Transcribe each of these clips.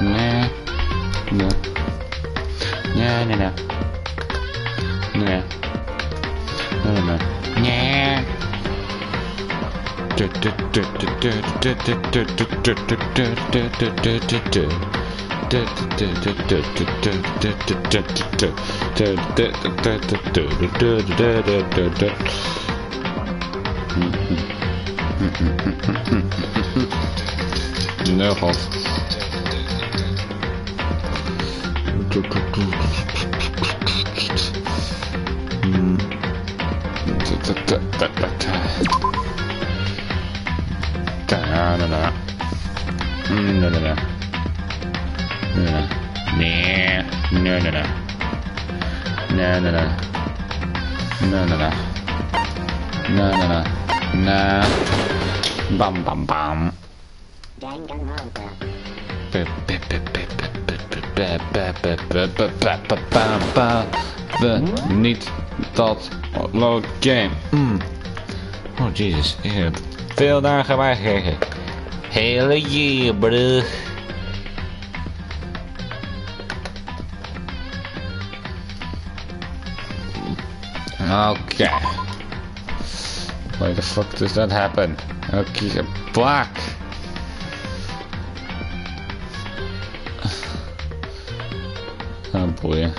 Nah. No. No, no, no. No. No, no, no. Yeah. No god. Bam bam bam. Danganronpa. Niet dat load game. Oh Jesus, ik heb veel dagen bij gekeken. Hele year, bro. Okay. Why the fuck does that happen? Okay, black. Oh boy.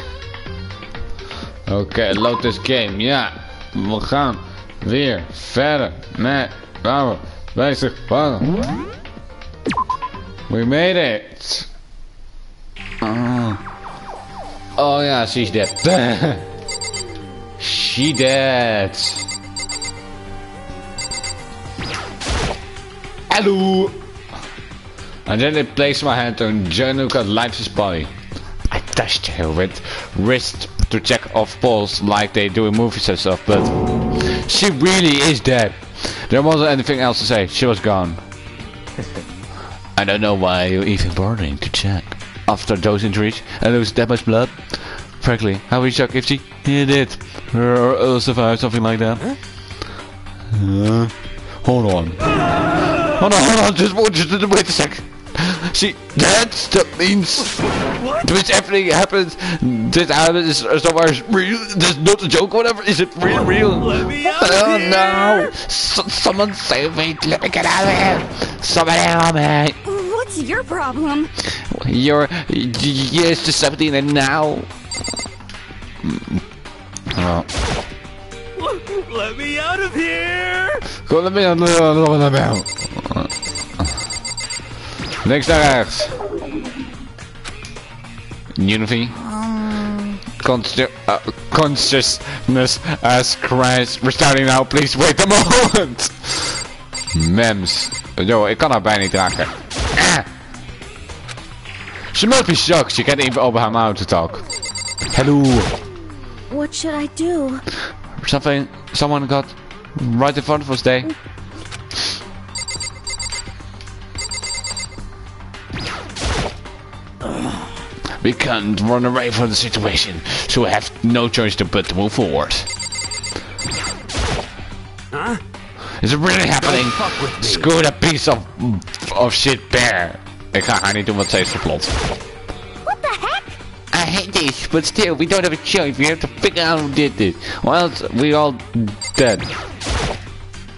Oké, load this game. Ja, we gaan weer verder met waar we bezig waren. We made it. Oh ja, she's dead. She dead. Hello. And then they placed my hand on Januka Life's body. I touched her with wrist to check off pulse like they do in movies and stuff, but she really is dead. There wasn't anything else to say. She was gone. I don't know why you're even bothering to check. After those injuries and lose that much blood. Frankly, I would shock if she did survive something like that. Hold on. Hold on, just wait a sec. See, that means which everything happens. This island is somewhere real. This is not a joke, whatever. Is it real? Let me out Oh of here. no! Someone save me! Let me get out of here! Somebody help me! What's your problem? You're used to 17 and now. Oh. Let me out of here. Go, let me out. Links naar rechts. Unity. Consciousness as Christ. We're starting now. Please wait a moment. Mems. Yo, ik kan haar bijna niet raken. She must be shocked. She can't even open her mouth to talk. Hello. What should I do? Someone got right in front of us there. We can't run away from the situation, so we have no choice but to move forward. Huh? Is it really happening? Screw that piece of shit bear. Ik ga haar niet doen, want zij is verplot. What the heck? I hate this, but still, we don't have a choice. We have to figure out who did this. Or else we're all dead.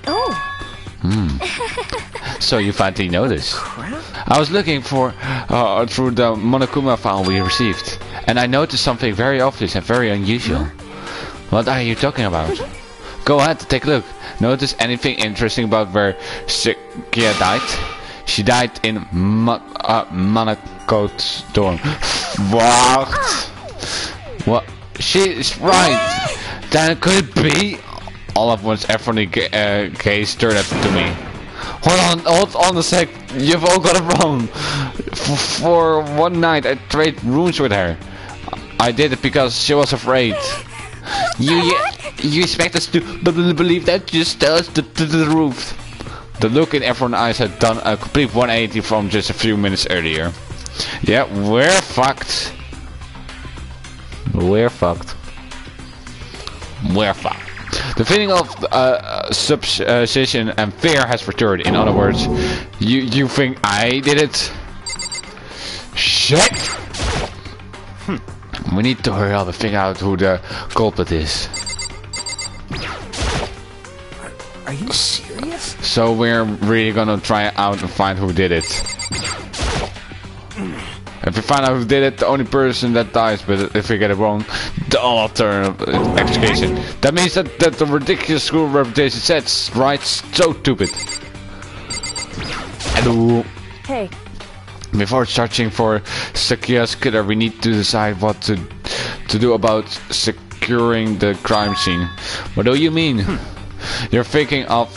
Oh. So you finally know this. I was looking for through the Monokuma file we received, and I noticed something very obvious and very unusual. What are you talking about? Go ahead, take a look. Notice anything interesting about where Shikia died? She died in Manako's dorm. What? What? She's right. Then could it be? All of once every case turned up to me. Hold on a sec. You've all got it wrong. For one night I traded rooms with her. I did it because she was afraid. You expect us to believe that? Just tell us the truth. The look in everyone's eyes had done a complete 180 from just a few minutes earlier. Yeah, we're fucked. We're fucked. We're fucked. The feeling of subsession and fear has returned. In other words, you think I did it? shit! We need to hurry up and figure out who the culprit is. Are you serious? So we're really gonna try out and find who did it. If we find out who did it, the only person that dies, but if we get it wrong, the alternative execution. That means that the ridiculous school reputation sets, right? So stupid. Hello. Hey. Before searching for Sakia's killer, we need to decide what to do about securing the crime scene. What do you mean? You're thinking of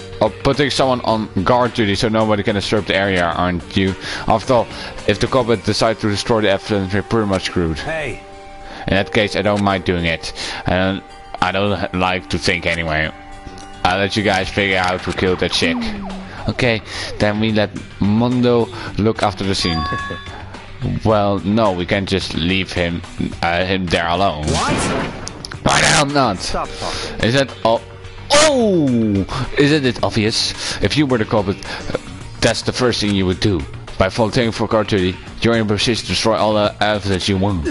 putting someone on guard duty so nobody can disturb the area, aren't you? After all, if the culprit decides to destroy the evidence, we're pretty much screwed. Hey. In that case, I don't mind doing it. And I don't like to think anyway. I'll let you guys figure out who killed that chick. Okay, then we let Mondo look after the scene. Well, no, we can't just leave him there alone. What? Why the hell not? Stop talking. Is that all? Oh! Isn't it obvious? If you were the culprit, that's the first thing you would do. By volunteering for guard duty, you're in a position to destroy all the evidence you want.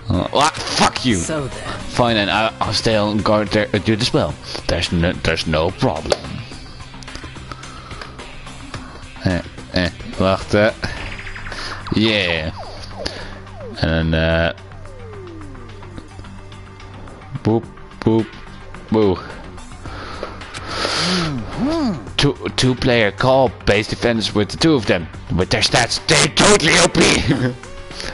Fuck you! So then. Fine, and I'll stay on guard there duty as well. There's no problem. Wacht, yeah. En dan, boop, boop, boo. Two-player co-op-based defense with the two of them. With their stats, they're totally OP!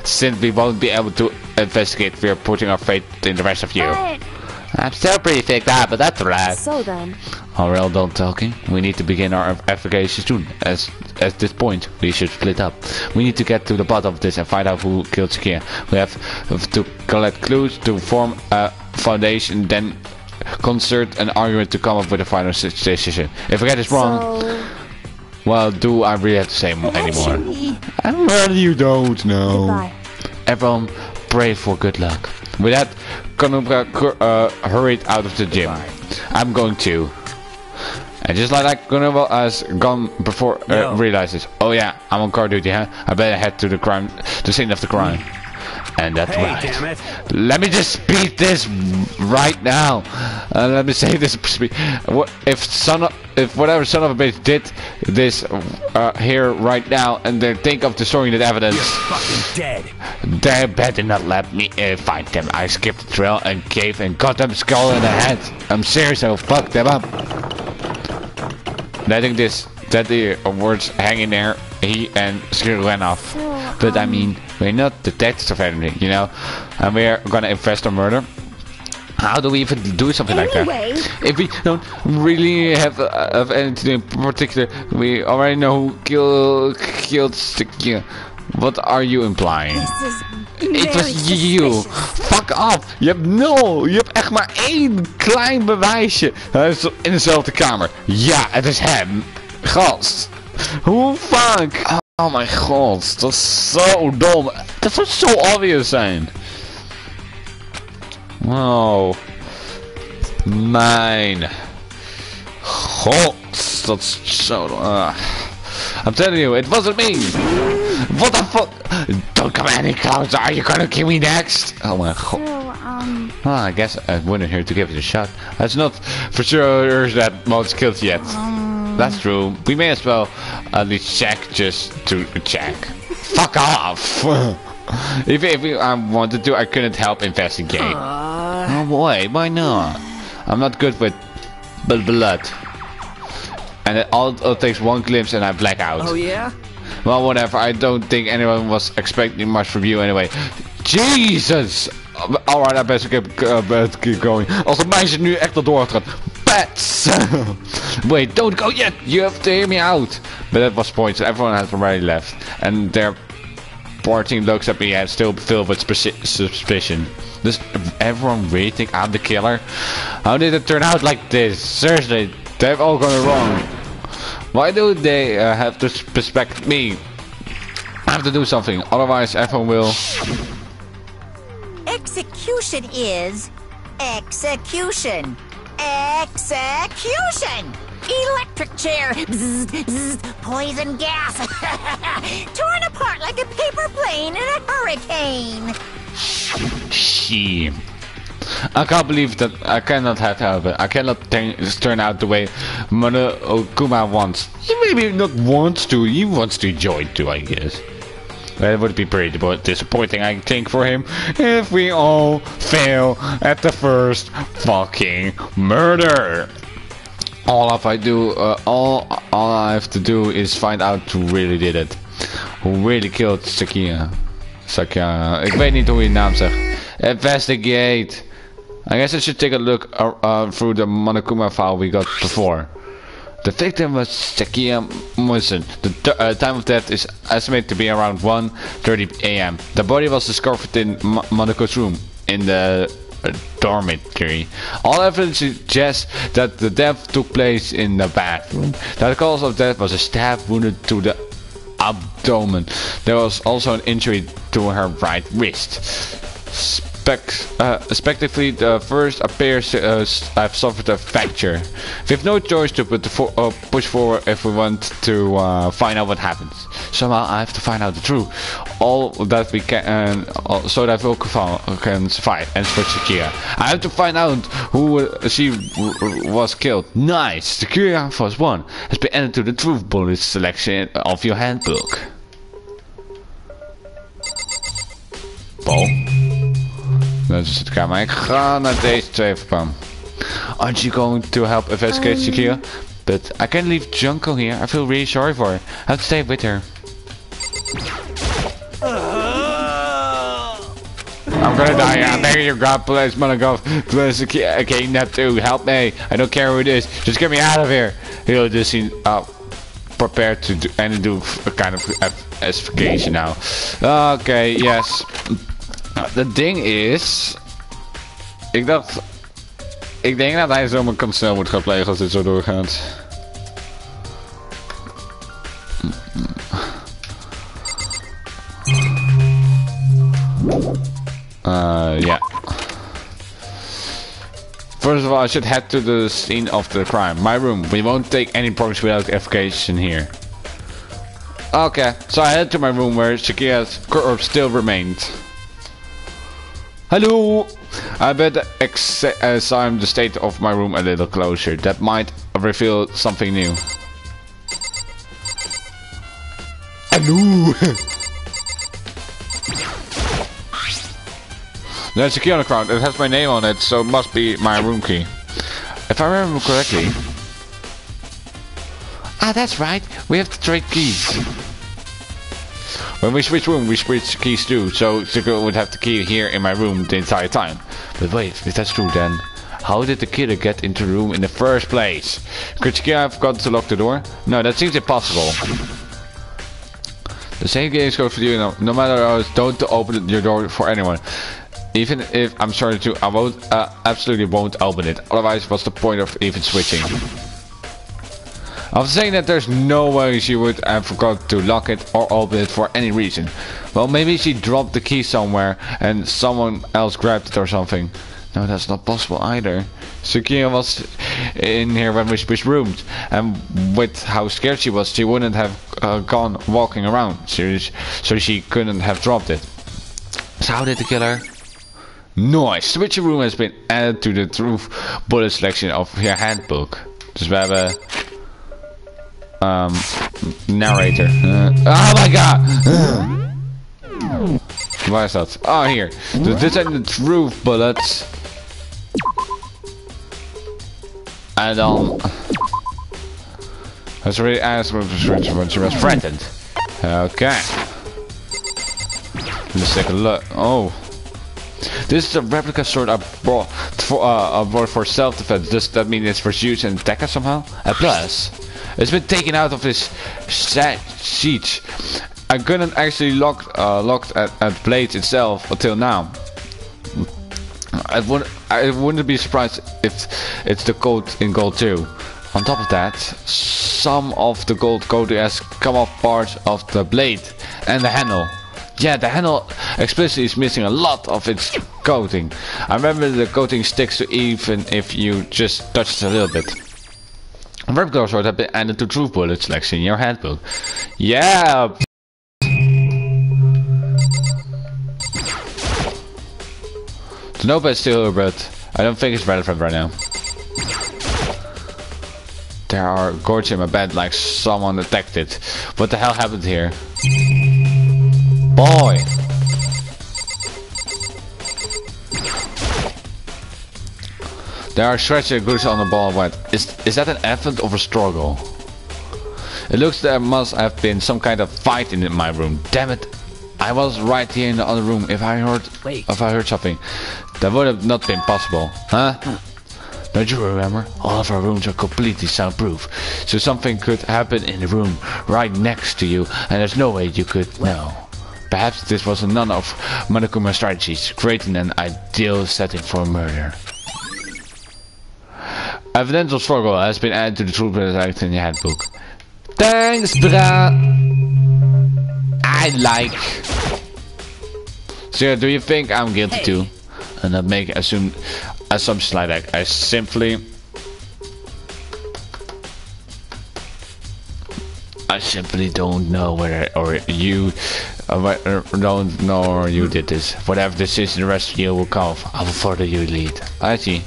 Since we won't be able to investigate, we're putting our faith in the rest of you. But... I'm still pretty thick out, but that's alright. So then. Alright, done talking. We need to begin our investigation soon. At this point, we should split up. We need to get to the bottom of this and find out who killed Sakia. We have to collect clues to form a foundation, then concert an argument to come up with a final decision. If I get this wrong, well, do I really have to say anymore? Well, you don't know. Goodbye. Everyone, pray for good luck. With that, Danganronpa hurried out of the gym. I'm going to. And just like that, Danganronpa has gone before realizes, oh yeah, I'm on guard duty, huh? I better head to the scene of the crime. And that's right. Damn it. Let me just speed this right now. Let me say this. If whatever son of a bitch did this here right now, and they think of destroying the evidence, You're fucking dead. they better not let me find them. I skipped the trail and cave and got them skull in the head. I'm serious, I'll fuck them up. Letting that the words hanging there, he and Skir ran off. But I mean, we're not detectives of anything, you know, and we're gonna invest on murder. How do we even do something like that? If we don't really have anything in particular, we already know who killed Sakia. What are you implying? Het was you. Fuck off. Je hebt echt maar één klein bewijsje. Hij is in dezelfde kamer. Ja, het is hem. Gast. Hoe fuck? Oh mijn god. Dat is zo dom. Dat zou zo obvious zijn. Wow. Mijn god. Dat is zo dom. I'm telling you, it wasn't me. What the fuck? Don't come any closer. Are you gonna kill me next? Oh my god. Well, I guess I wouldn't here to give it a shot. That's not for sure that Mo's killed yet. That's true. We may as well at least check just to check. Fuck off. If I wanted to, I couldn't help investigate. Oh boy, why not? I'm not good with blood. And it all takes one glimpse and I black out. Oh yeah? Well, whatever. I don't think anyone was expecting much from you anyway. Jesus! Alright, I best keep going. Als het meisje nu echt al doorgaat. Pets! Wait, don't go yet! You have to hear me out! But that was points. Everyone has already left. And their parting looks at me and still filled with suspicion. Does everyone really think I'm the killer? How did it turn out like this? Seriously, they've all gone wrong. Why do they have to suspect me? I have to do something, otherwise everyone will... Execution is... execution. Execution! Electric chair. Bzz, bzz, poison gas. Torn apart like a paper plane in a hurricane. She. I can't believe that I cannot have help it. I cannot turn out the way Mother Okuma wants. He maybe not wants to, he wants to enjoy it too, I guess. That would be pretty disappointing, I think, for him if we all fail at the first fucking murder. All I have to do is find out who really did it. Who really killed Sakia. Ik weet niet hoe je naam zegt. Investigate. I guess I should take a look through the Monokuma file we got before. The victim was Sakia Musen. The time of death is estimated to be around 1:30 a.m. The body was discovered in Monaco's room in the dormitory. All evidence suggests that the death took place in the bathroom. The cause of death was a stab wound to the abdomen. There was also an injury to her right wrist. Respectively, the first appears to have suffered a fracture. We have no choice to push forward if we want to find out what happens. Somehow I have to find out the truth. All that we can, so that we can survive and for Sakia. I have to find out who she was killed. Nice! Sakia Force 1 has been added to the truth bullet selection of your handbook. Paul. Dat is het kamer. Ik ga naar deze twee van. Aren't you going to help investigate Sakia? But I can't leave Junko here. I feel really sorry for her. I have to stay with her. I'm gonna die. I'm begging you, God, please, Monogov. Please, okay, Neptune, help me. I don't care who it is. Just get me out of here. He'll just seem prepared to do a kind of investigation now. Okay, yes. Het ding is... Ik denk dat hij zomaar snel moet gaan plegen als dit zo doorgaat. Yeah. First of all, I should head to the scene of the crime. My room. We won't take any progress without investigation here. Okay, so I head to my room where Sakia's corpse still remained. Hello! I better examine the state of my room a little closer. That might reveal something new. Hello! There's a key on the ground. It has my name on it, so it must be my room key. If I remember correctly. Ah, that's right. We have to trade keys. When we switch room, we switch keys too, so Sakia would have the key here in my room the entire time. But wait, if that's true then, how did the killer get into the room in the first place? Could Sakia have forgotten to lock the door? No, that seems impossible. The same game goes for you now. No matter how, don't open your door for anyone. Even if I'm sorry to, I won't, absolutely won't open it. Otherwise, what's the point of even switching? After saying that there's no way she would have forgot to lock it or open it for any reason. Well, maybe she dropped the key somewhere and someone else grabbed it or something. No, that's not possible either. Sakia was in here when we switched rooms, and with how scared she was, she wouldn't have gone walking around, so she couldn't have dropped it. So how did the killer? Nice! Switching room has been added to the truth bullet selection of your handbook. Dus we hebben... narrator. Oh my god! Waar is dat? Oh, hier. Dus dit zijn de truth bullets. En dan... Has already asked when she was threatened. Okay. Let's take a look. Oh. This is a replica sword I bought for self-defense. Does that mean it's for use and attack us somehow? And plus, it's been taken out of his siege. I couldn't actually locked at blades itself until now. I wouldn't be surprised if it's the coat in gold too. On top of that, some of the gold coating has come off parts of the blade and the handle. Yeah, the handle explicitly is missing a lot of its coating. I remember the coating sticks to even if you just touch it a little bit. Vertical sword have been added to truth bullet selection in your handbook. Yeah! The notepad is still here, but I don't think it's relevant right now. There are guards in my bed like someone attacked it. What the hell happened here? Boy! There are scratches and bruises on the ball of white. Is that an event of a struggle? It looks there must have been some kind of fight in my room. Damn it! I was right here in the other room. If I heard something, that would have not been possible, huh? Don't you remember? All of our rooms are completely soundproof, so something could happen in the room right next to you, and there's no way you could know. Perhaps this was none of Monokuma's strategies, creating an ideal setting for murder. Evidential struggle has been added to the truth project in your handbook. Thanks, brah. I like. So, do you think I'm guilty too? And not make assumptions like that. I simply don't know whether you don't know or you did this. Whatever decision the rest of you will come, I will follow you lead. I see.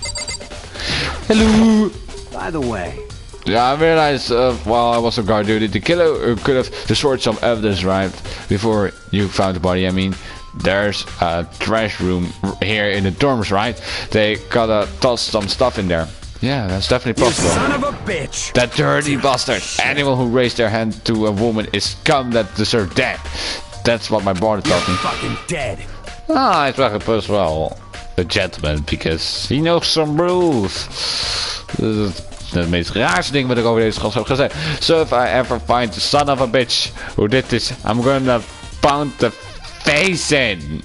Hello. By the way. Yeah, I realized while I was on guard duty, the killer could have destroyed some evidence right before you found the body. I mean, there's a trash room here in the dorms, right? They gotta toss some stuff in there. Yeah, that's definitely possible. You son of a bitch! That dirty bastard! Anyone who raised their hand to a woman is scum that deserves death. That's what my brother taught me. Fucking dead. Ah, I thought it was well a gentleman because he knows some rules. Het meest raarste ding wat ik over deze gast heb gezegd. So if I ever find the son of a bitch who did this, I'm gonna pound the face in.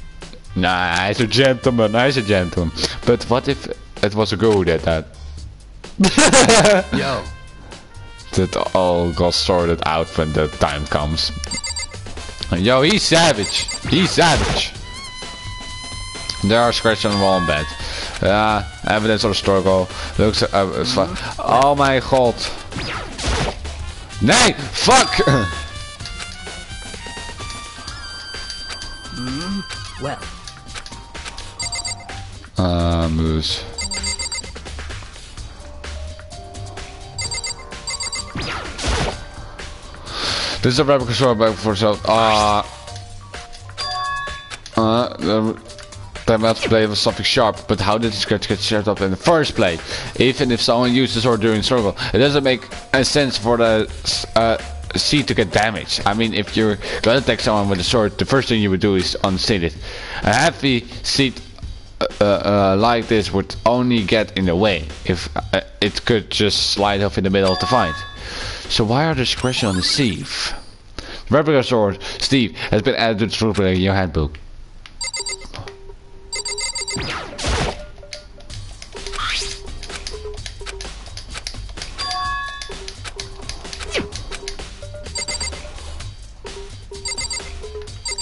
Nah, he's a gentleman. He's a gentleman. But what if it was a girl who did that? Yo. That all got sorted out when the time comes. Yo, he's savage. He's savage. There are scratches on the wall in bed. Evidence of a struggle. Looks oh my god. Nee, fuck! Well. Moose. This is a replica sword back for itself. That must play with something sharp, but how did the scratch get set up in the first place? Even if someone used the sword during struggle, it doesn't make a sense for the seat to get damaged. I mean, if you're gonna attack someone with a sword, the first thing you would do is unseat it. A heavy seat like this would only get in the way if it could just slide off in the middle of the fight. So why are there scratches on the sleeve? Replica sword, Steve, has been added to the truth in your handbook.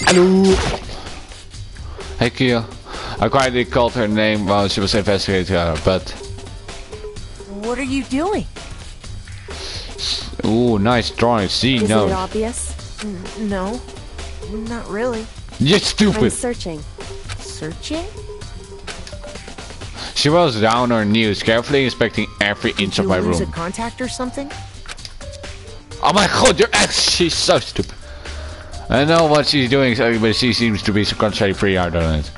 Hello. Hey Kia. I quietly called her name while she was investigating her, but... What are you doing? Ooh, nice drawing. See, Isn't no. it obvious? No, not really. You're I'm stupid. searching. Searching? She was down on her knees, carefully inspecting every inch of my Lose a room. contact or something? Oh my god, your ex! She's so stupid. I know what she's doing, but she seems to be concentrating pretty hard on it.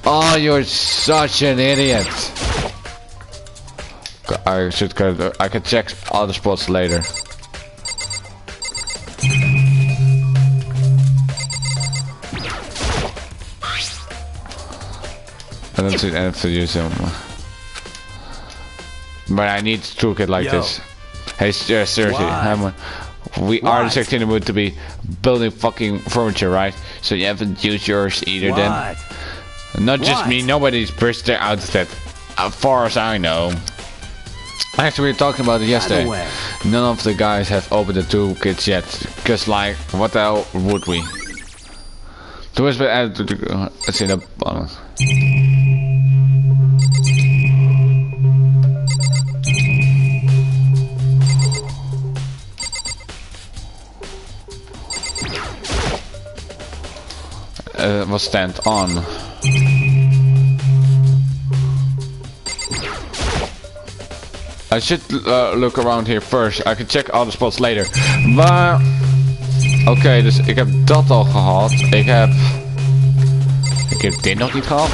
Oh, you're such an idiot. I can check other spots later. I don't see anything to use them. But I need to toolkit like this. Hey, seriously, we are the section in the mood to be building fucking furniture, right? So you haven't used yours either then? Not just me, nobody's burst their outfit. As far as I know. Actually, we were talking about it yesterday. None of the guys have opened the toolkits yet. Cause like, what the hell would we? Tools been added to the... let's see the bottom. it was stand on. I should look around here first. I can check all the spots later. Maar... Oké, dus ik heb dat al gehad. Ik heb dit nog niet gehad.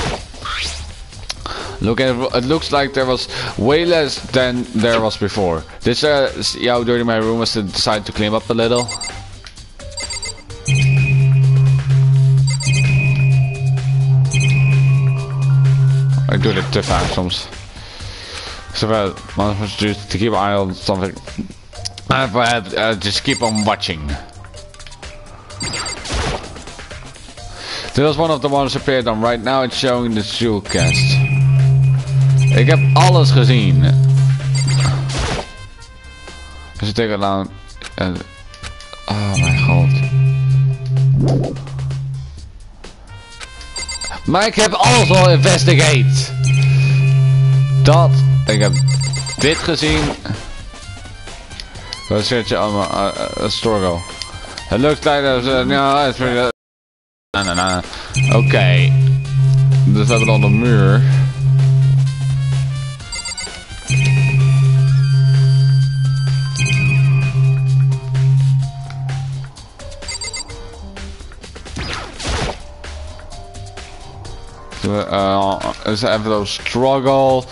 Look, it looks like there was way less than there was before. This how dirty my room was to decide to clean up a little. I do it te vaak soms. So just to keep an eye on something. Just keep on watching. This was one of the ones appeared on. Right now it's showing the Zoocast. Ik heb alles gezien. Dus ik denk nou... oh mijn god. Maar ik heb alles al investigate. Dat. Ik heb dit gezien. Wat zit je allemaal? Storgo. Het lukt tijdens... ja, het is... Oké. Dus we hebben dan de muur. Is even those struggle.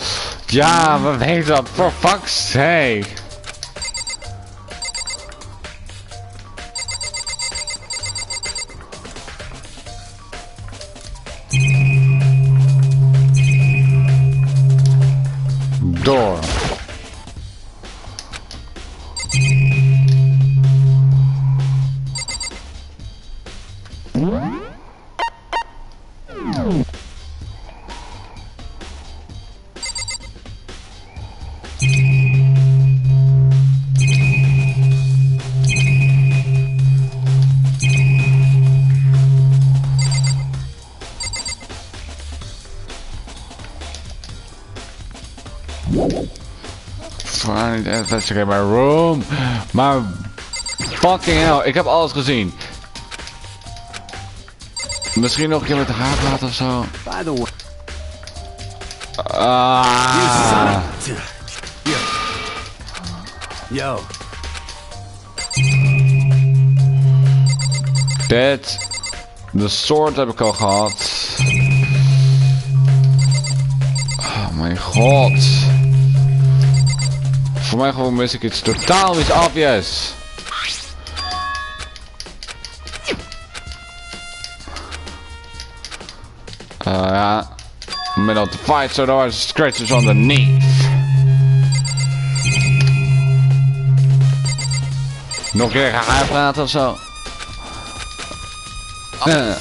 Ja, wat heet dat? For fuck's sake. Door. Investigate my room. Maar fucking hell, ik heb alles gezien. Misschien nog een keer met de haar praten of zo. By the way. Yo. Dit. De sword heb ik al gehad. Oh mijn god. Voor mij gewoon mis ik iets totaal iets obvious. Ja. Middle of the fight, so there are scratches underneath. Nog een keer gaan praten of zo.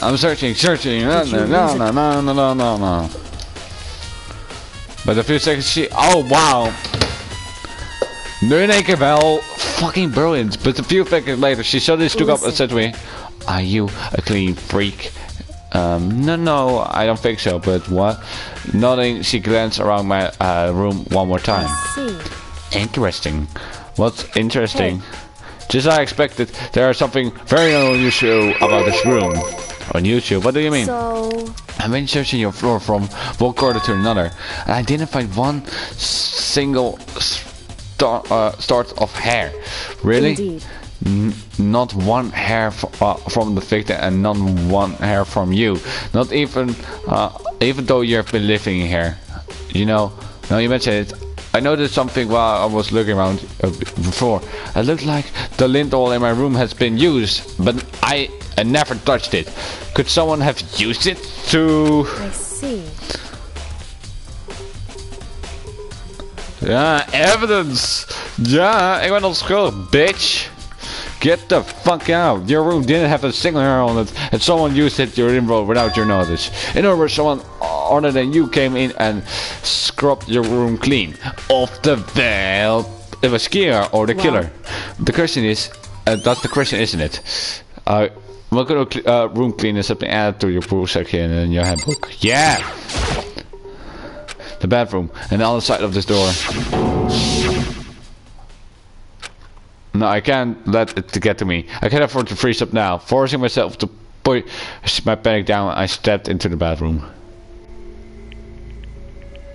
I'm searching. No. But a few seconds she... Oh, wow. Nu in één keer wel. Fucking brilliant. But a few seconds later she suddenly stood up and said to me, are you a clean freak? No, I don't think so, but what? Nodding, she glanced around my room one more time. I see. Interesting. What's interesting? Hey. Just as I expected, there is something very unusual about this room. Unusual? What do you mean? So... I've been searching your floor from one corner to another, and I didn't find one single start of hair. Really? Indeed. Not one hair from the victim, and not one hair from you. Not even, even though you've been living here. You know, now you mentioned it. I noticed something while I was looking around before. It looked like the lintel in my room has been used, but I never touched it. Could someone have used it to... I see. Ja, evidence! Ja, ik ben onschuldig, bitch! Get the fuck out! Your room didn't have a single hair on it, and someone used it your info without your notice. In other words, someone other than you came in and scrubbed your room clean. Of the veil, it was Kira or the killer. The question is, that's the question, isn't it? What kind of room cleaner has been added to your pool section in your handbook? Yeah! The bathroom, and the other side of this door. No, I can't let it get to me. I can't afford to freeze up now. Forcing myself to pushed my panic down, I stepped into the bathroom.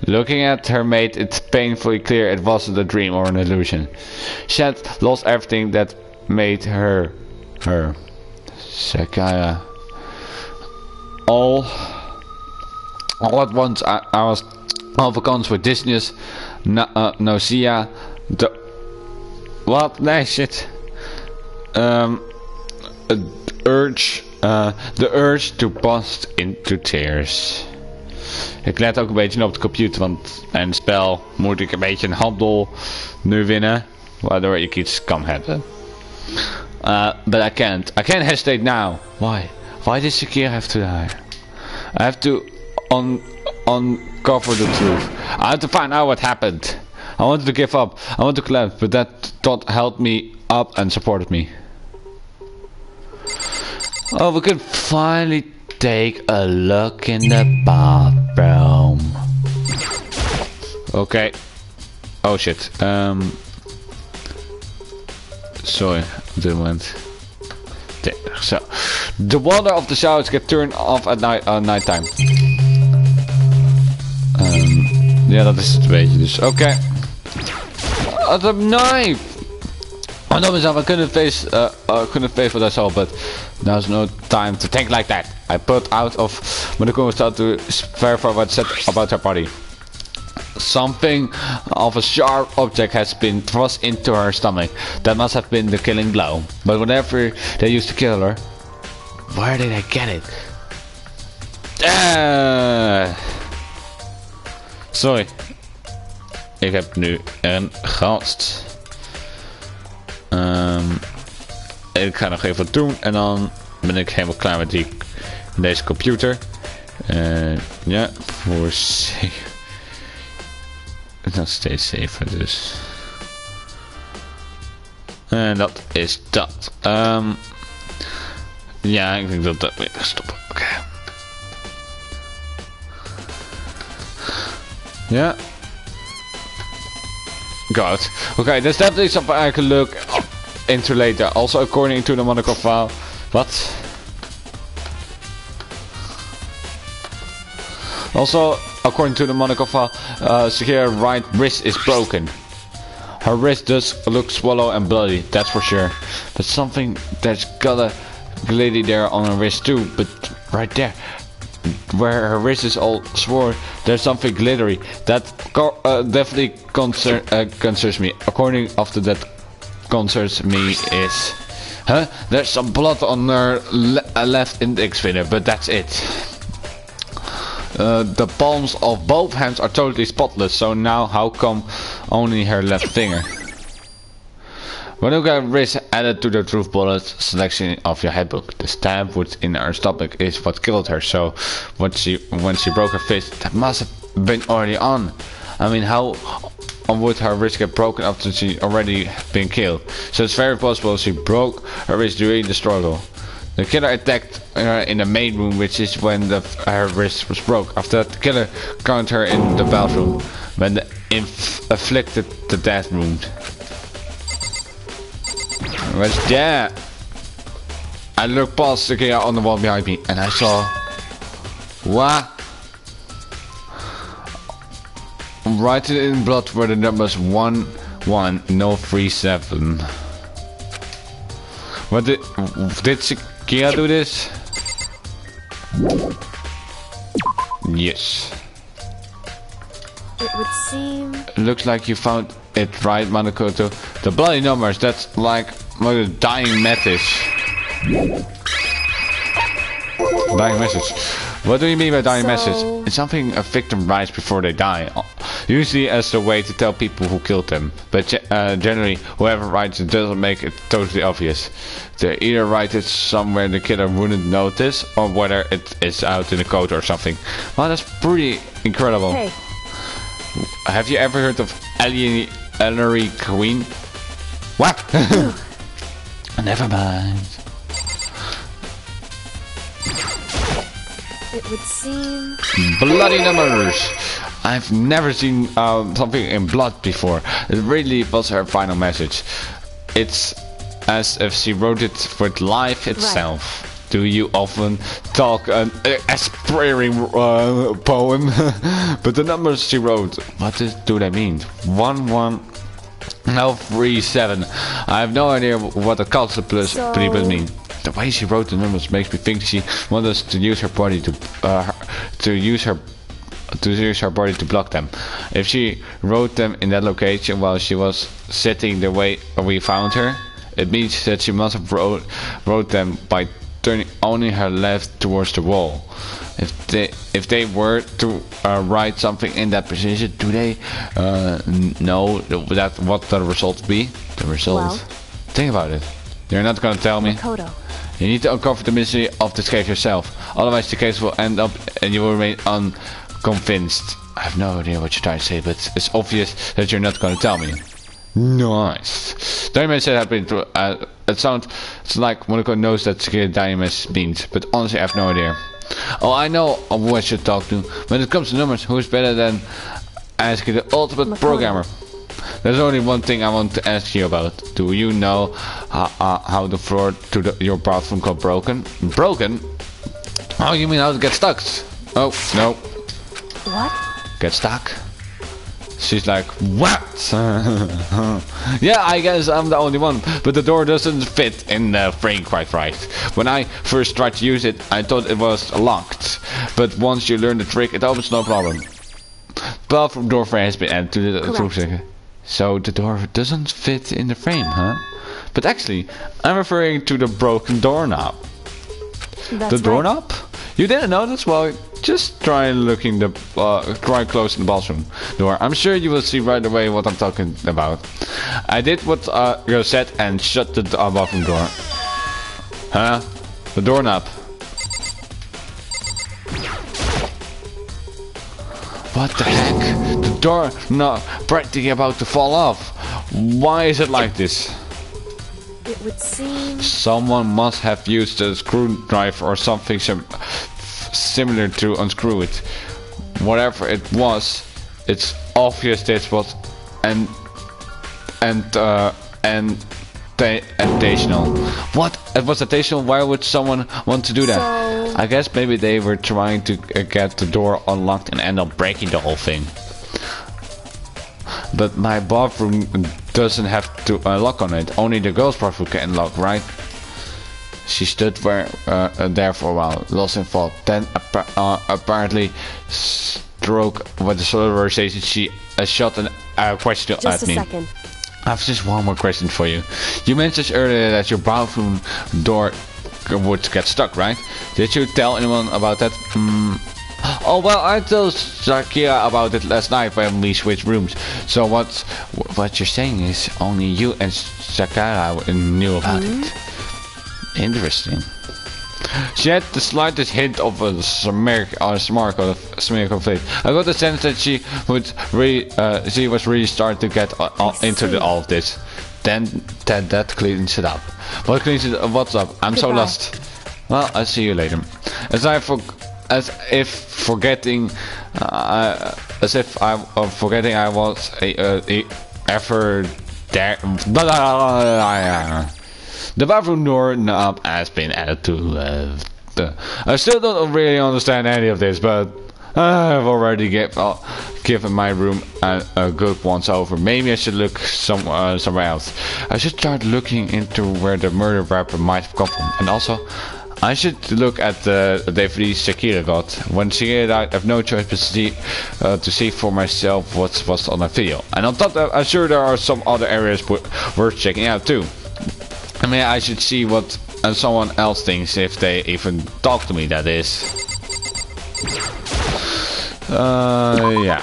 Looking at her mate, it's painfully clear it wasn't a dream or an illusion. She had lost everything that made her her. Sakaya. All at once, I was overcome with dizziness, nausea, the what? Nee, shit. The urge to burst into tears. Ik let ook een beetje op de computer, want bij een spel moet ik een beetje een handel nu winnen, waardoor ik iets kan hebben. But I can't hesitate now. Why did Shakira have to die? I have to uncover the truth. I have to find out what happened. I wanted to give up. I wanted to collapse, but that thought held me up and supported me. Oh, we could finally take a look in the bathroom. Okay. Oh shit. Sorry, op dit moment. So, the water of the showers get turned off at nighttime. Ja, dat is het een beetje. Dus oké. Wat een knife! I know myself, I couldn't face for that all, but now's no time to think like that. I put out of Monoko and started to verify what said about her body. Something of a sharp object has been thrust into her stomach. That must have been the killing blow. But whenever they used to kill her, where did I get it? Sorry. Ik heb nu een gast. Ik ga nog even wat doen en dan ben ik helemaal klaar met deze computer. Ja, voor nog steeds 7 dus. En dat is dat. Ja, ik denk dat dat weer gaat stoppen. Oké. Ja. God. Okay, there's definitely something I can look into later. Also, according to the Monaco file. What? Also, according to the Monaco file, Shakira's right wrist is broken. Her wrist does look swollen and bloody, that's for sure. But something that's got a glitty there on her wrist too. But right there, where her wrist is all swollen, there's something glittery. That definitely concerns me. According after that concerns me is... Huh? There's some blood on her left index finger, but that's it. The palms of both hands are totally spotless, so now how come only her left finger? When you get wrist added to the truth bullet selection of your headbook, the stab wound in her stomach is what killed her, so when she broke her fist, that must have been already on. I mean, how would her wrist get broken after she already been killed? So it's very possible she broke her wrist during the struggle. The killer attacked her in the main room, which is when her wrist was broke. After that, the killer caught her in the bathroom when they inflicted the death wound. What's that? I looked past the killer on the wall behind me and I saw... What? Written in blood were the numbers 11037. What did Shakira do this? Yes. It would seem... Looks like you found it right, Manakoto. The bloody numbers, that's like my dying message. Dying message. What do you mean by dying message? It's something a victim writes before they die. Usually as a way to tell people who killed them. But generally, whoever writes it doesn't make it totally obvious. They either write it somewhere the killer wouldn't notice, or whether it is out in the code or something. Well, that's pretty incredible. Hey. Have you ever heard of Ellery Queen? What? Never mind. It would seem... Bloody numbers! I've never seen something in blood before. It really was her final message. It's as if she wrote it with life itself. Right. Do you often talk an aspiring poem? But the numbers she wrote, do they mean? 1137. I have no idea what the plus people mean. The way she wrote the numbers makes me think she wanted us to use her body to use her body to block them. If she wrote them in that location while she was sitting the way we found her, it means that she must have wrote them by turning only her left towards the wall. If they were to write something in that position, do they know that what the result would be? The result. Well, think about it. You're not gonna tell me. Makoto. You need to uncover the mystery of this case yourself. Otherwise the case will end up and you will remain unconvinced. I have no idea what you're trying to say, but it's obvious that you're not gonna tell me. Nice. Diamond said happening to it sounds like Monaco knows that Diamond means, but honestly I have no idea. Oh, I know who I should talk to. When it comes to numbers, who is better than asking the ultimate Makoto. programmer? There's only one thing I want to ask you about. Do you know how the floor to your bathroom got broken? Broken? Oh, you mean how it gets stuck? Oh, no. What? Get stuck? She's like, what? Yeah, I guess I'm the only one, but the door doesn't fit in the frame quite right. When I first tried to use it, I thought it was locked, but once you learn the trick, it opens no problem. Bathroom door frame has been added to the toolkit. So the door doesn't fit in the frame, huh? But actually, I'm referring to the broken doorknob. That's The doorknob? You didn't notice? Well, just try looking try closing the bathroom door. I'm sure you will see right away what I'm talking about. I did what you said and shut the bathroom door. Huh? The doorknob. What the heck? The door no practically about to fall off. Why is it like this? It would seem... Someone must have used a screwdriver or something similar to unscrew it. Whatever it was, it's obvious this was additional. What? It was additional? Why would someone want to do that? So... I guess maybe they were trying to get the door unlocked and end up breaking the whole thing. But my bathroom doesn't have to lock on it. Only the girls' bathroom can unlock, right? She stood there for a while, lost in thought. Then apparently struck with the solarization. She shot a question Just at a me. second. I have just one more question for you. You mentioned earlier that your bathroom door would get stuck, right? Did you tell anyone about that? Oh well, I told Shakira about it last night when we switched rooms. So what you're saying is only you and Shakira knew about it. Interesting. She had the slightest hint of a smirk on her face. I got the sense that she was really starting to get into all of this. Then that cleans it up. What cleans it up? What's up? I'm so Goodbye. lost. Well, I'll see you later. As if forgetting I was ever there. The bathroom door knob has been added to. I still don't really understand any of this, but I've already given my room a good once over. Maybe I should look somewhere else. I should start looking into where the murder weapon might have come from, and also I should look at the DVD Shakira got. When Shakira died, I have no choice but to see for myself what's on the video. And on top of that, I'm sure there are some other areas worth checking out too. I mean, I should see what someone else thinks if they even talk to me, that is. Yeah.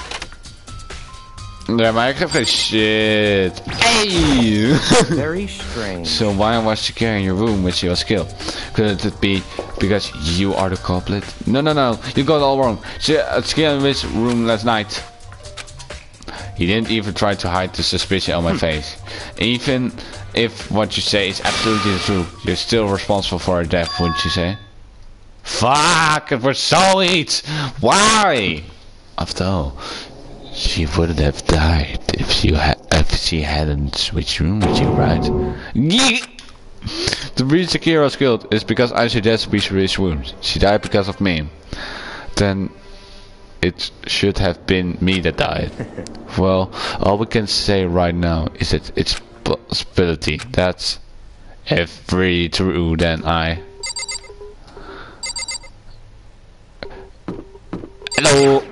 Yeah, maar ik heb geen shit. Hey! Very strange. So why was Shakira in your room when she was killed? Could it be because you are the culprit? No, you got it all wrong. Shakira in his room last night. He didn't even try to hide the suspicion on my face. Even if what you say is absolutely true, you're still responsible for her death, wouldn't you say? Fuck, it was zoiets! Why? After all, she wouldn't have died if she hadn't switched room with you, right? The reason Kira was killed is because I suggest we switch rooms. She died because of me. Then it should have been me that died. Well, all we can say right now is that it's possibility. That's every true then I. Hello.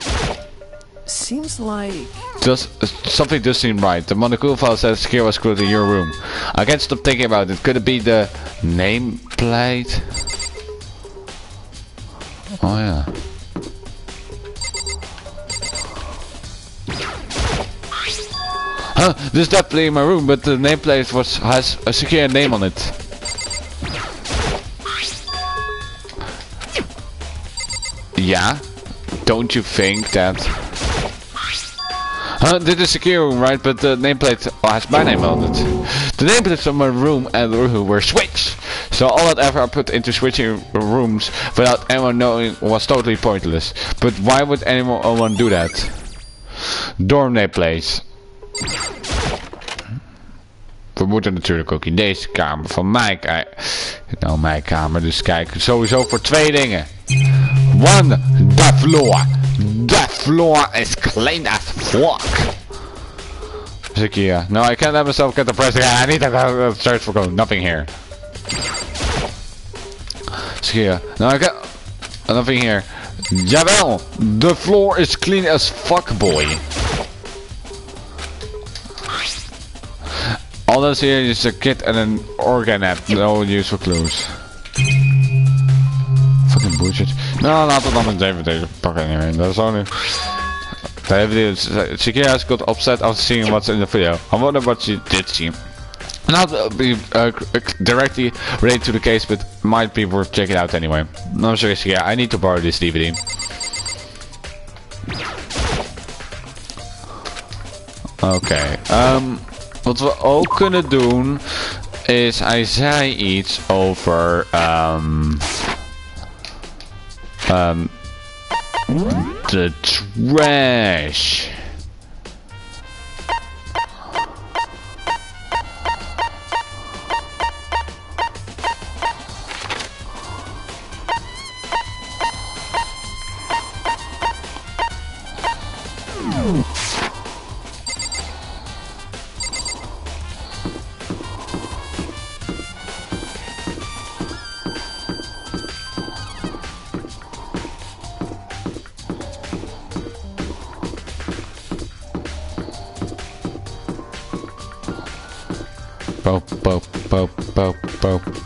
Seems like... Something does seem right. The Monocool file says Kira was killed in your room. I can't stop thinking about it. Could it be the nameplate? Oh yeah. Huh, this is definitely in my room, but the nameplate has a secure name on it. Yeah? Don't you think that... This is a secure room, right? But the nameplate has my name on it. The nameplates on my room and the room were switched. So all that effort I put into switching rooms without anyone knowing was totally pointless. But why would anyone do that? Dorm nameplates. We moeten natuurlijk ook in deze kamer van mij kijken. Nou, mijn kamer, dus kijken sowieso voor twee dingen. One, the floor. The floor is clean as fuck. Zakia, no, I can't let myself get the press. I need to search for code. Nothing here. Zakia, no, I got nothing here. Jawel, the floor is clean as fuck, boy. All that's here is a kit and an organet. No useful clues. Fucking bullshit. Nou, laten we dan met DVD pakken anyway. Dat is only... The DVD Shakira has got upset after seeing what's in the video. I wonder what she did see. Not be directly related to the case, but might be worth checking out anyway. No, sorry, Shakira, I need to borrow this DVD. Oké, wat we ook kunnen doen is, hij zei iets over the trash.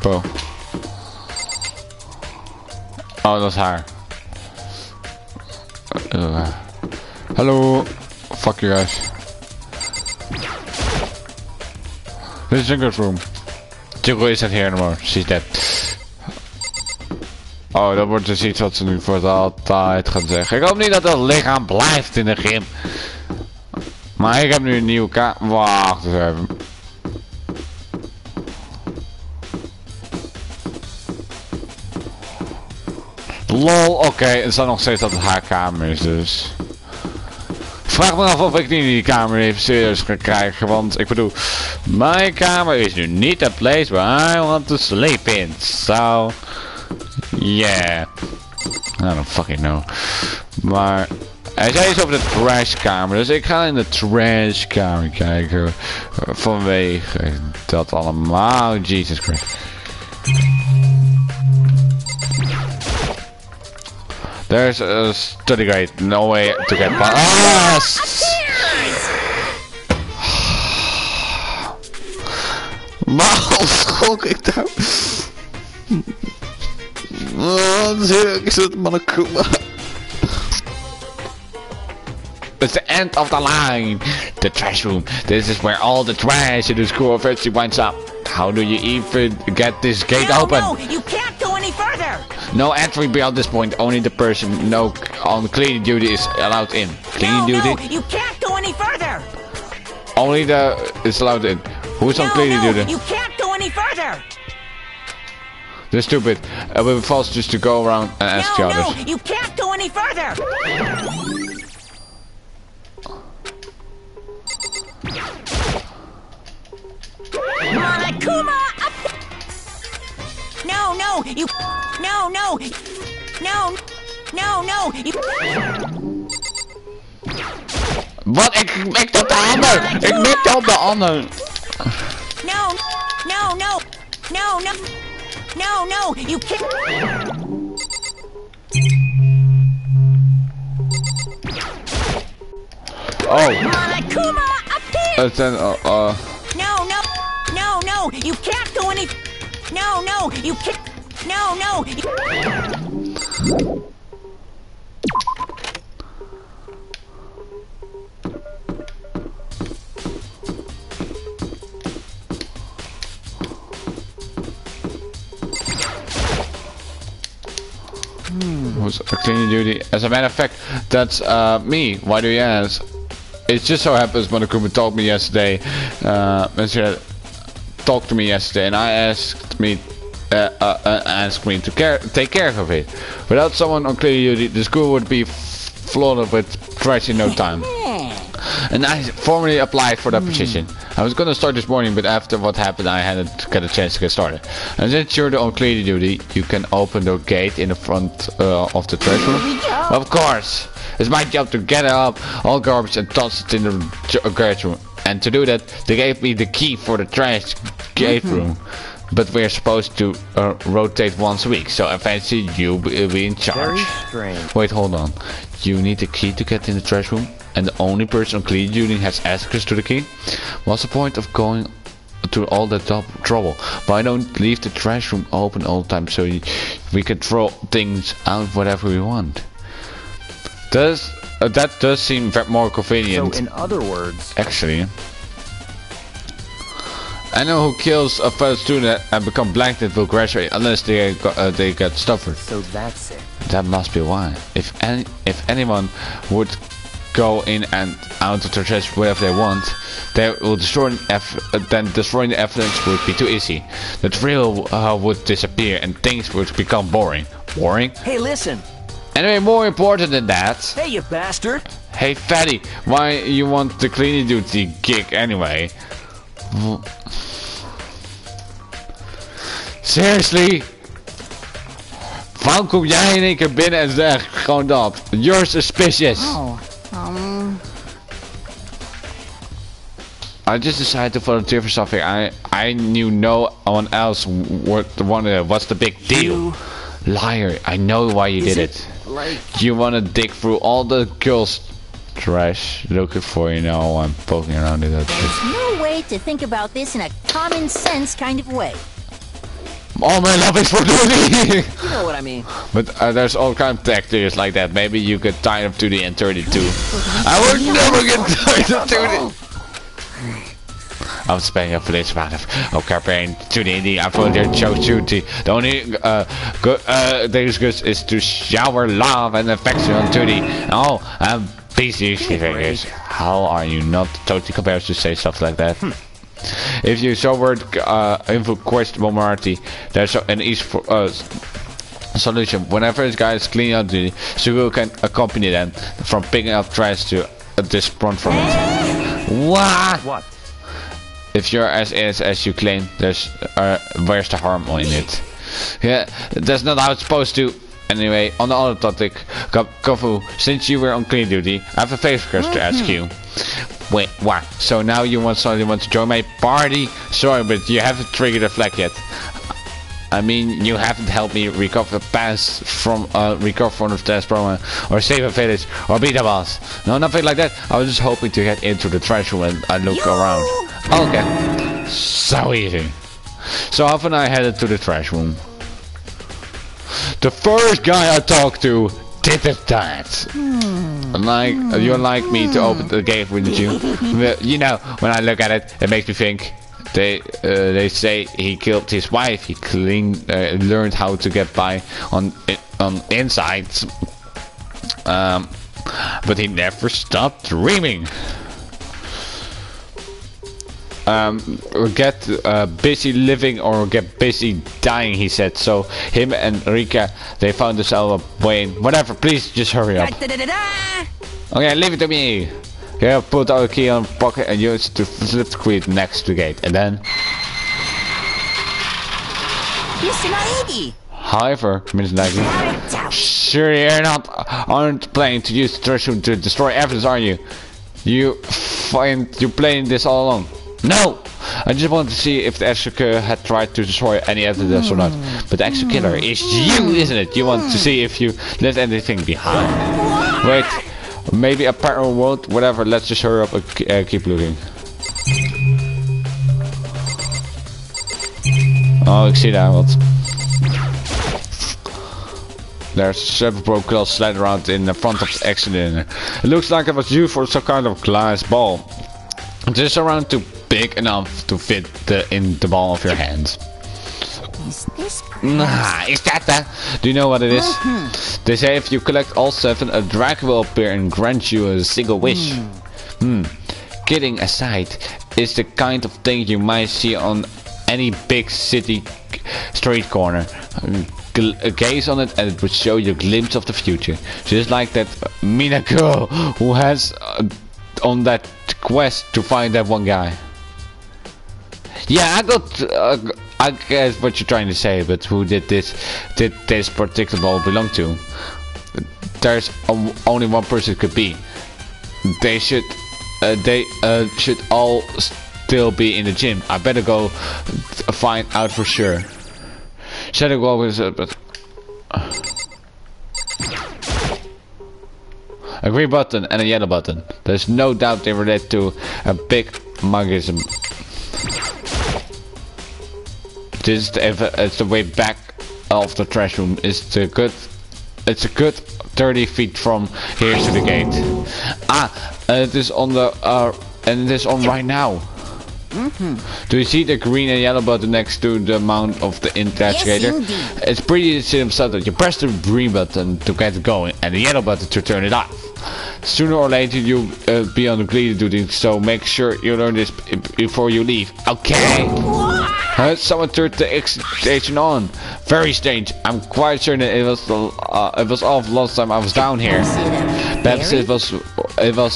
Po. Oh, dat is haar. Hallo. Fuck you guys. This is a good room. Chico isn't here anymore. She's dead. Oh, dat wordt dus iets wat ze nu voor altijd gaan zeggen. Ik hoop niet dat dat lichaam blijft in de gym. Maar ik heb nu een nieuwe kamer. Wacht eens even. Lol, oké, het staat nog steeds dat het haar kamer is, dus... Vraag me af of ik niet die kamer even serieus ga krijgen, want ik bedoel... Mijn kamer is nu niet the place where I want to sleep in, so... Yeah... I don't fucking know. Maar... Hij zei iets over de trashkamer, dus ik ga in de trashkamer kijken. Vanwege dat allemaal, Jesus Christ. There's a study guide, no way to get past. Waarom schrok ik daar? Is het Monokuma? It's the end of the line. The trash room. This is where all the trash in the school eventually winds up. How do you even get this gate open? No, you can't go any further. No entry beyond this point. Only the person on cleaning duty is allowed in. Cleaning duty? No, you can't go any further. Only the is allowed in. Who's on cleaning duty? You can't go any further. They're stupid. It would be false just to go around and ask the others. No, you can't go any further. Monokuma! No, no, you. No, no. No, no, no, you. Wat? Ik mikte op de ander! Ik mikte op de ander! No, no, no. No, no. No, no, you can't. Oh! Monokuma, up here! Het zijn, No, no, no, no, you can't go any. No, no, you can't. No, no. Who's cleaning duty? As a matter of fact, that's me. Why do you ask? It just so happens Monokuma told me yesterday, talked to me yesterday, and I asked me to take care of it. Without someone on cleaning duty, the school would be flooded with trash in no time. And I formally applied for that position. I was gonna start this morning, but after what happened, I hadn't got a chance to get started. And since you're on cleaning duty, you can open the gate in the front of the trash room. Of course! It's my job to gather up all garbage and toss it in the garage room. And to do that, they gave me the key for the trash gate room. But we're supposed to rotate once a week, so eventually you'll be in charge. Very strange. Wait, hold on. You need the key to get in the trash room, and the only person on clean duty has access to the key? What's the point of going to all that trouble? Why don't leave the trash room open all the time so we can throw things out whatever we want? That does seem more convenient. So in other words, actually, I know who kills a fellow student and become blanketed will graduate unless they get stubborn. so that's it. That must be why. If anyone would go in and out of the trash wherever they want, they will then destroying the evidence would be too easy. The thrill would disappear and things would become boring. Boring? Hey, listen. Anyway, more important than that. Hey, you bastard. Hey fatty, why you want the cleaning duty gig anyway? Seriously? Waarom kom jij in één keer binnen en zeg gewoon dat? You're suspicious. Oh, I just decided to volunteer for something. I knew no one else wanted. What's the big deal? Liar! I know why you did it. Like, You want to dig through all the girls' trash looking for, I'm poking around in that shit. no way to think about this in a common sense kind of way. All my love is for duty! you know what I mean. But there's all kind of tactics like that. Maybe you get tired of duty and 32. I would never get tired of duty! I'm spending up for this amount of campaign duty. I volunteer chose duty. The only thing good is to shower love and affection on duty. Oh, I'm busy fingers. How are you not totally compared to say stuff like that? If you so word info questionable morality, there's an easy solution. Whenever this guy is cleaning up duty, Sugu can accompany them from picking up trash to this front from it. What? If you're as is as you claim, where's the harm in it? Yeah, that's not how it's supposed to. Anyway, on the other topic, Kofu, since you were on clean duty, I have a favor to ask you. Wait, what? So now you want to join my party? Sorry, but you haven't triggered the flag yet. I mean, you haven't helped me recover the from the test promo, or save a village, or beat a boss. No, nothing like that. I was just hoping to get into the trash room and look around. Okay. So easy. So often I headed to the trash room. The first guy I talked to did that. Like, you'd like me to open the gate, wouldn't you? Well, when I look at it, it makes me think. They say he killed his wife. He learned how to get by on inside. But he never stopped dreaming. Get busy living or get busy dying, he said. So him and Rika, they found themselves a way. Whatever, please just hurry up. Okay, leave it to me. Here, put our key on pocket and use it to flip the key next to the gate, and then Mr. Naegi. However, Miss Nagi, sure aren't planning to use the threshold to destroy evidence, are you? You're playing this all along. No! I just wanted to see if the executor had tried to destroy any evidence or not. But the executor is you, isn't it? You want to see if you left anything behind. Wait, maybe a parallel world, whatever, let's just hurry up and keep looking. Oh, ik zie daar wat. There's several broken glass slide around in the front of the accident. It looks like it was used for some kind of glass ball. It is around too big enough to fit in the ball of your hand. Is this Nah, is that that? Do you know what it is? They say if you collect all 7, a dragon will appear and grant you a single wish. Kidding aside, it's the kind of thing you might see on any big city street corner. Gaze on it and it would show you a glimpse of the future. Just like that Mina girl who has on that quest to find that one guy. Yeah, I guess what you're trying to say, but who did this particular ball belong to? There's only one person it could be. They should all still be in the gym. I better go find out for sure. Shadow Glow is but a green button and a yellow button. There's no doubt they relate to a big magism. This is it's the way back of the trash room. It's a good 30 feet from here to the gate. It is on the and it is on right now. Do you see the green and yellow button next to the mount of the interrogator? Yes, it's pretty simple. You press the green button to get it going and the yellow button to turn it off. Sooner or later you'll be on the cleaner duty, so make sure you learn this before you leave. Okay? Someone turned the excitation on. Very strange. I'm quite sure that it was off last time I was down here. Perhaps it was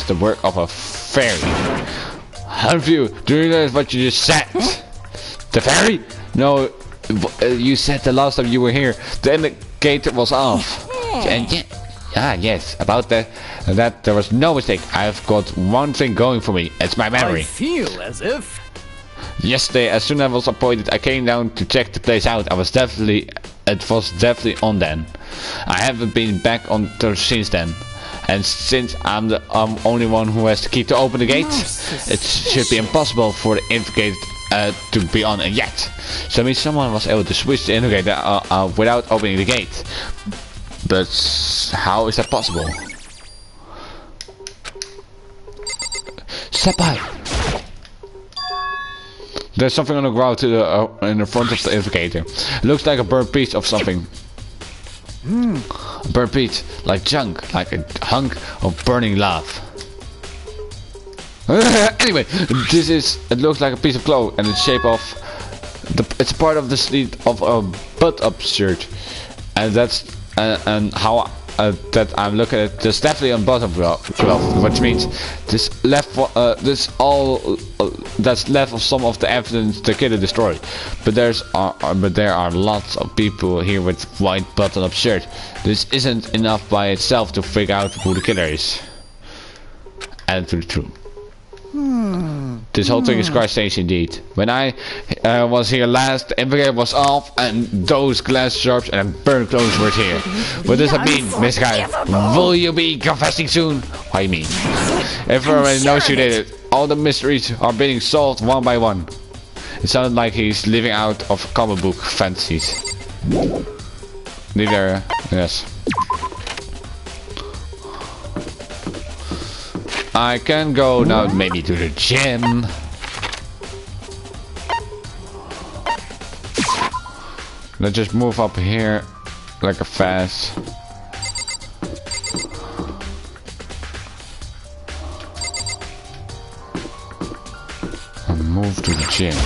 the work of a fairy. Have you? Do you know what you just said? The fairy? No, you said the last time you were here the indicator was off. And yes, about that there was no mistake. I've got one thing going for me. It's my memory. I feel as if... Yesterday, as soon as I was appointed, I came down to check the place out. It was definitely on then. I haven't been back on since then. And since I'm the only one who has to keep to open the gate, it should be impossible for the indicator to be on yet. So I mean someone was able to switch the indicator without opening the gate. But how is that possible? Step by. There's something on the ground in the front of the indicator. It looks like a burnt piece of something. A burnt piece, like junk, like a hunk of burning lava. Anyway, it looks like a piece of cloth and it's shape of it's part of the sleeve of a butt-up shirt, and that's and how that I'm looking at. There's definitely a bottom cloth, which means this left that's left of some of the evidence the killer destroyed. But there are lots of people here with white button-up shirt. This isn't enough by itself to figure out who the killer is. Add to the truth. This whole thing is quite strange indeed. When I was here last, the indicator was off and those glass sharps and burnt clothes were here. What does that mean, Miss Guy? Will you be confessing soon? What do you mean? Everyone already knows you did it. All the mysteries are being solved one by one. It sounded like he's living out of comic book fantasies. Neither, yes. I can go now maybe to the gym. Let's just move up here like a fast. And move to the gym.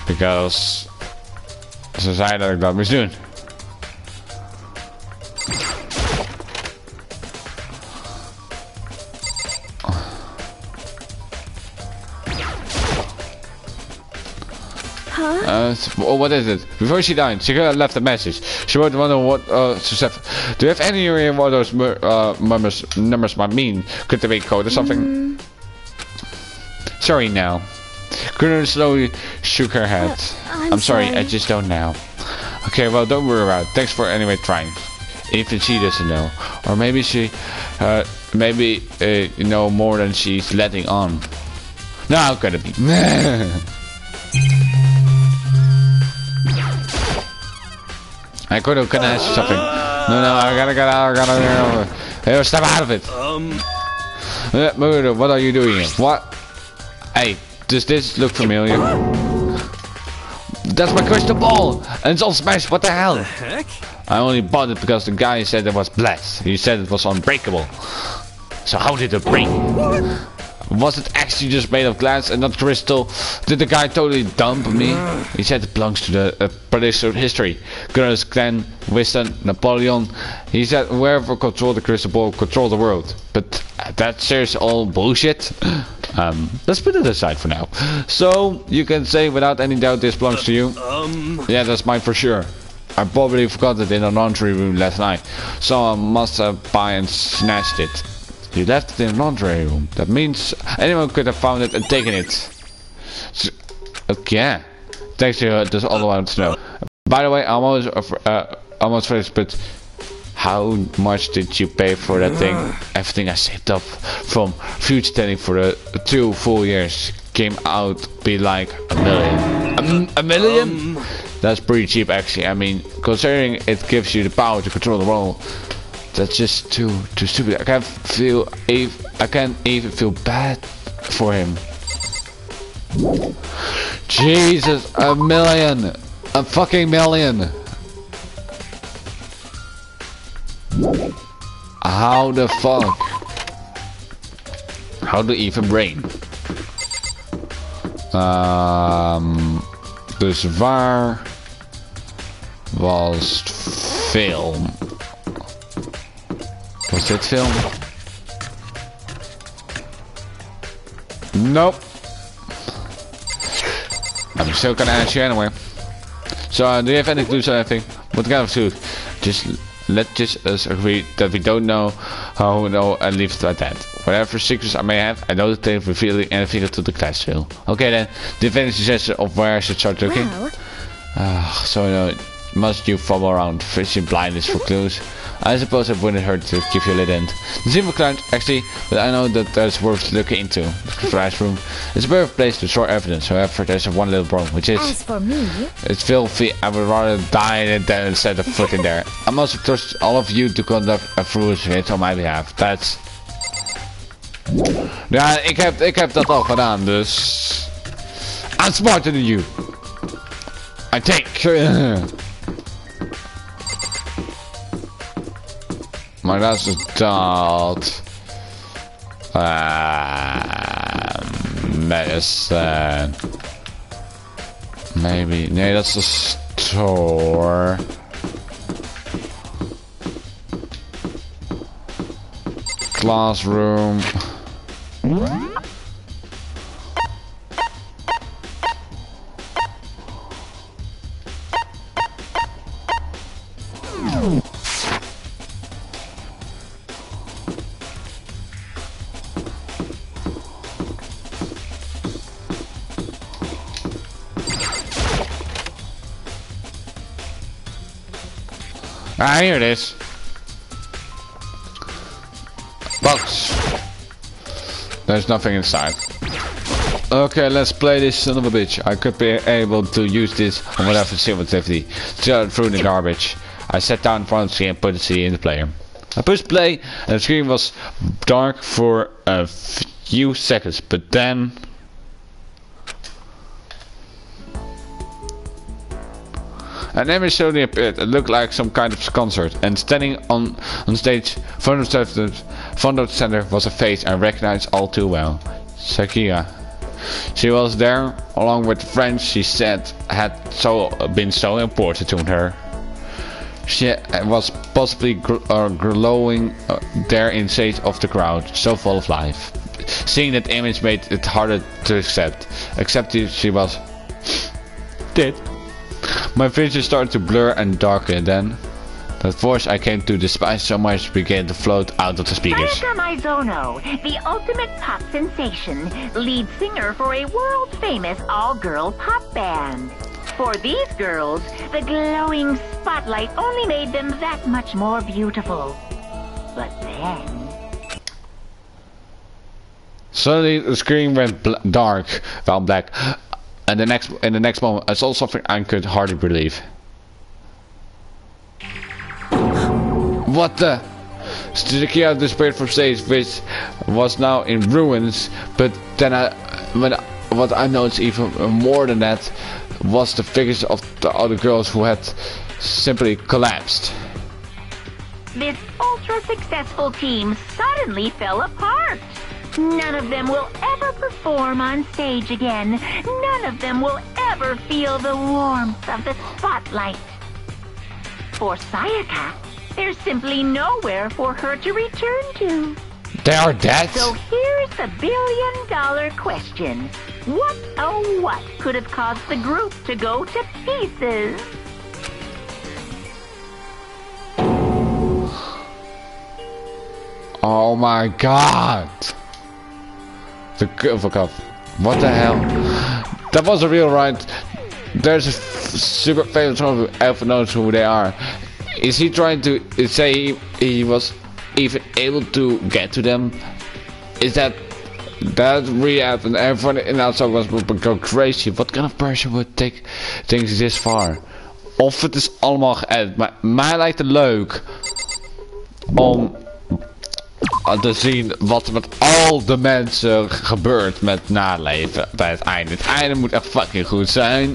Because ze zei dat ik dat moest doen. What is it? Before she died, she could have left a message. She wrote one of what she said. Do you have any idea what those numbers might mean? Could they be code or something? Sorry now. Gruner slowly shook her head. I'm sorry, I just don't know. Okay, well, don't worry about it. Thanks for anyway trying. Even she doesn't know. Or maybe she, you know more than she's letting on. No, how could it be? Can I ask you something? No, I gotta get out, Hey, step out of it. What are you doing here? What? Hey, does this look familiar? That's my crystal ball! And it's all smashed, what the hell? Heck? I only bought it because the guy said it was blessed. He said it was unbreakable. So how did it break? Was it actually just made of glass and not crystal? Did the guy totally dump me? He said it belongs to the British history. Gunners, Clan, Winston, Napoleon. He said whoever controlled the crystal ball controlled the world. But that's seriously all bullshit. Let's put it aside for now. So you can say without any doubt this belongs to you. Yeah, that's mine for sure. I probably forgot it in the laundry room last night. Someone must have by and snatched it. You left it in the laundry room. That means anyone could have found it and taken it. So, okay. Thanks to you, that's all I want to know. By the way, I'm almost finished, but how much did you pay for that thing? Everything I saved up from future standing for the 2 full years came out be like $1 million. A million? That's pretty cheap actually. I mean, considering it gives you the power to control the world. That's just too stupid. I can't even feel bad for him. Jesus, $1 million. A fucking million. How the fuck? How do even brain? Dus waar was film? Was dit film? Nope. I'm still gonna ask you anyway. So, do you have any clues or anything? What kind of suit? Let's just agree that we don't know how we know and leave it like that. Whatever secrets I may have, I know that they're revealing anything to the class too. Okay then, do you have any suggestion of where I should start looking? So must you follow around fishing blindness for clues? I suppose it wouldn't hurt to give you a little hint. The simple client actually, but I know that that's worth looking into. The classroom. It's a perfect place to store evidence, however there's one little problem, which is As for me, it's filthy. I would rather die than set a foot in there. I must trust all of you to conduct a fruit on my behalf. That's... Ja, ik heb dat al gedaan, dus... I'm smarter than you. I take... Maar dat is dat... medicine... Maybe... Nee, dat is de store... Classroom... Ah, here it is. Box. There's nothing inside. Okay, let's play this son of a bitch. I could be able to use this on whatever silver activity. Throw it through the garbage. I sat down in front of the screen and put the CD in the player. I pushed play and the screen was dark for a few seconds, but then... An image suddenly appeared. It looked like some kind of concert, and standing on stage, front of the center was a face I recognized all too well. Sakia. She was there, along with the friends she said had been so important to her. She was possibly glowing there in shade of the crowd, so full of life. Seeing that image made it harder to accept. Except she was did. My vision started to blur and darken. Then that voice I came to despise so much began to float out of the speakers. Sayaka Maizono, the ultimate pop sensation, lead singer for a world-famous all-girl pop band. For these girls, the glowing spotlight only made them that much more beautiful. But then... Suddenly the screen went dark, well black, and in the next moment I saw something I could hardly believe. What the? Suzuki disappeared from stage, which was now in ruins. But then what I noticed even more than that was the figures of the other girls who had simply collapsed. This ultra-successful team suddenly fell apart. None of them will ever perform on stage again. None of them will ever feel the warmth of the spotlight. For Sayaka, there's simply nowhere for her to return to. They are dead? So here's the billion-dollar question. What, oh what, could have caused the group to go to pieces? Oh my god! The cover. What the hell? That was a real ride. There's a super famous one who everyone knows who they are. Is he trying to say he was even able to get to them? Is that really happened? Everyone in that song was go crazy. What kind of person would take things this far? Of het is allemaal geëdit. Maar mij lijkt het leuk om te zien wat er met al de mensen gebeurt met naleven bij het einde. Het einde moet echt fucking goed zijn.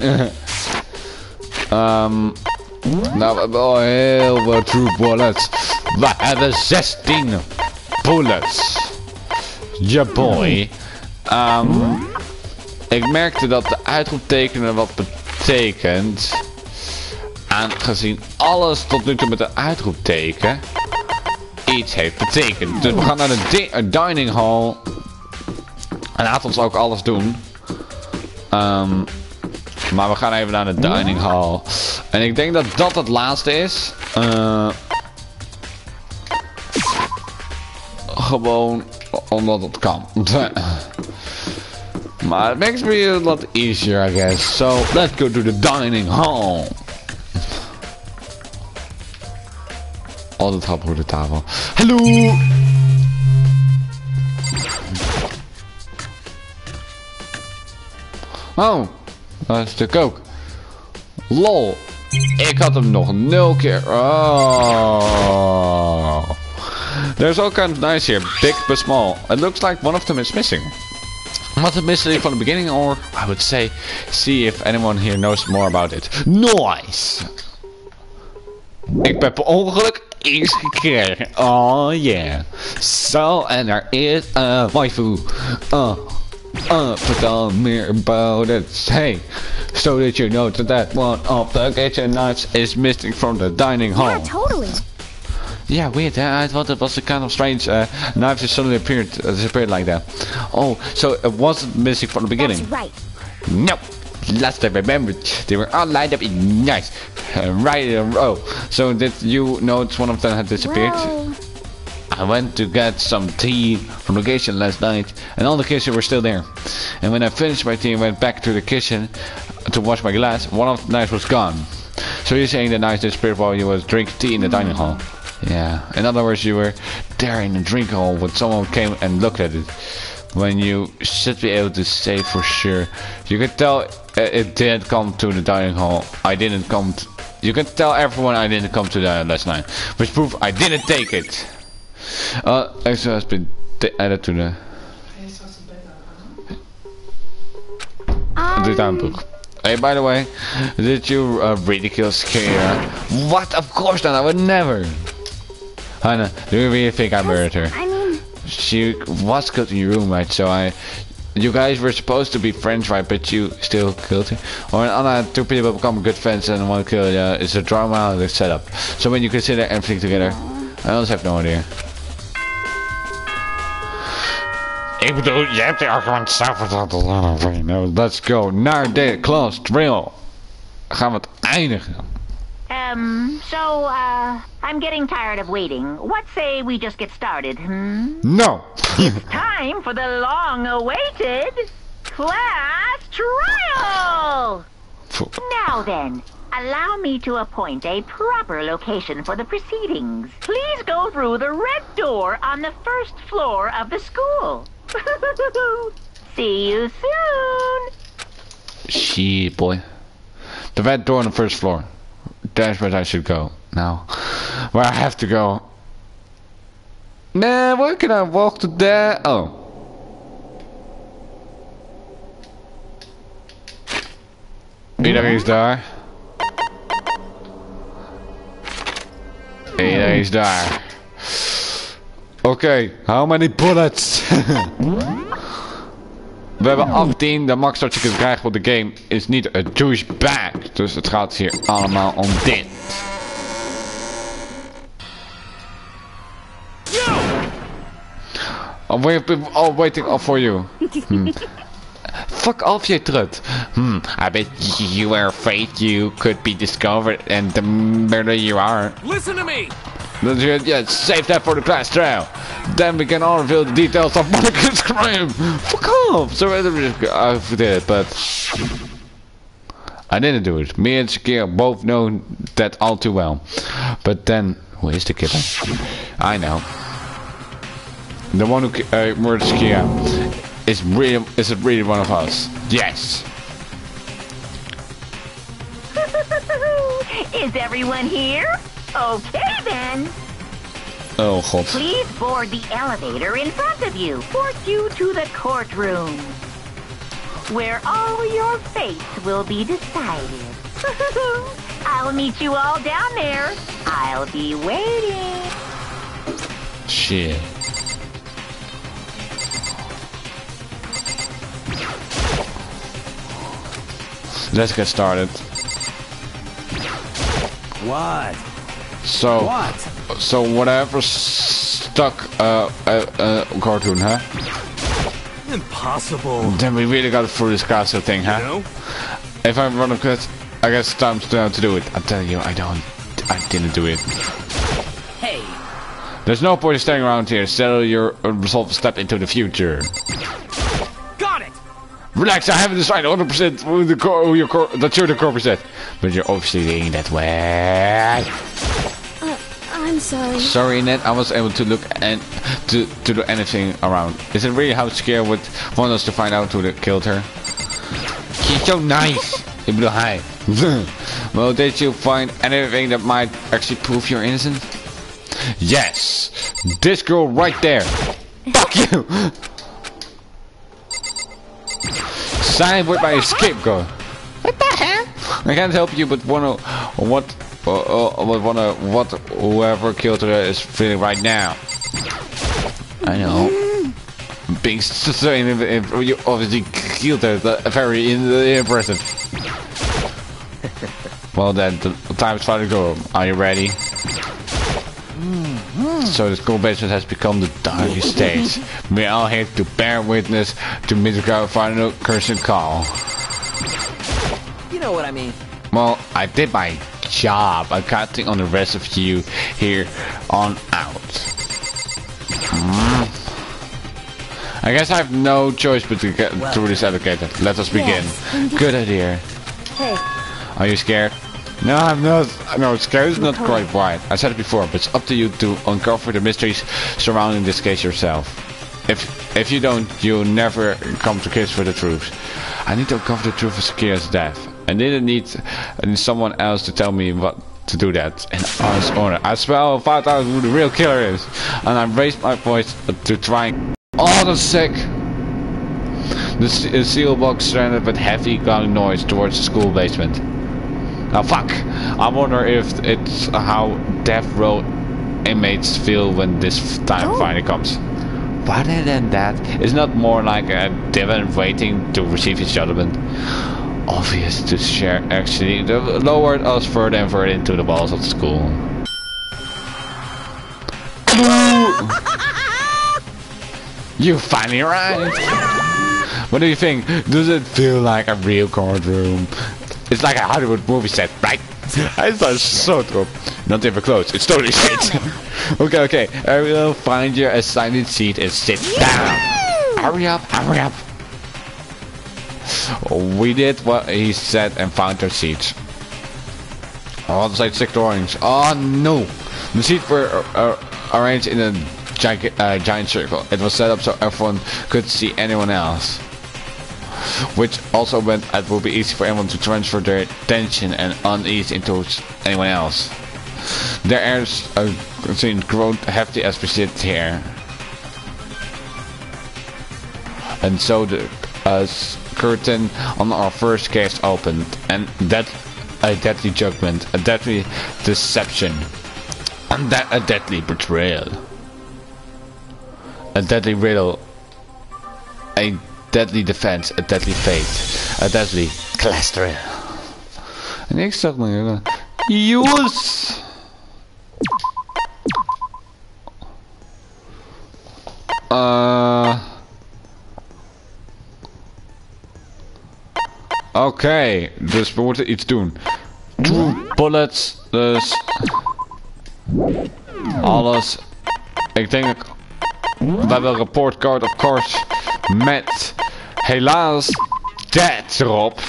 Nou, we hebben al heel wat true bullets. We hebben 16 bullets. Ja boy. Ik merkte dat de uitroeptekenen wat betekent. Aangezien alles tot nu toe met een uitroepteken iets heeft betekend. Dus we gaan naar de dining hall. En laat ons ook alles doen. Maar we gaan even naar de dining hall. En ik denk dat dat het laatste is. Gewoon omdat het kan. Maar it makes me a lot easier, I guess. So let's go to the dining hall. Altijd grappig op de tafel. Hallo! Oh, dat is de kook. Lol. Ik had hem nog 0 keer. Oh. There's all kind of nice here. Big but small. It looks like one of them is missing. Was it mystery from the beginning, or I would say, see if anyone here knows more about it. Nice! Ik ben per ongeluk iets gekregen. Oh yeah. Zo, en er is een waifu. Vertel meer about it. Hey, so that you know that one of the kitchen knives is missing from the dining hall. Yeah, totally. Yeah, weird. I thought it was a kind of strange. Knives just suddenly disappeared like that. Oh, so it wasn't missing from the beginning. That's right. Nope. Last I remembered, they were all lined up in nice, right in a row. So did you notice one of them had disappeared? Well... I went to get some tea from the kitchen last night, and all the kitchen were still there. And when I finished my tea and went back to the kitchen to wash my glass, one of the knives was gone. So you're saying the knife disappeared while you was drinking tea in the dining hall? Yeah. In other words, you were there in the drink hall when someone came and looked at it. When you should be able to say for sure. You could tell it didn't come to the dining hall. I didn't come. You can tell everyone I didn't come to the last night, which proof I didn't take it. Extra has been added to the handbook. Hey, by the way, did you ridicule scare? What? Of course not. I would never. Hannah, do you really think I murdered her? I mean... She was killed in your room, right? So you guys were supposed to be friends, right? But you still killed her. Or Anna, two people become good friends and one kill. It's a drama the setup. So when you consider everything together, I also have no idea. Ik bedoel, je hebt de argument zelf verteld. Let's go naar de class drill. gaan we het eindigen. I'm getting tired of waiting. What say we just get started, No! It's time for the long-awaited class trial! Now then, allow me to appoint a proper location for the proceedings. Please go through the red door on the first floor of the school. See you soon! Shit, boy. The red door on the first floor. That's where I should go. Now, where I have to go. Man, where can I walk to there? Oh. Iedereen is daar. Iedereen is daar. Oké, how many bullets? We hebben 18, de max dat je kunt krijgen op de game is niet een douchebag. Dus het gaat hier allemaal om dit. I'm waiting for you. Fuck off, you trut. I bet you were afraid you could be discovered and the murder you are. Listen to me! Yeah, save that for the class trial. Then we can all reveal the details of Monica's crime. Fuck off! So I did it, but I didn't do it. Me and Shakira both know that all too well. But then, who is the killer? I know. The one who murdered Shakira is it really one of us? Yes. Is everyone here? Okay then. Oh god. Please board the elevator in front of you. Port you to the courtroom, where all your fates will be decided. I'll meet you all down there. I'll be waiting. Shit. Let's get started. What? So, What? so whatever stuck cartoon, huh? Impossible. Then we really got through this castle thing, huh? You know? If I'm running quick, I guess it's time to do it. I tell you, I didn't do it. Hey. There's no point in staying around here. Settle your resolve to step into the future. Got it. Relax, I haven't decided 100% that you're the core percent. But you're obviously leaning that way. I'm sorry. Sorry, Ned, I was able to look and to do anything around. Is it really how scared would want us to find out who killed her? She's so nice. Ik bedoel, hi. Well, did you find anything that might actually prove you're innocent? Yes. This girl right there. Fuck you. Sign with my scapegoat. What the hell? I can't help you, but what whoever killed her is feeling right now. I know. Being so you obviously killed her. Very impressive. Well then, the time is finally go. Are you ready? So the school basement has become the darkest stage. We're all here to bear witness to Mr. final curtain call. You know what I mean. Well, I did my job. I'm counting on the rest of you here on out. I guess I have no choice but to get through this alligator. Let us begin. Yes, Good idea. Hey, Are you scared? No, I'm not. No, scared is not quite right. I said it before, but it's up to you to uncover the mysteries surrounding this case yourself. If you don't, you'll never come to grips with the truth. I need to uncover the truth of Shakira's death. I didn't need someone else to tell me what to do that. In honest honor, I swear 5,000 who the real killer is, and I raised my voice to try. Oh, that's sick. The seal box surrounded with heavy gong noise towards the school basement. Oh fuck! I wonder if it's how death row inmates feel when this time finally comes. Rather than that, it's not more like a demon waiting to receive his judgment. Obvious to share actually lowered us further and further into the walls of the school. You finally arrived! What do you think? Does it feel like a real courtroom? It's like a Hollywood movie set, right? Hij staat zo erop. Not even close. It's totally shit. Okay. Ariel, find your assigned seat and sit down. Hurry up. We did what he said and found our seats. Oh, it's like 6 drawings. Oh no! The seats were arranged in a giant circle. It was set up so everyone could see anyone else. Which also meant it would be easy for everyone to transfer their tension and unease into anyone else. Their airs seemed grown hefty as we sit here. And so the curtain on our first case opened, and that a deadly judgment, a deadly deception, and that a deadly betrayal, a deadly riddle, a deadly defense, a deadly fate, a deadly class thrill. En ik zag me use. Oké, dus we moeten iets doen. True bullets, dus alles. Ik denk dat we hebben een report card, of course, met helaas dead erop.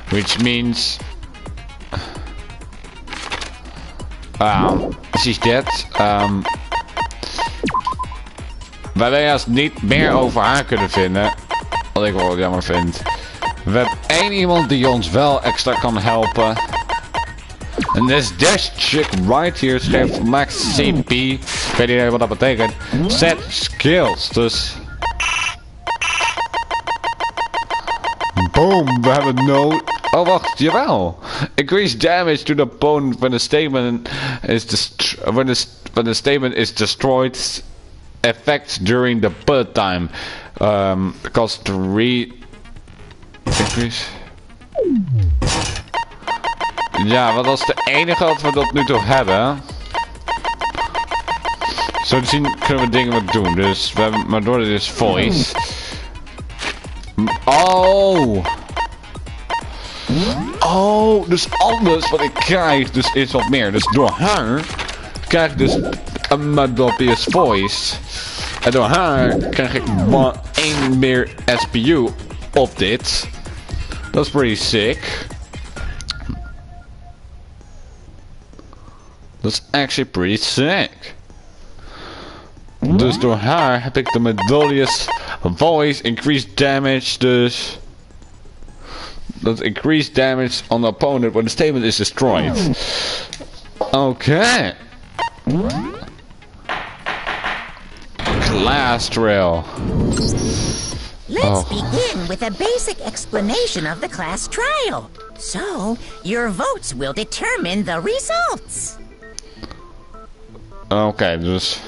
Which means she's dead. Wij helaas niet meer over haar kunnen vinden. Wat ik wel jammer vind. We hebben één iemand die ons wel extra kan helpen. En dat is this chick right here. Schrijft max CP. Ik weet niet wat dat betekent. Set skills. Dus. Boom. We hebben no. Oh wacht. Jawel. Increase damage to the opponent when the statement is destroyed. Effects during the bullet time. Cost 3 increase. Ja, wat was de enige wat we tot nu toe hebben. Zo te zien kunnen we dingen wat doen. Dus we hebben, maar door dit is voice. Oh, dus alles wat ik krijg dus is wat meer. Dus door haar krijg ik dus een Madoppius voice. En door haar krijg ik maar 1 meer SPU op dit. Dat is pretty sick. Dat is actually pretty sick. Dus door haar heb ik de Medallius voice, increased damage, dus dat increased damage on the opponent when the statement is destroyed. Okay. Class trail. Let's begin with a basic explanation of the class trial. So, your votes will determine the results. Okay, dus.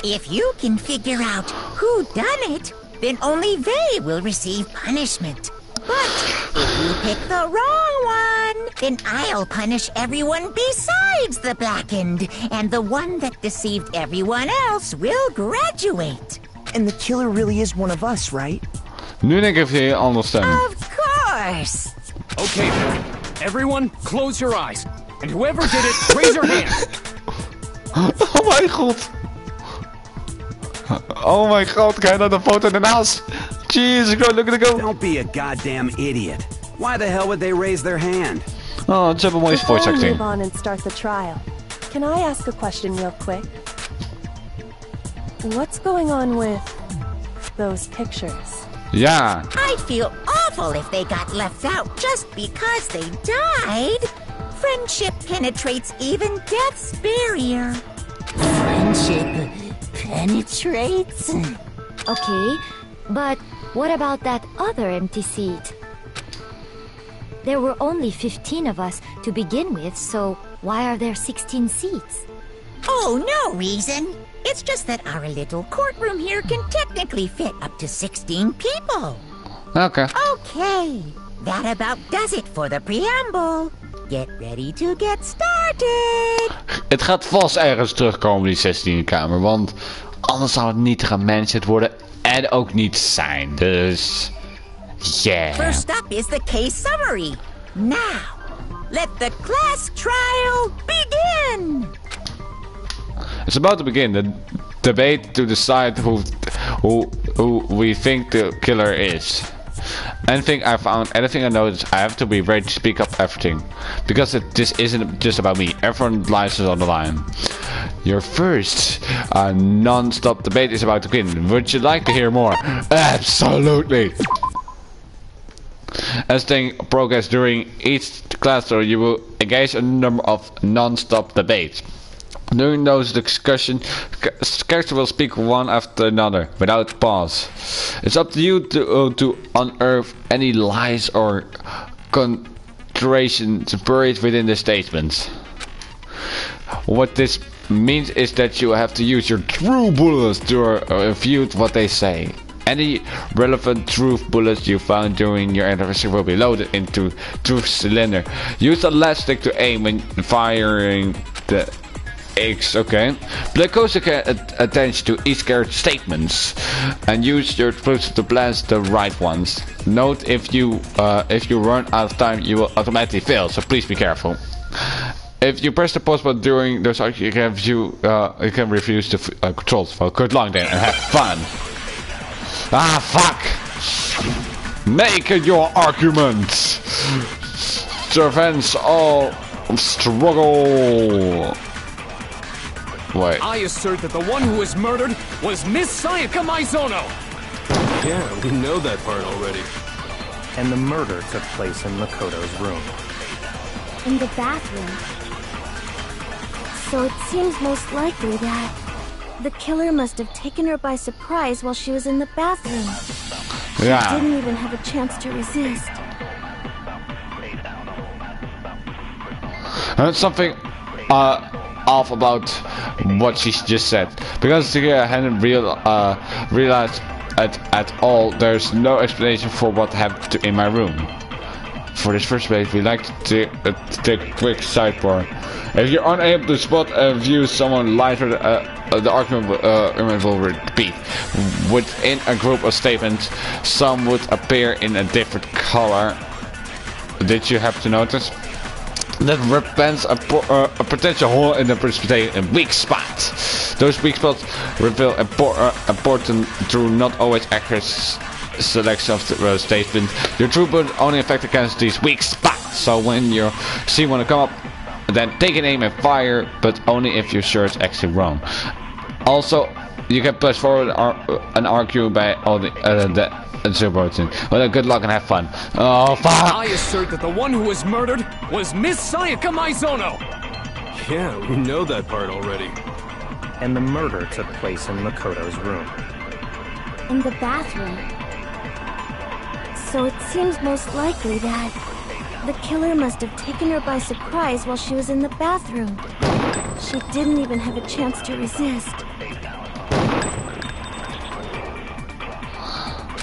If you can figure out who done it, then only they will receive punishment. But if you pick the wrong one, then I'll punish everyone besides the blackened, and the one that deceived everyone else will graduate. And the killer really is one of us, right? Nu denk ik even anders stem. Of course. Okay, everyone, close your eyes. And whoever did it, raise your hand. Oh mijn god. Oh mijn god, kijk naar de foto ernaast. Jesus Christ, look at the go. Don't be a goddamn idiot. Why the hell would they raise their hand? Oh, it's even mooie voice acting. Move on and start the trial. Can I ask a question real quick? What's going on with those pictures? Ja. I'd feel awful if they got left out just because they died. Friendship penetrates even death's barrier. Friendship penetrates? Okay, but what about that other empty seat? There were only 15 of us to begin with, so why are there 16 seats? Oh, no reason. It's just that our little courtroom here can technically fit up to 16 people. Okay. Okay, that about does it for the preamble. Get ready to get started. Het gaat vast ergens terugkomen, die 16e kamer, want anders zou het niet gemanaged worden en ook niet zijn, dus Yeah. First up is the case summary. Now, let the class trial begin. It's about to begin. The debate to decide who we think the killer is. Anything I found, anything I noticed, I have to be ready to speak up everything. Because this isn't just about me. Everyone's lives is on the line. Your first non-stop debate is about to begin. Would you like to hear more? Absolutely! As things progress during each class, so you will engage a number of non-stop debates. During those discussions, characters will speak one after another, without pause. It's up to you to unearth any lies or contradictions buried within the statements. What this means is that you have to use your true bullets to refute what they say. Any relevant truth bullets you found during your anniversary will be loaded into truth cylinder. Use the left stick to aim when firing the X, okay. Pay close attention to each character's statements and use your explosives to blast the right ones. Note if you run out of time, you will automatically fail, so please be careful. If you press the pause button during those you can refuse the controls. For good luck then and have fun. Ah, fuck! Make your arguments. Prevents all struggle. Wait. I assert that the one who was murdered was Miss Sayaka Maizono! Yeah, we know that part already. And the murder took place in Makoto's room. In the bathroom. So it seems most likely that the killer must have taken her by surprise while she was in the bathroom. Yeah. She didn't even have a chance to resist. That's something off about what she just said, because I hadn't realized at all. There's no explanation for what happened in my room. For this first place, we like to take a quick sidebar. If you're unable to spot and view someone lighter, the argument will repeat. Within a group of statements, some would appear in a different color. Did you have to notice? That represents a potential hole in the precipitation, a weak spot. Those weak spots reveal important through not always accurate selection of the statement. Your true bullet only affect against these weak spots. So when you see one come up, then take an aim and fire, but only if you're sure it's actually wrong. Also, you can push forward and argue by all the subordinates. Well, good luck and have fun. Oh, fuck! I assert that the one who was murdered was Miss Sayaka Maizono! Yeah, we know that part already. And the murder took place in Makoto's room. In the bathroom. So it seems most likely that the killer must have taken her by surprise while she was in the bathroom. She didn't even have a chance to resist.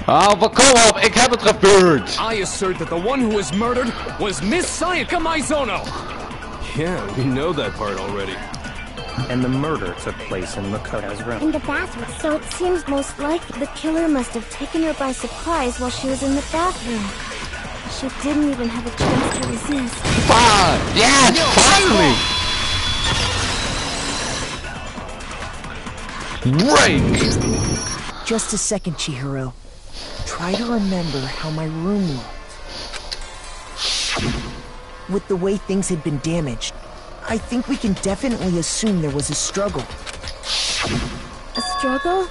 Oh, maar kom op, ik heb het gebeurd! I assert that the one who was murdered was Miss Sayaka Maizono! Yeah, we know that part already. And the murder took place in Makoto's room. In the bathroom. So it seems most likely the killer must have taken her by surprise while she was in the bathroom. She didn't even have a chance to resist. Fun! Yes, finally! Break! Just a second, Chihiro. Try to remember how my room looked. With the way things had been damaged, I think we can definitely assume there was a struggle. A struggle?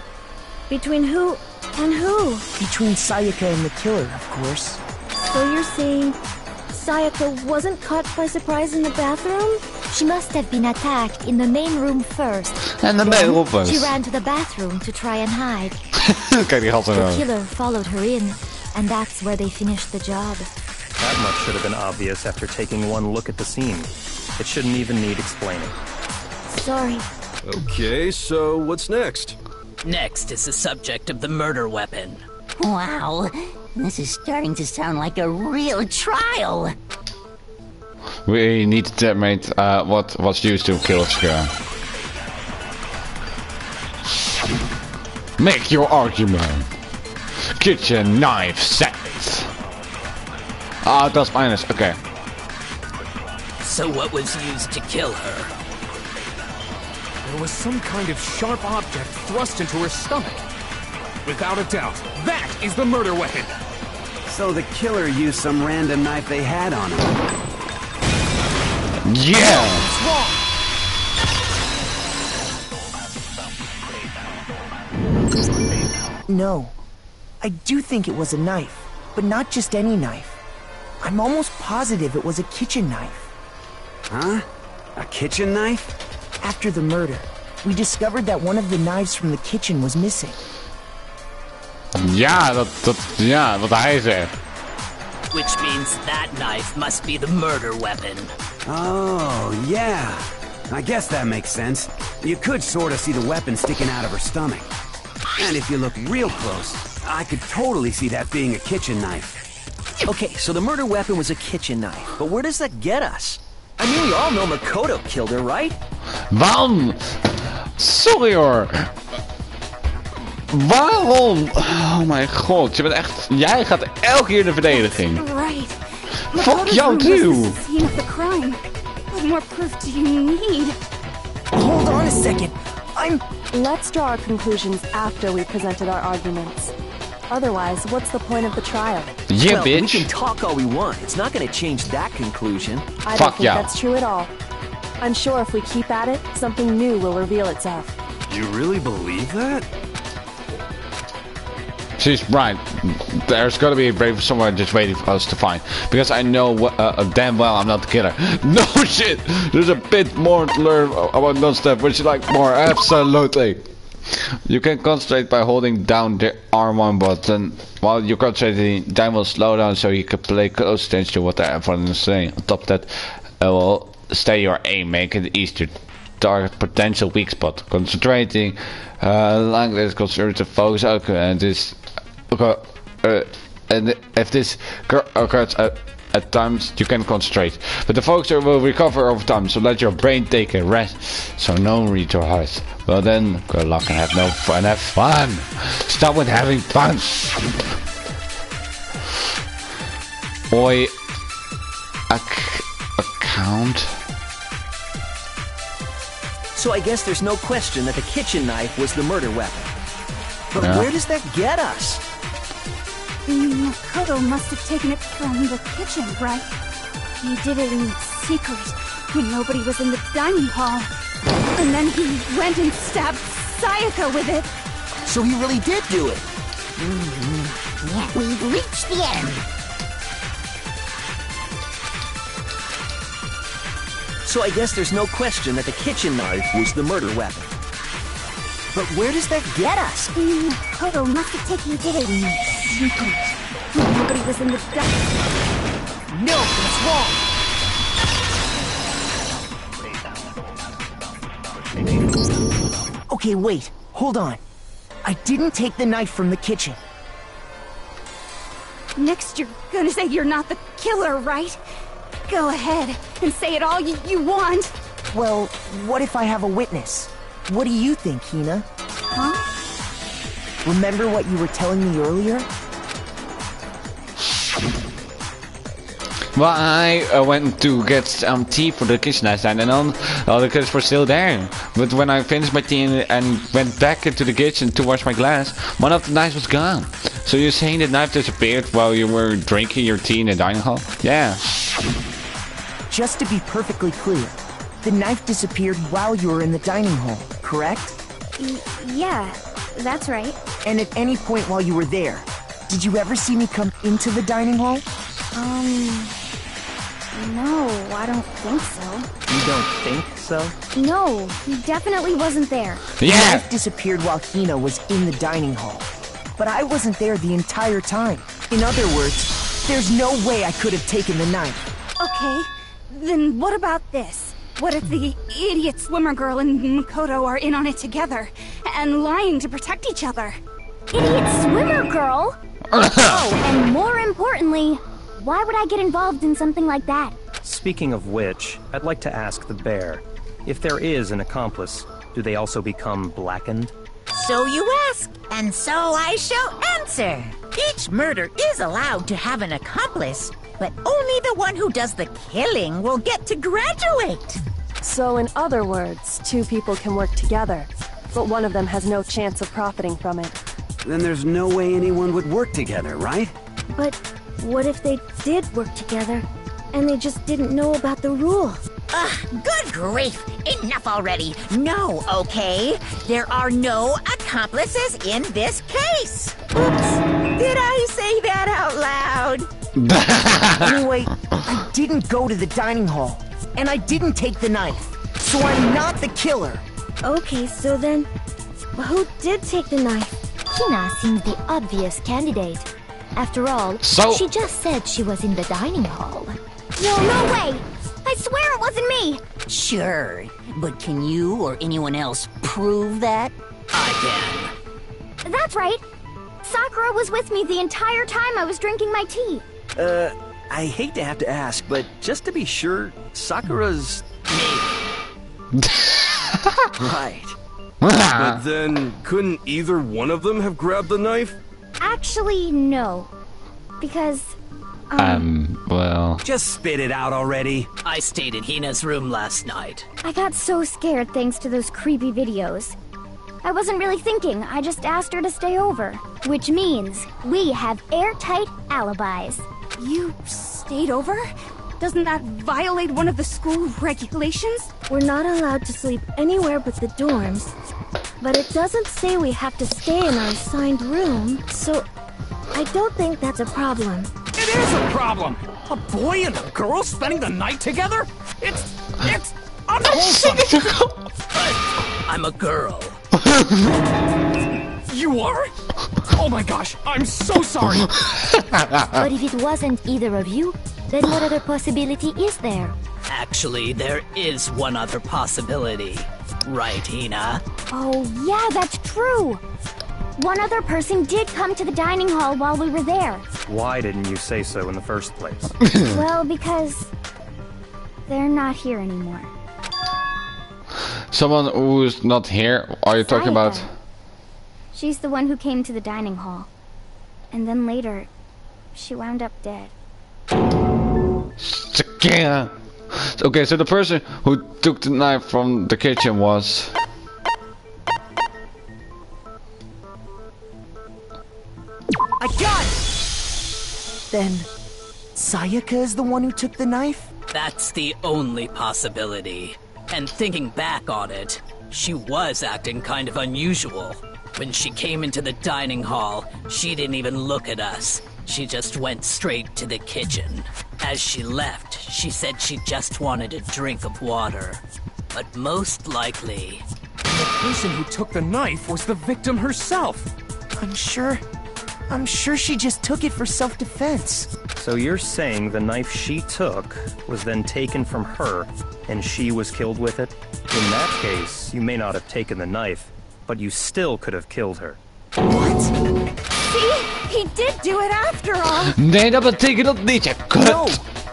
Between who and who? Between Sayaka and the killer, of course. So you're saying Sayaka wasn't caught by surprise in the bathroom? She must have been attacked in the main room first. En de main room first. She ran to the bathroom to try and hide. Kijk die gat The eruit. killer followed her in, and that's where they finished the job. That much should have been obvious after taking one look at the scene. It shouldn't even need explaining. Sorry. Okay, so what's next? Next is the subject of the murder weapon. Wow, this is starting to sound like a real trial. We need to determine what was used to kill Oscar. Make your argument. Get your knife set. Ah, that's minus. Okay. So what was used to kill her? There was some kind of sharp object thrust into her stomach. Without a doubt, that is the murder weapon. So the killer used some random knife they had on him. Yeah! What's wrong? No. I do think it was a knife, but not just any knife. I'm almost positive it was a kitchen knife. Huh? A kitchen knife? After the murder, we discovered that one of the knives from the kitchen was missing. Ja, wat hij zegt. Which means that knife must be the murder weapon. Oh, yeah. I guess that makes sense. You could sort of see the weapon sticking out of her stomach. And if you look real close, I could totally see that being a kitchen knife. Okay, so the murder weapon was a kitchen knife. But where does that get us? I mean, we all know Makoto killed her, right? Waarom? Sorry hoor. Waarom? Oh mijn god, je bent echt... Jij gaat elke keer in de verdediging. Right. Fuck jou too. Scene of the crime. What more proof do you need? Hold on a second. Let's draw our conclusions after we've presented our arguments. Otherwise, what's the point of the trial? Yeah, well, bitch. We can talk all we want. It's not going to change that conclusion. I don't think that's true at all. I'm sure if we keep at it, something new will reveal itself. You really believe that? She's right. There's gotta be a brave somewhere just waiting for us to find. Because I know damn well I'm not the killer. No shit! There's a bit more to learn about that stuff, which is like more absolutely. You can concentrate by holding down the R1 button. While you're concentrating, time will slow down so you can pay close attention to what the everyone is saying. On top of that, will stay your aim, make it easier to target potential weak spot. Concentrating, like this conservative focus, and this. And if this occurs at times, you can concentrate. But the focus will recover over time, so let your brain take a rest. So no read to heart. Well then, good luck and have no fun. Have fun. Stop with having fun. Oi. Account. So I guess there's no question that the kitchen knife was the murder weapon. But where does that get us? Makoto must have taken it from the kitchen, right? He did it in secret when nobody was in the dining hall. And then he went and stabbed Sayaka with it. So he really did do it. Yeah, we've reached the end. So I guess there's no question that the kitchen knife was the murder weapon. But where does that get us? Makoto must have taken it in secret when nobody was in the No, that's wrong. Okay, wait. Hold on. I didn't take the knife from the kitchen. Next, you're gonna say you're not the killer, right? Go ahead and say it all you want. Well, what if I have a witness? What do you think, Hina? Huh? Remember what you were telling me earlier? Well, I went to get some tea for the kitchen last night, and all the kids were still there. But when I finished my tea and went back into the kitchen to wash my glass, one of the knives was gone. So you're saying the knife disappeared while you were drinking your tea in the dining hall? Yeah. Just to be perfectly clear, the knife disappeared while you were in the dining hall, correct? Yeah, that's right. And at any point while you were there, did you ever see me come into the dining hall? No, I don't think so. You don't think so? No, he definitely wasn't there. Yeah! The knife disappeared while Hina was in the dining hall. But I wasn't there the entire time. In other words, there's no way I could have taken the knife. Okay, then what about this? What if the idiot swimmer girl and Makoto are in on it together, and lying to protect each other? Idiot swimmer girl? Oh, and more importantly, why would I get involved in something like that? Speaking of which, I'd like to ask the bear, if there is an accomplice, do they also become blackened? So you ask, and so I shall answer. Each murder is allowed to have an accomplice, but only the one who does the killing will get to graduate. So in other words, two people can work together, but one of them has no chance of profiting from it. Then there's no way anyone would work together, right? But what if they did work together, and they just didn't know about the rule? Ugh, good grief! Enough already! No, okay? There are no accomplices in this case! Oops! Did I say that out loud? Anyway, I didn't go to the dining hall, and I didn't take the knife, so I'm not the killer. Okay, so then, who did take the knife? Hina seems the obvious candidate. After all, she just said she was in the dining hall. No way! I swear it wasn't me! Sure, but can you or anyone else prove that? I can. That's right. Sakura was with me the entire time I was drinking my tea. I hate to have to ask, but just to be sure, Sakura's... Right. But then, couldn't either one of them have grabbed the knife? Actually, no. Because, well... Just spit it out already. I stayed in Hina's room last night. I got so scared thanks to those creepy videos. I wasn't really thinking, I just asked her to stay over. Which means we have airtight alibis. You stayed over? Doesn't that violate one of the school regulations? We're not allowed to sleep anywhere but the dorms. But it doesn't say we have to stay in our assigned room, so I don't think that's a problem. It is a problem! A boy and a girl spending the night together? It's unwholesome! I'm a girl. You are? Oh my gosh, I'm so sorry! But if it wasn't either of you, then what other possibility is there? Actually, there is one other possibility. Right, Hina? Oh, yeah, that's true! One other person did come to the dining hall while we were there. Why didn't you say so in the first place? Well, because they're not here anymore. Someone who's not here? Are you talking about? She's the one who came to the dining hall. And then later, she wound up dead. Okay, so the person who took the knife from the kitchen was... I got it! Then, Sayaka is the one who took the knife? That's the only possibility. And thinking back on it, she was acting kind of unusual. When she came into the dining hall, she didn't even look at us. She just went straight to the kitchen. As she left, she said she just wanted a drink of water. But most likely... The person who took the knife was the victim herself. I'm sure she just took it for self-defense. So you're saying the knife she took was then taken from her, and she was killed with it? In that case, you may not have taken the knife, but you still could have killed her. What? See? He did do it after all! Nee, dat betekent dat niet, je kut! No!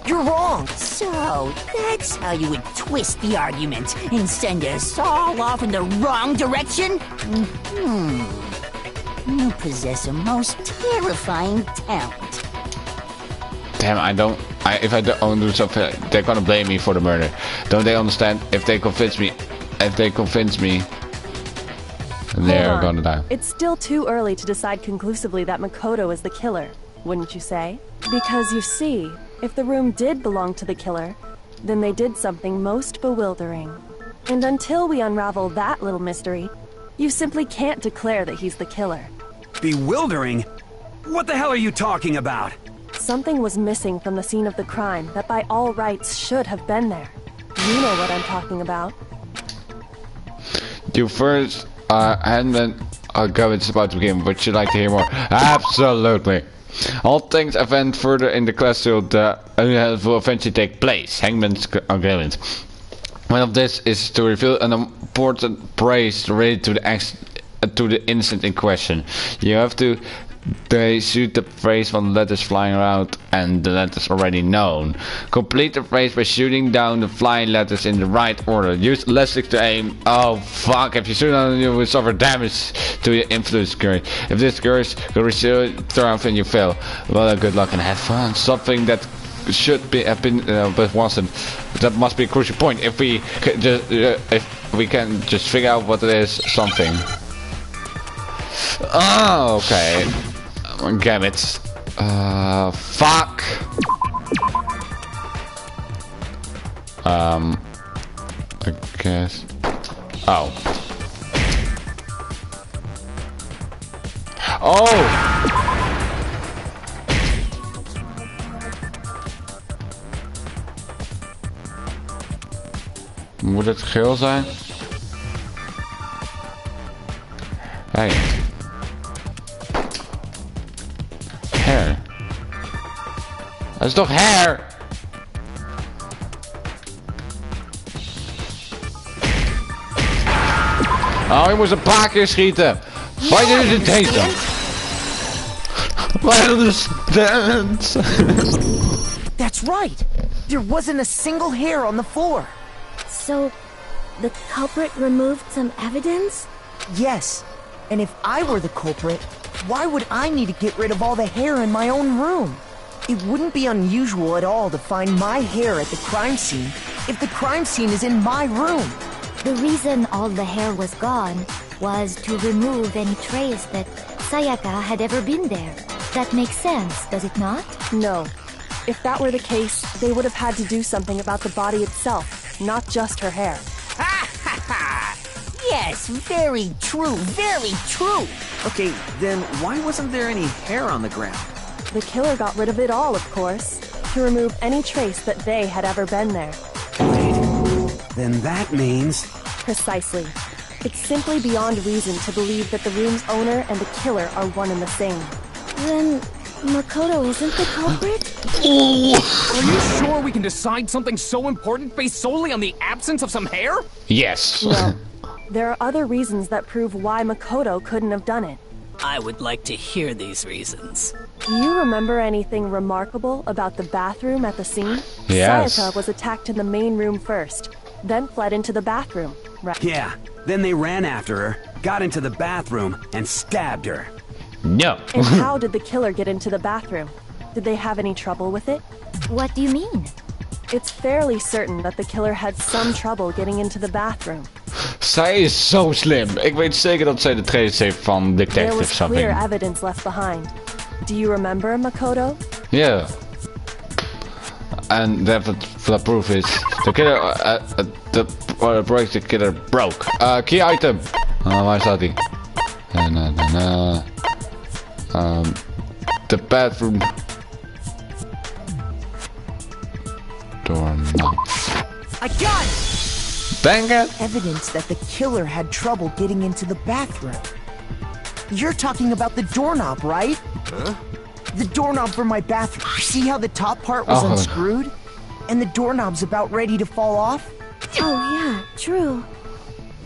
You're wrong! So, that's how you would twist the argument and send us all off in the wrong direction? You possess a most terrifying talent. Damn, if I don't do something, they're gonna blame me for the murder. Don't they understand? If they convince me, they're gonna die. It's still too early to decide conclusively that Makoto is the killer, wouldn't you say? Because you see, if the room did belong to the killer, then they did something most bewildering. And until we unravel that little mystery, you simply can't declare that he's the killer. Bewildering? What the hell are you talking about? Something was missing from the scene of the crime that by all rights should have been there. You know what I'm talking about. You first, Handman, it's about to begin. Would you like to hear more? Absolutely. All things event further in the class will eventually take place. Hangman's agreement. One of this is to reveal an important praise related to the incident in question. You have to shoot the phrase from the letters flying around and the letters already known. Complete the phrase by shooting down the flying letters in the right order. Use elastic to aim. Oh fuck, if you shoot on you will suffer damage to your influence current. If this occurs, you receive triumph and you fail. Well, good luck and have fun. Something that should be have been, but wasn't. That must be a crucial point. If we can just figure out what it is, something. Oh, okay. Damn it. Fuck. I guess. Oh. Oh! Moet het geel zijn? Hey. Hair. Dat is toch hair? Oh, je moest een paar keer schieten. Why did it take them? Why understand? That's right. There wasn't a single hair on the floor. So, the culprit removed some evidence? Yes. And if I were the culprit, why would I need to get rid of all the hair in my own room? It wouldn't be unusual at all to find my hair at the crime scene if the crime scene is in my room. The reason all the hair was gone was to remove any trace that Sayaka had ever been there. That makes sense, does it not? No. If that were the case, they would have had to do something about the body itself, not just her hair. Yes, very true, very true. Okay, then why wasn't there any hair on the ground? The killer got rid of it all, of course, to remove any trace that they had ever been there. Then that means... Precisely. It's simply beyond reason to believe that the room's owner and the killer are one and the same. Then Makoto isn't the culprit? Are you sure we can decide something so important based solely on the absence of some hair? Yes. No. There are other reasons that prove why Makoto couldn't have done it. I would like to hear these reasons. Do you remember anything remarkable about the bathroom at the scene? Yes. Sayaka was attacked in the main room first, then fled into the bathroom, right? Yeah, then they ran after her, got into the bathroom, and stabbed her. No. And how did the killer get into the bathroom? Did they have any trouble with it? What do you mean? It's fairly certain that the killer had some trouble getting into the bathroom. Zij is zo slim. Ik weet zeker dat zij de trace heeft van There Detective was something. clear evidence left behind. Do you remember, Makoto? Yeah. And the proof is the killer. The break the killer broke. Key item. Waar staat die? The bathroom doorknob. I got it! Dang it! Evidence that the killer had trouble getting into the bathroom. You're talking about the doorknob, right? Huh? The doorknob for my bathroom. See how the top part was unscrewed? And the doorknob's about ready to fall off? Oh yeah, true.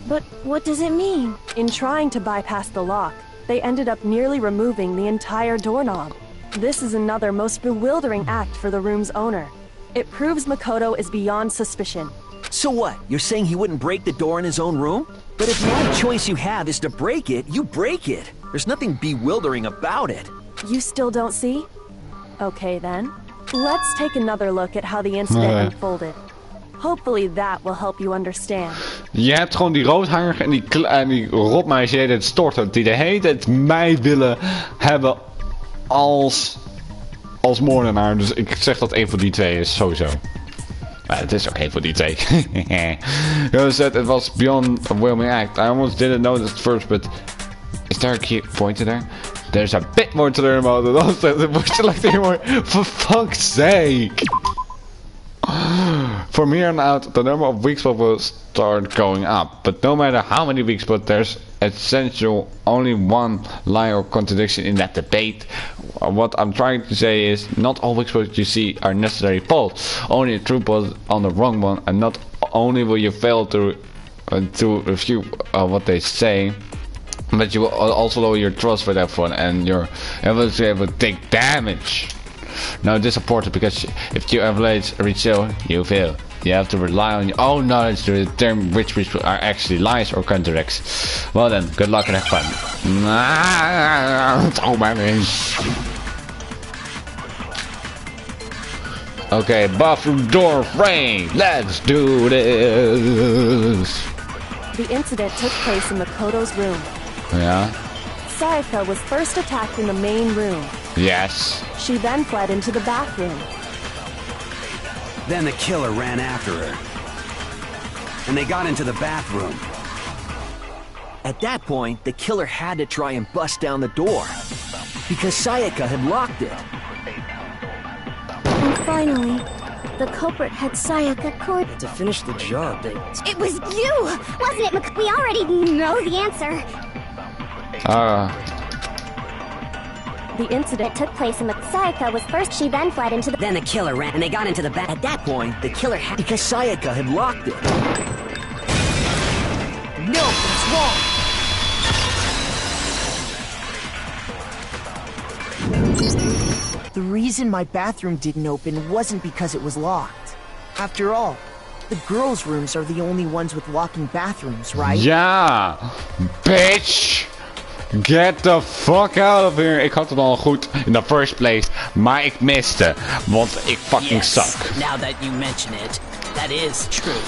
But what does it mean? In trying to bypass the lock, they ended up nearly removing the entire doorknob. This is another most bewildering act for the room's owner. It proves Makoto is beyond suspicion. So what? You're saying he wouldn't break the door in his own room? But if the only choice you have is to break it, you break it. There's nothing bewildering about it. You still don't see? Okay then. Let's take another look at how the incident unfolded. Hopefully that will help you understand. Je hebt gewoon die roodhanger en die rotmeisje die het storten, die de hele tijd mij willen hebben als moordenaar. Dus ik zeg dat een van die twee is, sowieso. Maar het is ook een van die twee. You said it was beyond a willing act. I almost didn't notice at first, but is there a key pointer there? There's a bit more to learn about it. Also, would you like to hear more? For fuck's sake! From here on out, the number of weak spots will start going up. But no matter how many weak spots, there's essential only one lie or contradiction in that debate. What I'm trying to say is, not all weak spots you see are necessary faults. Only a true spot on the wrong one, and not only will you fail to refute what they say, but you will also lower your trust for that one, and your evidence will take damage. Now this is important because if you evaluate a show, you fail. You have to rely on your own knowledge to determine which are actually lies or contradicts. Well then, good luck and have fun. So many. Okay, bathroom door frame. Let's do this. The incident took place in Makoto's room. Yeah. Sayaka was first attacked in the main room. Yes. She then fled into the bathroom. Then the killer ran after her. And they got into the bathroom. At that point, the killer had to try and bust down the door. Because Sayaka had locked it. And finally, the culprit had Sayaka cornered. To finish the job, they... It was you, wasn't it? We already know the answer. The incident took place in Sayaka was first, she then fled into the... Then the killer ran, and they got into the bath. At that point, the killer had... Because Sayaka had locked it. No, it's wrong. The reason my bathroom didn't open wasn't because it was locked. After all, the girls' rooms are the only ones with locking bathrooms, right? Ja, bitch! Get the fuck out of here! Ik had het al goed in the first place, maar ik miste, want ik fucking suck. Now that you mention it, that is true.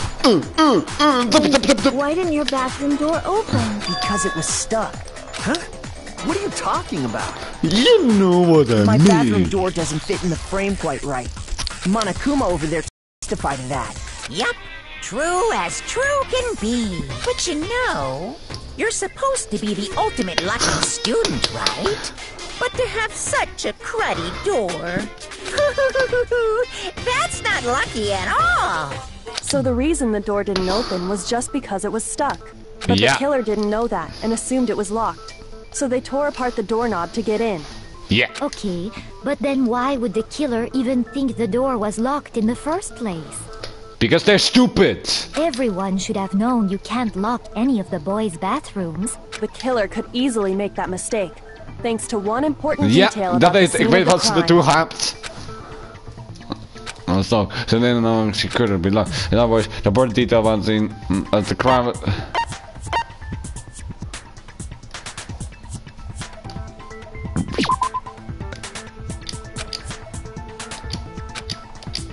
Why didn't your bathroom door open? Because it was stuck. Huh? What are you talking about? You know what I My mean. bathroom door doesn't fit in the frame quite right. Monokuma over there testified to that. Yup, true as true can be. But you know, you're supposed to be the ultimate lucky student, right? But to have such a cruddy door... That's not lucky at all! So the reason the door didn't open was just because it was stuck. But the killer didn't know that and assumed it was locked. So they tore apart the doorknob to get in. Yeah. Okay, but then why would the killer even think the door was locked in the first place? Because they're stupid. Everyone should have known you can't lock any of the boys' bathrooms. The killer could easily make that mistake, thanks to one important Ja, detail dat about the weet ik. scene Ik weet of wat the ze crime. ertoe gaat. So then she couldn't be locked. In other words, the important detail was in the crime.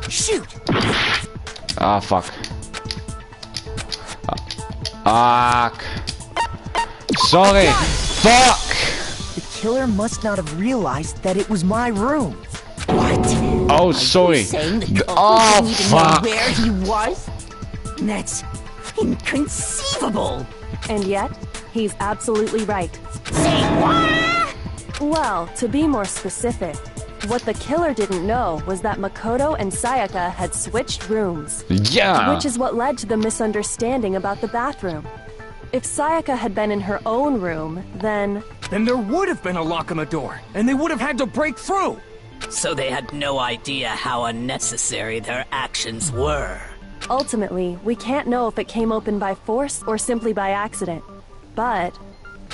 Shoot! Ah, fuck. Fuck. Sorry. Fuck! The killer must not have realized that it was my room. What? Oh, sorry. Saying the Oh, culprit didn't even know fuck. where he was? That's inconceivable. And yet, he's absolutely right. Say what? Well, to be more specific, what the killer didn't know was that Makoto and Sayaka had switched rooms. Yeah. Which is what led to the misunderstanding about the bathroom. If Sayaka had been in her own room, then there would have been a lock on the door, and they would have had to break through. So they had no idea how unnecessary their actions were. ultimately, we can't know if it came open by force or simply by accident. But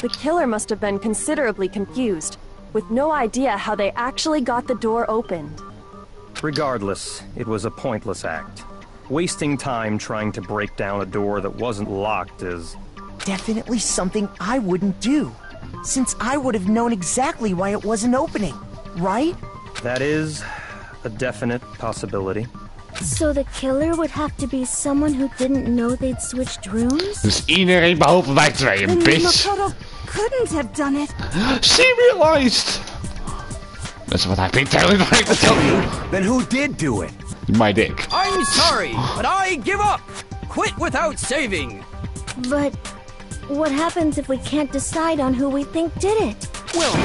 the killer must have been considerably confused, with no idea how they actually got the door opened. Regardless, it was a pointless act. Wasting time trying to break down a door that wasn't locked is... definitely something I wouldn't do, since I would have known exactly why it wasn't opening, right? That is a definite possibility. So the killer would have to be someone who didn't know they'd switched rooms? Dus iedereen behalve wij twee, Then bitch. Makoto couldn't have done it. She realized. That's what I've been telling her to tell you. Then who did do it? My dick. I'm sorry, but I give up. Quit without saving. But what happens if we can't decide on who we think did it? Well,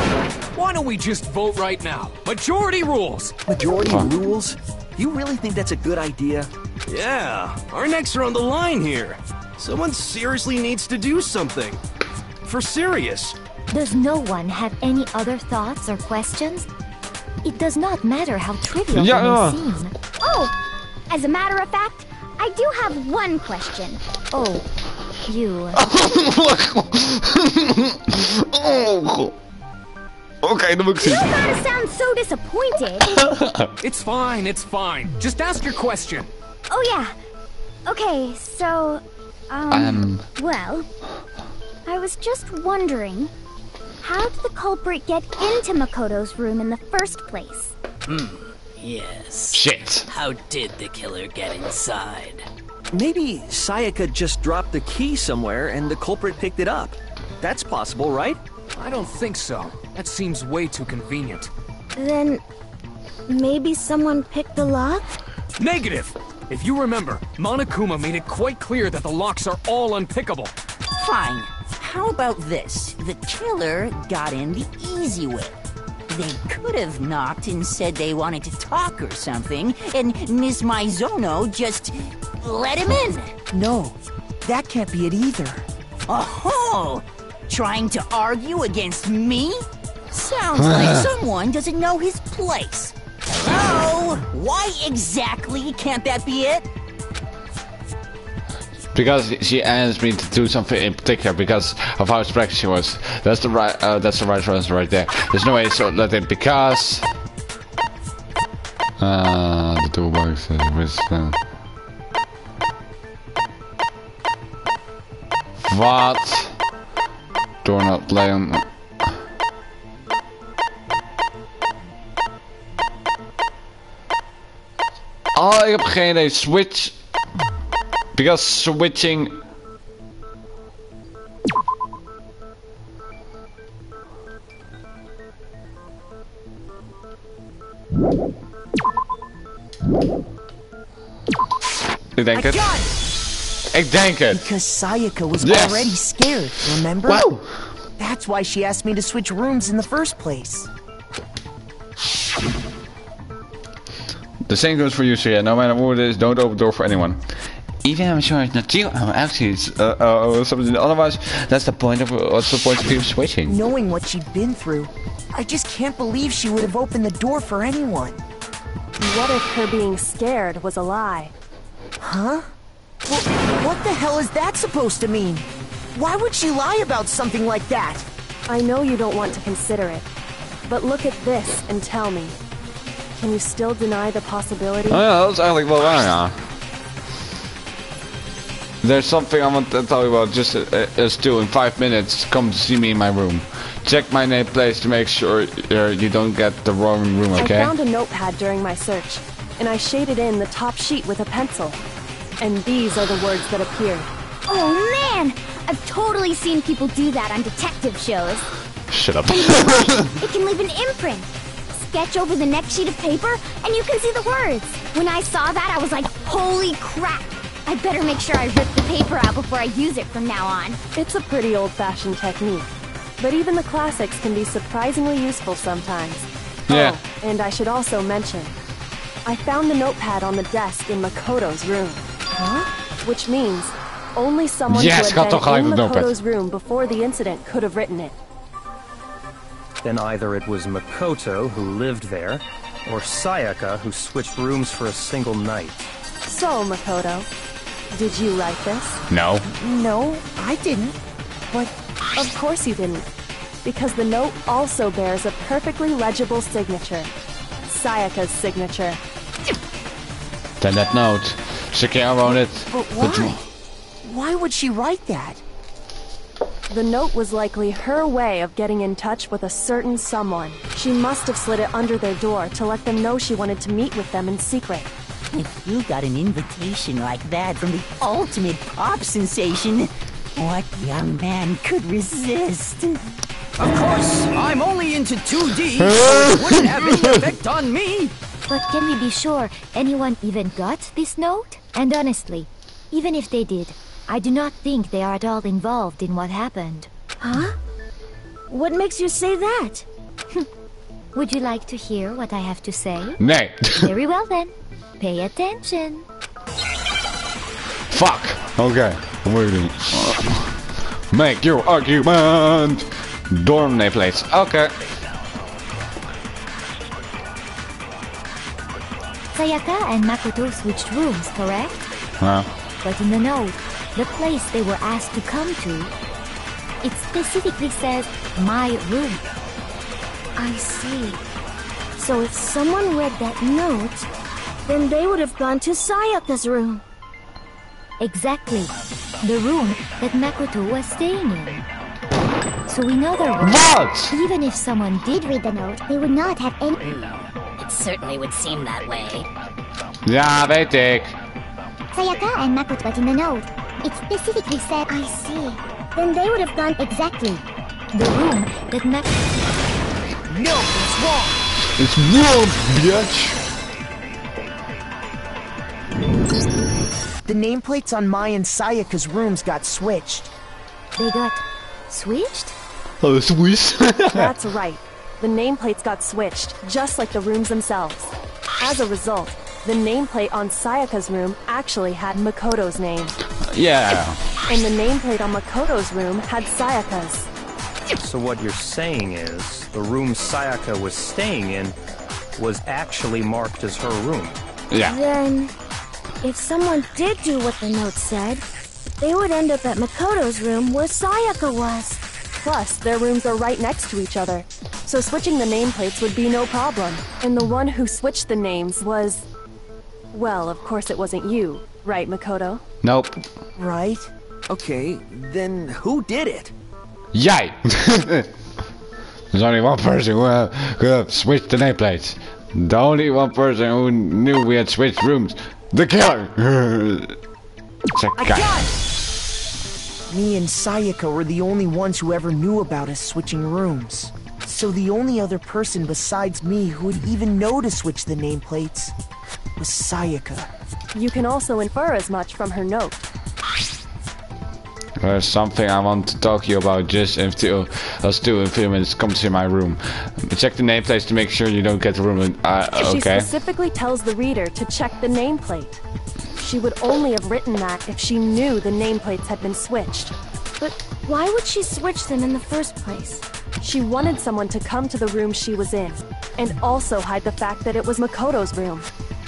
why don't we just vote right now? Majority rules. Majority rules? You really think that's a good idea? Yeah, our necks are on the line here. Someone seriously needs to do something. For serious. Does no one have any other thoughts or questions? It does not matter how trivial they may seem. Oh, as a matter of fact, I do have one question. Oh, you... Oh. Okay, dan moet ik zien. You gotta sound so disappointed. It's fine, it's fine. Just ask your question. Oh yeah. Okay, so, well, I was just wondering, how did the culprit get into Makoto's room in the first place? Yes. Shit. How did the killer get inside? Maybe Sayaka just dropped the key somewhere and the culprit picked it up. That's possible, right? I don't think so. That seems way too convenient. Then maybe someone picked the lock? Negative! If you remember, Monokuma made it quite clear that the locks are all unpickable. Fine. How about this? The killer got in the easy way. They could have knocked and said they wanted to talk or something, and Miss Maizono just let him in. No, that can't be it either. Oh, trying to argue against me? Sounds like someone doesn't know his place. Hello? Why exactly can't that be it? Because she asked me to do something in particular because of how strict she was. That's the right answer right there. There's no way to let it because the toolbox is Wat? Doorknob play on. Oh, ik heb geen idee. Switch. Because switching. Ik denk het. Ik denk het. Because Sayaka was Yes. already scared, remember? Wow. That's why she asked me to switch rooms in the first place. The same goes for you, Sia. No matter what it is, don't open the door for anyone. Even I'm sure it's not you. Actually, it's something. Otherwise, that's the point of. What's the point of you switching? Knowing what she'd been through, I just can't believe she would have opened the door for anyone. What if her being scared was a lie? Huh? Well, what the hell is that supposed to mean? Why would she lie about something like that? I know you don't want to consider it, but look at this and tell me. Can you still deny the possibility? Oh ja, dat is eigenlijk wel waar, ja. There's something I want to tell you about. Just still in 5 minutes, come to see me in my room. Check my name place to make sure you don't get the wrong room, okay? I found a notepad during my search, and I shaded in the top sheet with a pencil. And these are the words that appeared. Oh man! I've totally seen people do that on detective shows. Shut up. It can leave an imprint. Sketch over the next sheet of paper, and you can see the words. When I saw that, I was like, holy crap! I better make sure I rip the paper out before I use it from now on. It's a pretty old-fashioned technique, but even the classics can be surprisingly useful sometimes. Yeah. Oh, and I should also mention, I found the notepad on the desk in Makoto's room. Huh? Which means only someone Yes, who had been in the notepad. Makoto's room before the incident could have written it. Then either it was Makoto who lived there, or Sayaka who switched rooms for a single night. So, Makoto, did you write this? No. No, I didn't. But Of course you didn't, because the note also bears a perfectly legible signature. Sayaka's signature. Then that note. Shakira wrote it. But why? Why would she write that? The note was likely her way of getting in touch with a certain someone. She must have slid it under their door to let them know she wanted to meet with them in secret. If you got an invitation like that from the ultimate pop sensation, what young man could resist? Of course, I'm only into 2D, so it wouldn't have any effect on me. But can we be sure anyone even got this note? And honestly, even if they did, I do not think they are at all involved in what happened. Huh? What makes you say that? Would you like to hear what I have to say? Nee. Very well then. Pay attention. Fuck. Okay. I'm waiting. Make your argument. Dorm name place. Okay. Sayaka and Makoto switched rooms, correct? Huh? But in the note, the place they were asked to come to, it specifically says, my room. I see. So if someone read that note, then they would have gone to Sayaka's room. Exactly. The room that Makoto was staying in. So we know there was. What? Even if someone did read the note, they would not have any. It certainly would seem that way. Ja, weet ik. Sayaka and Makoto got in the note. It specifically said, I see. Then they would have gone exactly. The room that Mac... No, it's wrong. It's wrong, bitch. The nameplates on my and Sayaka's rooms got switched. They got switched? Oh, Swiss. That's right. The nameplates got switched, just like the rooms themselves. As a result, the nameplate on Sayaka's room actually had Makoto's name. Yeah. And the nameplate on Makoto's room had Sayaka's. So what you're saying is, the room Sayaka was staying in was actually marked as her room. Yeah. Then, if someone did do what the note said, they would end up at Makoto's room where Sayaka was. Plus, their rooms are right next to each other, so switching the nameplates would be no problem. And the one who switched the names was... Well, of course it wasn't you, right, Makoto? Nope. Right? Okay, then who did it? Jij! There's only one person who switched the nameplates. The only one person who knew we had switched rooms. The killer! It's a guy. Me and Sayaka were the only ones who ever knew about us switching rooms. So the only other person besides me who would even know to switch the nameplates was Sayaka. You can also infer as much from her note. There's something I want to talk to you about just until us two in a few minutes come to my room. Check the nameplates to make sure you don't get the room. She Okay. specifically tells the reader to check the nameplate. She would only have written that if she knew the nameplates had been switched. But why would she switch them in the first place? She wanted someone to come to the room she was in, and also hide the fact that it was Makoto's room.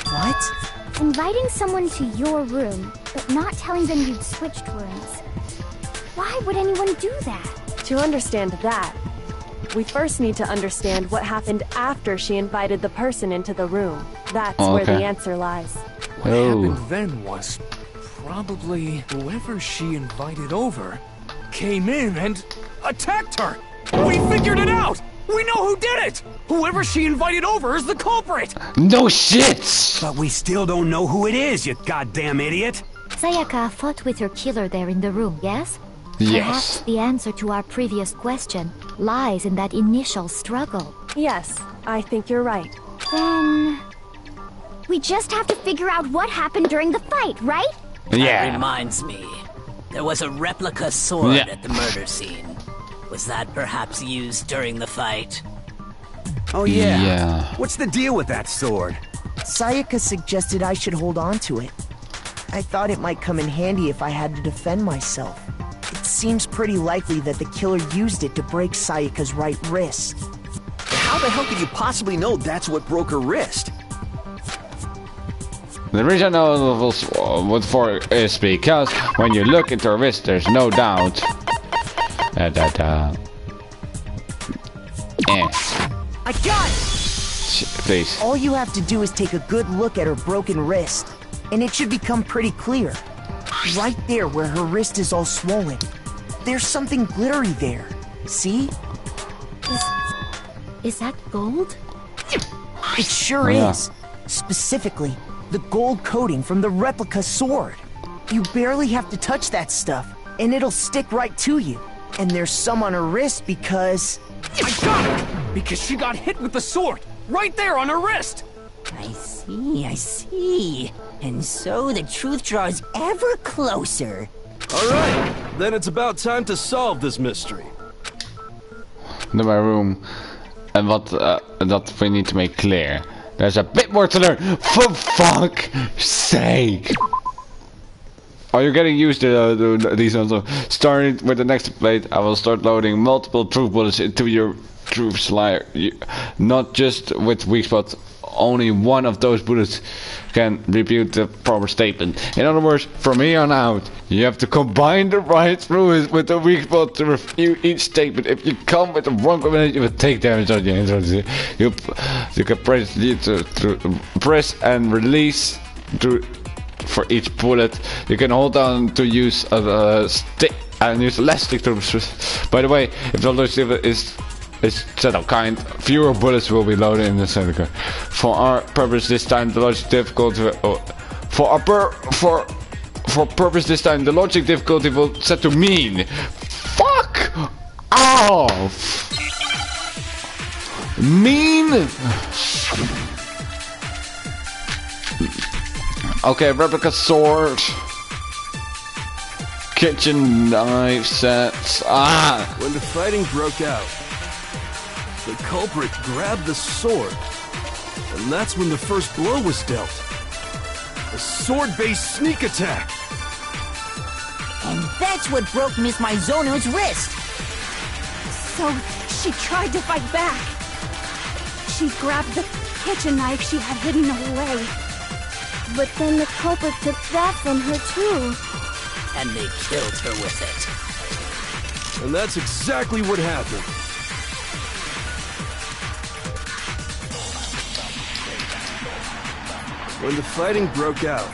What? Inviting someone to your room, but not telling them you'd switched rooms. Why would anyone do that? To understand that, we first need to understand what happened after she invited the person into the room. That's where the answer lies. What happened then was probably whoever she invited over came in and attacked her. We figured it out! We know who did it! Whoever she invited over is the culprit! No shit! But we still don't know who it is, you goddamn idiot! Sayaka fought with her killer there in the room, yes? Yes. Perhaps the answer to our previous question lies in that initial struggle. Yes, I think you're right. Then... we just have to figure out what happened during the fight, right? That reminds me. There was a replica sword at the murder scene. Was that perhaps used during the fight? Oh yeah. What's the deal with that sword? Sayaka suggested I should hold on to it. I thought it might come in handy if I had to defend myself. It seems pretty likely that the killer used it to break Sayaka's right wrist. How the hell could you possibly know that's what broke her wrist? The reason I know what for is because when you look into her wrist, there's no doubt that I got it! Please. All you have to do is take a good look at her broken wrist, and it should become pretty clear. Right there where her wrist is all swollen, there's something glittery there. See? Is that gold? It sure is. Specifically, the gold coating from the replica sword. You barely have to touch that stuff, and it'll stick right to you. And there's some on her wrist because... I got it! Because she got hit with the sword! Right there on her wrist! I see. And so the truth draws ever closer. Alright, then it's about time to solve this mystery. In my room. And what that we need to make clear. There's a bit more to learn. For fuck's sake! Are you getting used to these ones? Starting with the next plate, I will start loading multiple truth bullets into your truth slide. Not just with weak spots. Only one of those bullets can rebuke the proper statement. In other words, from here on out, you have to combine the right truth with the weak spot to refute each statement. If you come with the wrong combination, you will take damage on your hands. You can press and release for each bullet. You can hold down to use a stick and use less stick to. By the way, if the objective is is set of kind. Fewer bullets will be loaded in the cylinder. For our purpose this time, the logic difficulty. For purpose this time, the logic difficulty will set to mean. Fuck off. Mean. Okay, replica sword. Kitchen knife sets. When the fighting broke out, the culprit grabbed the sword, and that's when the first blow was dealt. A sword-based sneak attack. And that's what broke Miss Maizono's wrist. So she tried to fight back. She grabbed the kitchen knife she had hidden away. But then the culprit took that from her too. And they killed her with it. And that's exactly what happened. When the fighting broke out,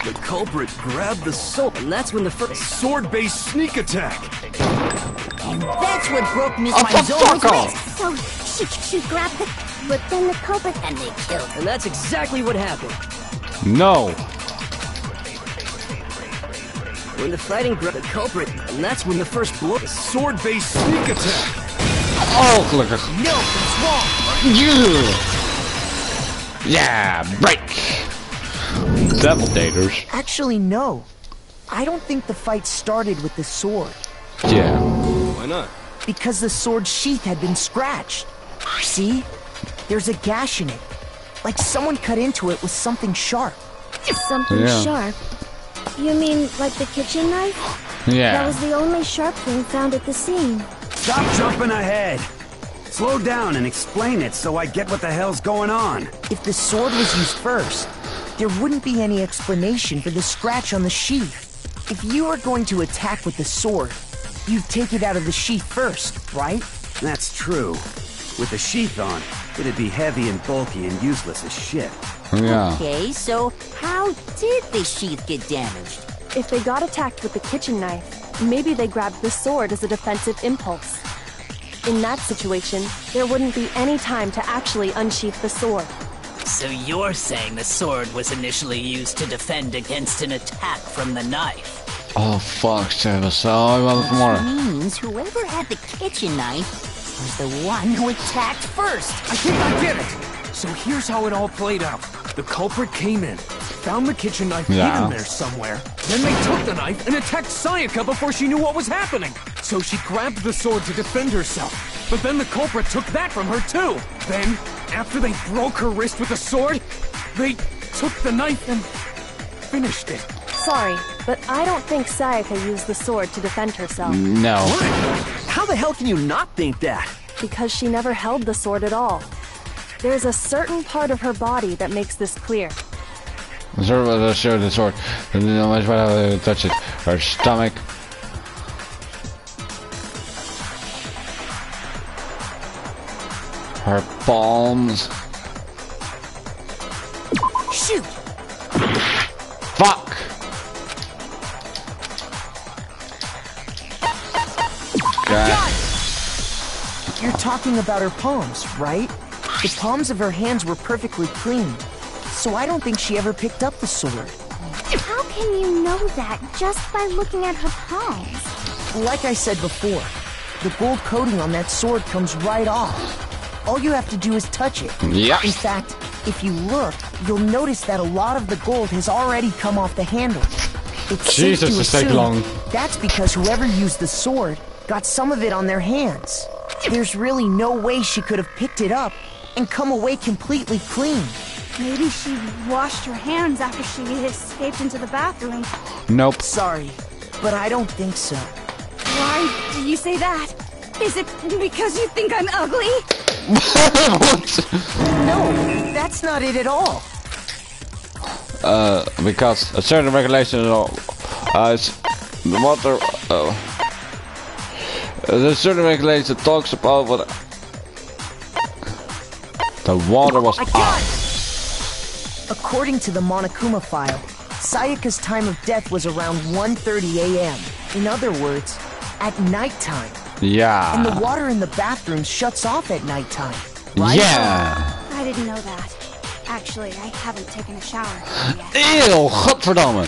the culprit grabbed the sword, and that's when the first sword-based sneak attack. And that's what broke Miss Maizono's wrist. So she grabbed the... But then the culprit... And they killed her. And that's exactly what happened. No. When the fighting grabbed the culprit, and that's when the first blow... A sword-based sneak attack. Oh, gelukkig. No, it's wrong. Yeah, break. Devastators. Actually, no. I don't think the fight started with the sword. Yeah. Why not? Because the sword's sheath had been scratched. See? There's a gash in it. Like someone cut into it with something sharp. Something sharp? You mean like the kitchen knife? Yeah. That was the only sharp thing found at the scene. Stop jumping ahead. Slow down and explain it so I get what the hell's going on. If the sword was used first, there wouldn't be any explanation for the scratch on the sheath. If you were going to attack with the sword, you'd take it out of the sheath first, right? That's true. With the sheath on, it'd be heavy and bulky and useless as shit. Yeah. Okay, so how did the sheath get damaged? If they got attacked with the kitchen knife, maybe they grabbed the sword as a defensive impulse. In that situation, there wouldn't be any time to actually unsheath the sword. So you're saying the sword was initially used to defend against an attack from the knife? Oh fuck, Sarah. So I want more. Which means whoever had the kitchen knife was the one who attacked first. I think I get it. So here's how it all played out. The culprit came in, found the kitchen knife hidden there somewhere. Then they took the knife and attacked Sayaka before she knew what was happening. So she grabbed the sword to defend herself. But then the culprit took that from her too. Then, after they broke her wrist with the sword, they took the knife and finished it. Sorry, but I don't think Sayaka used the sword to defend herself. No. How the hell can you not think that? Because she never held the sword at all. There's a certain part of her body that makes this clear. The sword was a shirt, the sword. No matter what I touch it. Her stomach. Her palms. Shoot! Fuck! God. You're talking about her palms, right? The palms of her hands were perfectly clean. So I don't think she ever picked up the sword. How can you know that just by looking at her palms? Like I said before, the gold coating on that sword comes right off. All you have to do is touch it. Yeah. In fact, if you look, you'll notice that a lot of the gold has already come off the handle. It's Jesus, safe to this take assume long. that's because whoever used the sword got some of it on their hands. There's really no way she could have picked it up and come away completely clean. Maybe she washed her hands after she escaped into the bathroom. Nope. Sorry, but I don't think so. Why do you say that? Is it because you think I'm ugly? No, that's not it at all. Because a certain regulation is the water. There's a certain regulation that talks about what the water was off. According to the Monokuma file, Sayaka's time of death was around 1:30 a.m. In other words, at nighttime. Yeah. And the water in the bathroom shuts off at nighttime, right? Yeah. I didn't know that. Actually, I haven't taken a shower yet. Eeuw, godverdamme.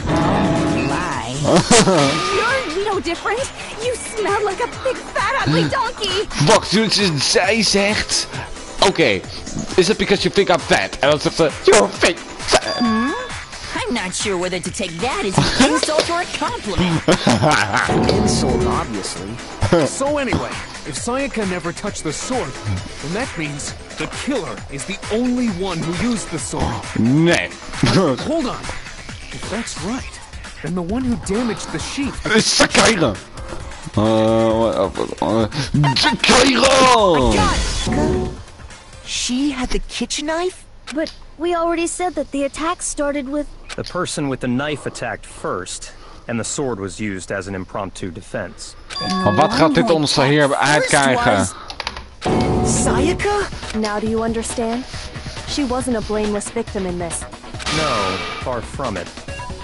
Lie. You're no different. You smell like a big fat ugly donkey. Wacht, zij zegt... Oké, is it because you think I'm fat? En dan zegt ze, you're fake fat. I'm not sure whether to take that as an insult or a compliment. Insult, obviously. So anyway, if Sayaka never touched the sword, then that means the killer is the only one who used the sword. Nee. Hold on. If that's right, then the one who damaged the sheet... Sakura! Sakura! She had the kitchen knife? But we already said that the attack started with... The person with the knife attacked first, and the sword was used as an impromptu defense. Maar wat gaat dit ons hier uitkrijgen? Sayaka? Now do you understand? She wasn't a blameless victim in this. No, far from it.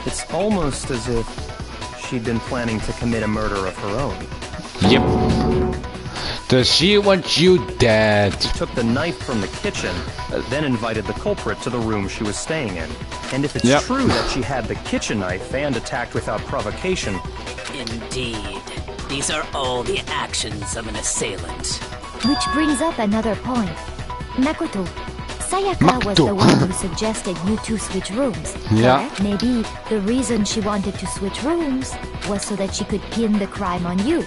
It's almost as if she'd been planning to commit a murder of her own. Yep. Does she want you dead? She took the knife from the kitchen, then invited the culprit to the room she was staying in. And if it's true that she had the kitchen knife and attacked without provocation... Indeed. These are all the actions of an assailant. Which brings up another point. Makoto, Sayaka was the one who suggested you two switch rooms. Yeah. But maybe the reason she wanted to switch rooms was so that she could pin the crime on you.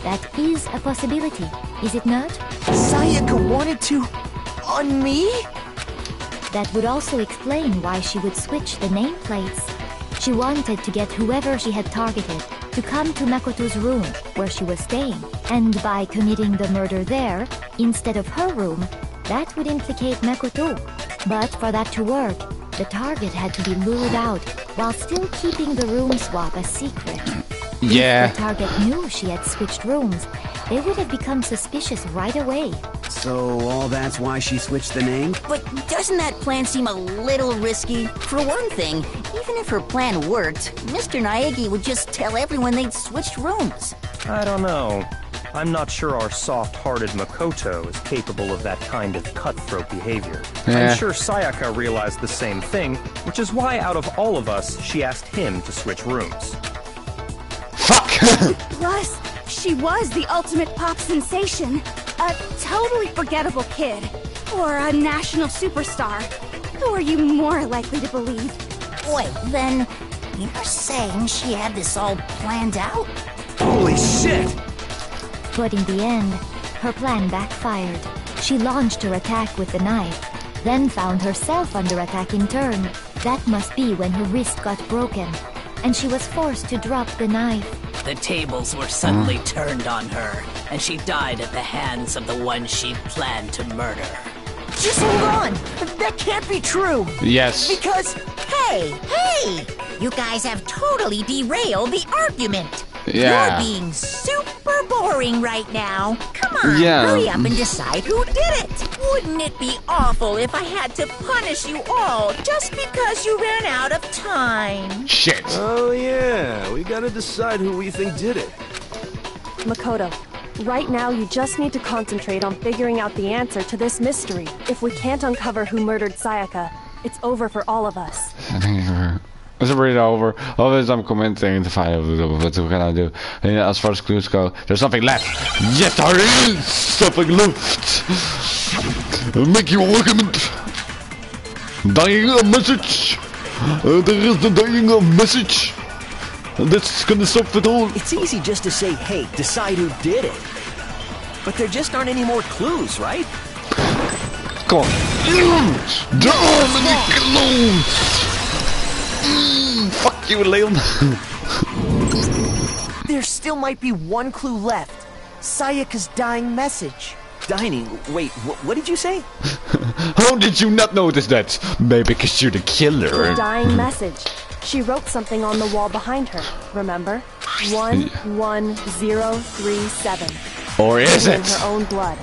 That is a possibility, is it not? Sayaka wanted to... on me? That would also explain why she would switch the nameplates. She wanted to get whoever she had targeted to come to Makoto's room where she was staying. And by committing the murder there, instead of her room, that would implicate Makoto. But for that to work, the target had to be lured out while still keeping the room swap a secret. Yeah. If the target knew she had switched rooms, they would have become suspicious right away. So all that's why she switched the name? But doesn't that plan seem a little risky? For one thing, even if her plan worked, Mr. Naegi would just tell everyone they'd switched rooms. I don't know. I'm not sure our soft-hearted Makoto is capable of that kind of cutthroat behavior. Yeah. I'm sure Sayaka realized the same thing, which is why out of all of us, she asked him to switch rooms. Fuck! Plus, she was the ultimate pop sensation. A totally forgettable kid. Or a national superstar. Who are you more likely to believe? Wait, then you're saying she had this all planned out? Holy shit! But in the end, her plan backfired. She launched her attack with the knife, then found herself under attack in turn. That must be when her wrist got broken, and she was forced to drop the knife. The tables were suddenly turned on her, and she died at the hands of the one she'd planned to murder. Just hold on! That can't be true! Yes. Because... Hey! You guys have totally derailed the argument! Yeah. You're being super boring right now. Come on, Yeah. hurry up and decide who did it. Wouldn't it be awful if I had to punish you all just because you ran out of time? Shit. Oh yeah, we gotta decide who we think did it. Makoto, right now you just need to concentrate on figuring out the answer to this mystery. If we can't uncover who murdered Sayaka, it's over for all of us. Is it really over? Always I'm commenting to find out what we're gonna do. And as far as clues go, there's something left. Yes, there is something left. Make your argument. Dying a message. There is the dying a message. And that's gonna stop it all. It's easy just to say, hey, decide who did it. But there just aren't any more clues, right? Come on. Dominic Close. Fuck you, Leon. there still might be one clue left. Sayaka's dying message. Dining? Wait, what did you say? How did you not notice that? Maybe because you're the killer. Her dying message. She wrote something on the wall behind her, remember? 11037. Or is in it? her own blood.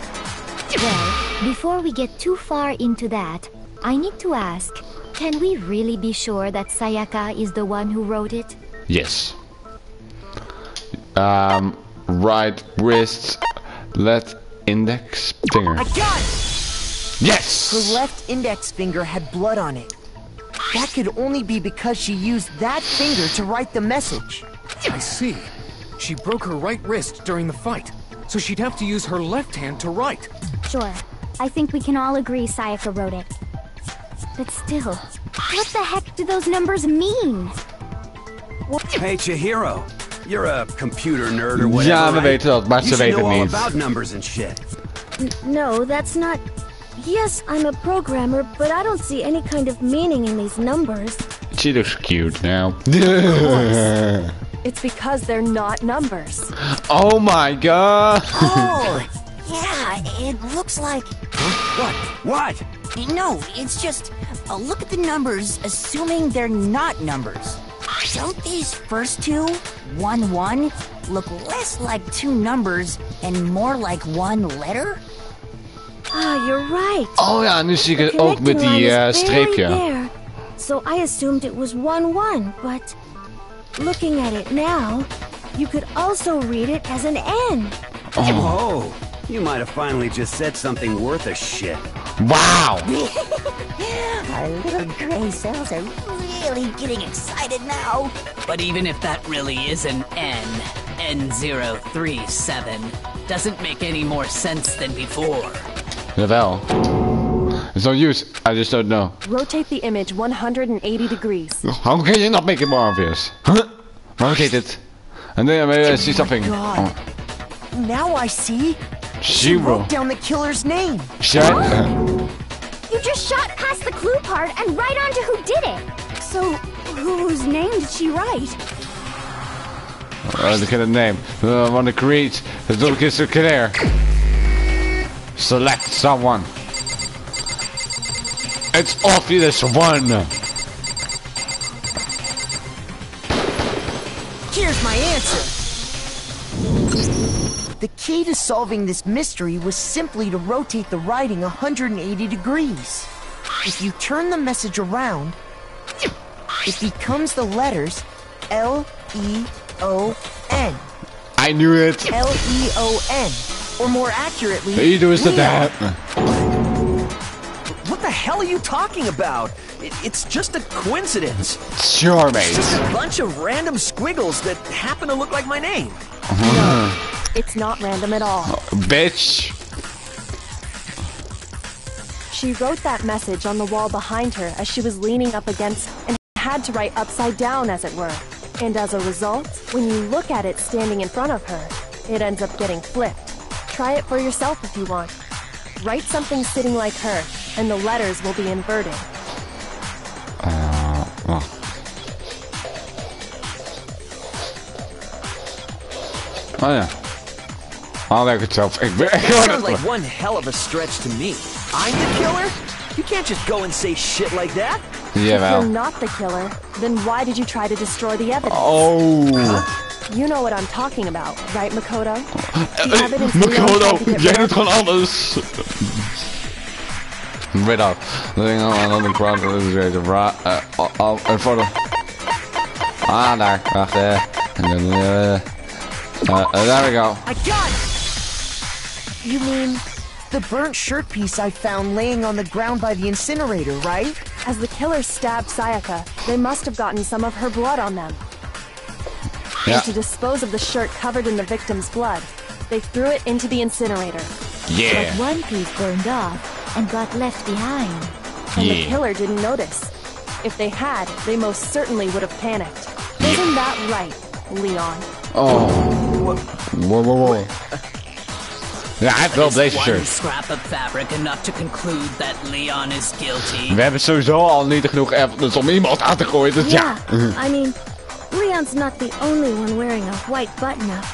Well, before we get too far into that, I need to ask, can we really be sure that Sayaka is the one who wrote it? Yes. Right wrist Left index finger. I got it! Yes! Her left index finger had blood on it. That could only be because she used that finger to write the message. I see. She broke her right wrist during the fight, so she'd have to use her left hand to write. Sure. I think we can all agree Sayaka wrote it. But still, what the heck do those numbers mean? Hey, Chihiro. You're a computer nerd or whatever, Ja, we right? weten dat, maar You ze should weten know het all niet. about numbers and shit. No, that's not... Yes, I'm a programmer, but I don't see any kind of meaning in these numbers. She looks cute now. It's because they're not numbers. Oh my god! Oh, yeah, it looks like... What? No, it's just... look at the numbers, assuming they're not numbers. Don't these first two, 1-1, look less like two numbers and more like one letter? Ah, you're right. Oh ja, nu zie ik het The ook met connecting die line is very streepje. there. So I assumed it was 1-1, but looking at it now, you could also read it as an N. Oh, you might have finally just said something worth a shit. Wow! Our little gray cells are really getting excited now. But even if that really is an N, N037, doesn't make any more sense than before. Jawel. It's no use, I just don't know. Rotate the image 180 degrees. How can you not make it more obvious? Huh? Rotate it. And then maybe I see something. God. Now I see. She Zero. wrote down the killer's name. Shut. You just shot past the clue part and right onto who did it. So, whose name did she write? Look at the name. Want to create. Look at the career. Select someone. It's obvious one. Here's my answer. The key to solving this mystery was simply to rotate the writing 180 degrees. If you turn the message around, it becomes the letters L-E-O-N. I knew it. L-E-O-N. Or more accurately, He does that. What the hell are you talking about? It's just a coincidence. Sure, mate. It's just a bunch of random squiggles that happen to look like my name. It's not random at all. Bitch. She wrote that message on the wall behind her as she was leaning up against and had to write upside down, as it were. And as a result, when you look at it standing in front of her, it ends up getting flipped. Try it for yourself if you want. Write something sitting like her, and the letters will be inverted. Wacht. Oh ja. I'll werk het zelf. Ik ben Sounds like one hell of a stretch to me. I'm the killer? You can't just go and say shit like that. If you're Jawel. not the killer, then why did you try to destroy the evidence? Oh. You know what I'm talking about, right, Makoto? The evidence Leon Makoto, tried to get jij rid doet of. gewoon alles. Wait up. Living on the ground is ready to rot. In front of. Ah, daar. Wacht, En dan, there we go. I got it! You mean the burnt shirt piece I found laying on the ground by the incinerator, right? As the killers stabbed Sayaka, they must have gotten some of her blood on them. Yeah. And to dispose of the shirt covered in the victim's blood, they threw it into the incinerator. Yeah. But one piece burned off and got left behind. And the Yeah. killer didn't notice. If they had, they most certainly would have panicked. Isn't that right, Leon? Oh. Whoa. Ja, hij heeft wel Is deze one shirt. scrap of fabric enough to conclude that Leon is guilty? We hebben sowieso al niet genoeg evidence om iemand aan te gooien, dus ja. I mean, Leon's not the only one wearing a white button-up.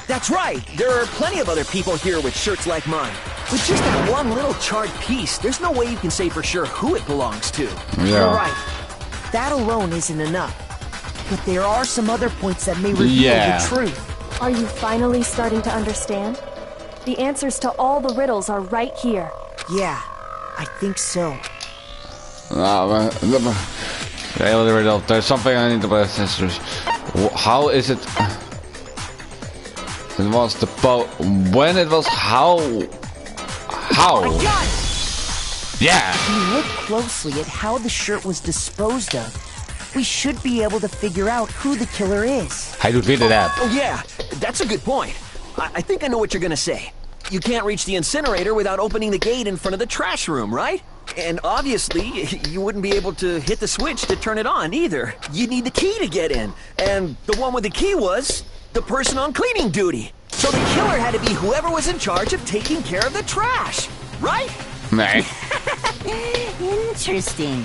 That's right. There are plenty of other people here with shirts like mine. With just that one little charred piece, there's no way you can say for sure who it belongs to. You're right. That alone isn't enough. But there are some other points that may reveal the truth. Are you finally starting to understand? The answers to all the riddles are right here. Yeah, I think so. There's something I need to pay attention to. How is it? It was the when it was how? Yeah. If you look closely at how the shirt was disposed of, we should be able to figure out who the killer is. Hij doet weer de rap. Oh yeah, that's a good point. I think I know what you're gonna say. You can't reach the incinerator without opening the gate in front of the trash room, right? And obviously, you wouldn't be able to hit the switch to turn it on either. You'd need the key to get in. And the one with the key was the person on cleaning duty. So the killer had to be whoever was in charge of taking care of the trash, right? Nee. Interesting.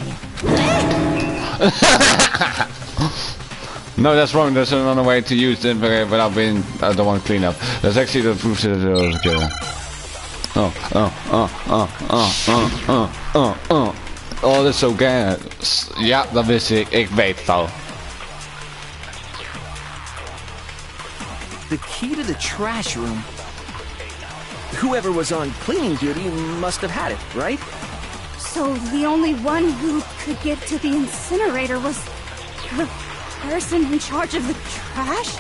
No, that's wrong. There's another way to use the infrared without being the one clean up. That's actually the proof that it was a killer. Oh, dat is zo gaar. Ja, dat wist ik. Ik weet het al. The key to the trash room. Whoever was on cleaning duty must have had it, right? So the only one who could get to the incinerator was the person in charge of the trash?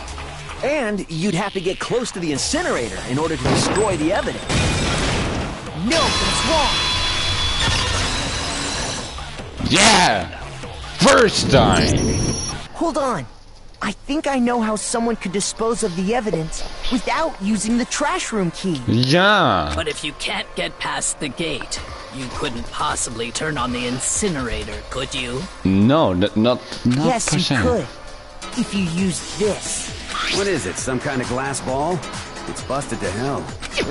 And you'd have to get close to the incinerator in order to destroy the evidence. No, that's wrong. Yeah! First time! Hold on. I think I know how someone could dispose of the evidence without using the trash room key. Yeah. But if you can't get past the gate, you couldn't possibly turn on the incinerator, could you? No, not Yes, per se. you could. If you used this. What is it, some kind of glass ball? It's busted to hell.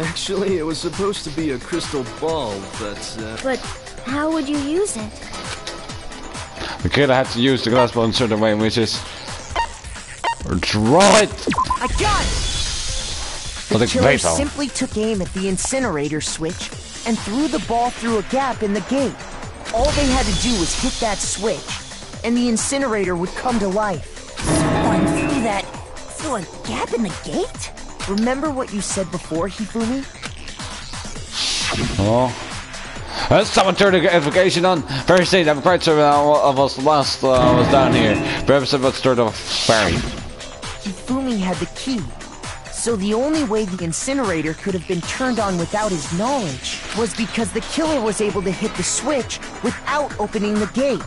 Actually, it was supposed to be a crystal ball, but But how would you use it? The killer had to use the glass ball in a certain way, which is... Draw it! I got it! Wat The ik killer weet al. simply took aim at the incinerator switch and threw the ball through a gap in the gate. All they had to do was hit that switch, and the incinerator would come to life. Someone through a gap in the gate? Remember what you said before, Hifumi? Oh. Someone turned the notification on. Very state, I'm quite sure I was last was down here. Perhaps it was sort of buried. Hifumi had the key. So the only way the incinerator could have been turned on without his knowledge was because the killer was able to hit the switch without opening the gate.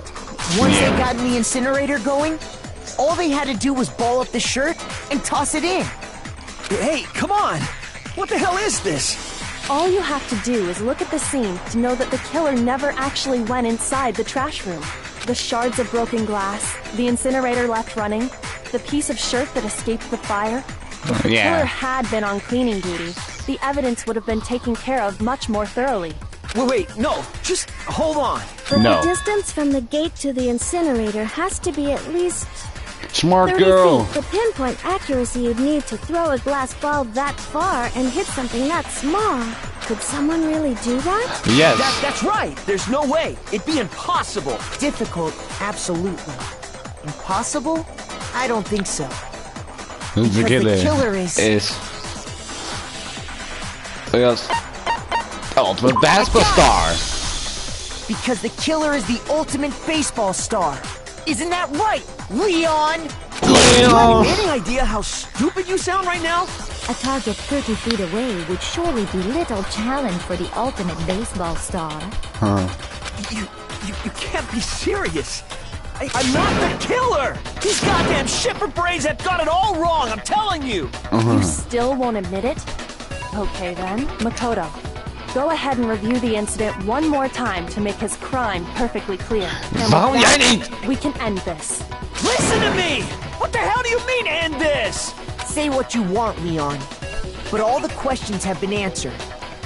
Once they got in the incinerator going, all they had to do was ball up the shirt and toss it in. Hey, come on! What the hell is this? All you have to do is look at the scene to know that the killer never actually went inside the trash room. The shards of broken glass, the incinerator left running, the piece of shirt that escaped the fire. If the killer had been on cleaning duty, the evidence would have been taken care of much more thoroughly. Wait, no, just hold on. But the distance from the gate to the incinerator has to be at least... Smart 30 girl. feet. The pinpoint accuracy you'd need to throw a glass ball that far and hit something that small. Could someone really do that? Yes. That's right. There's no way. It'd be impossible. Difficult, absolutely. Impossible? I don't think so. The killer is... Yes. Ultimate baseball star. Because the killer is the ultimate baseball star. Isn't that right, Leon? Do you have any idea how stupid you sound right now? A target 30 feet away would surely be little challenge for the ultimate baseball star. You can't be serious. I'm not the killer. These goddamn shipper brains have got it all wrong, I'm telling you. You still won't admit it? Okay then, Makoto. Go ahead and review the incident one more time to make his crime perfectly clear. And Waarom with jij that, niet? we can end this. Listen to me! What the hell do you mean, end this? Say what you want, Leon. But all the questions have been answered.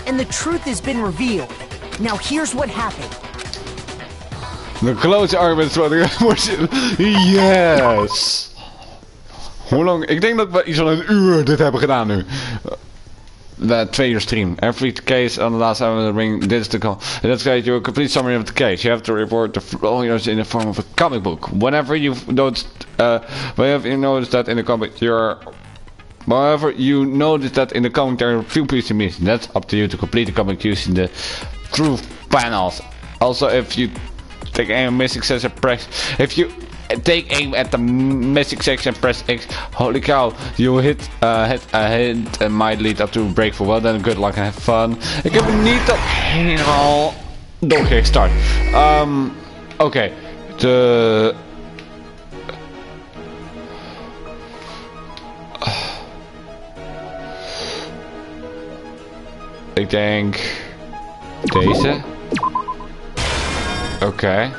And the truth has been revealed. Now here's what happened. The close arguments for the Yes! Hoe lang? Ik denk dat we iets van een uur dit hebben gedaan nu. The 2 uur stream. Every case on the last hour of the ring. This is the call. Let's get you a complete summary of the case. You have to report the failures in the form of a comic book. Whenever you notice that in the comic, however, you notice that in the comic there are a few pieces missing. That's up to you to complete the comic using the truth panels. Also, if you take any missing sets of press, if you take aim at the missing section, press X. Holy cow, you hit a hint and might lead up to a breakthrough. Well then, good luck and have fun. Ik heb niet dat helemaal doorgestart. Oké. Ik denk deze. Oké.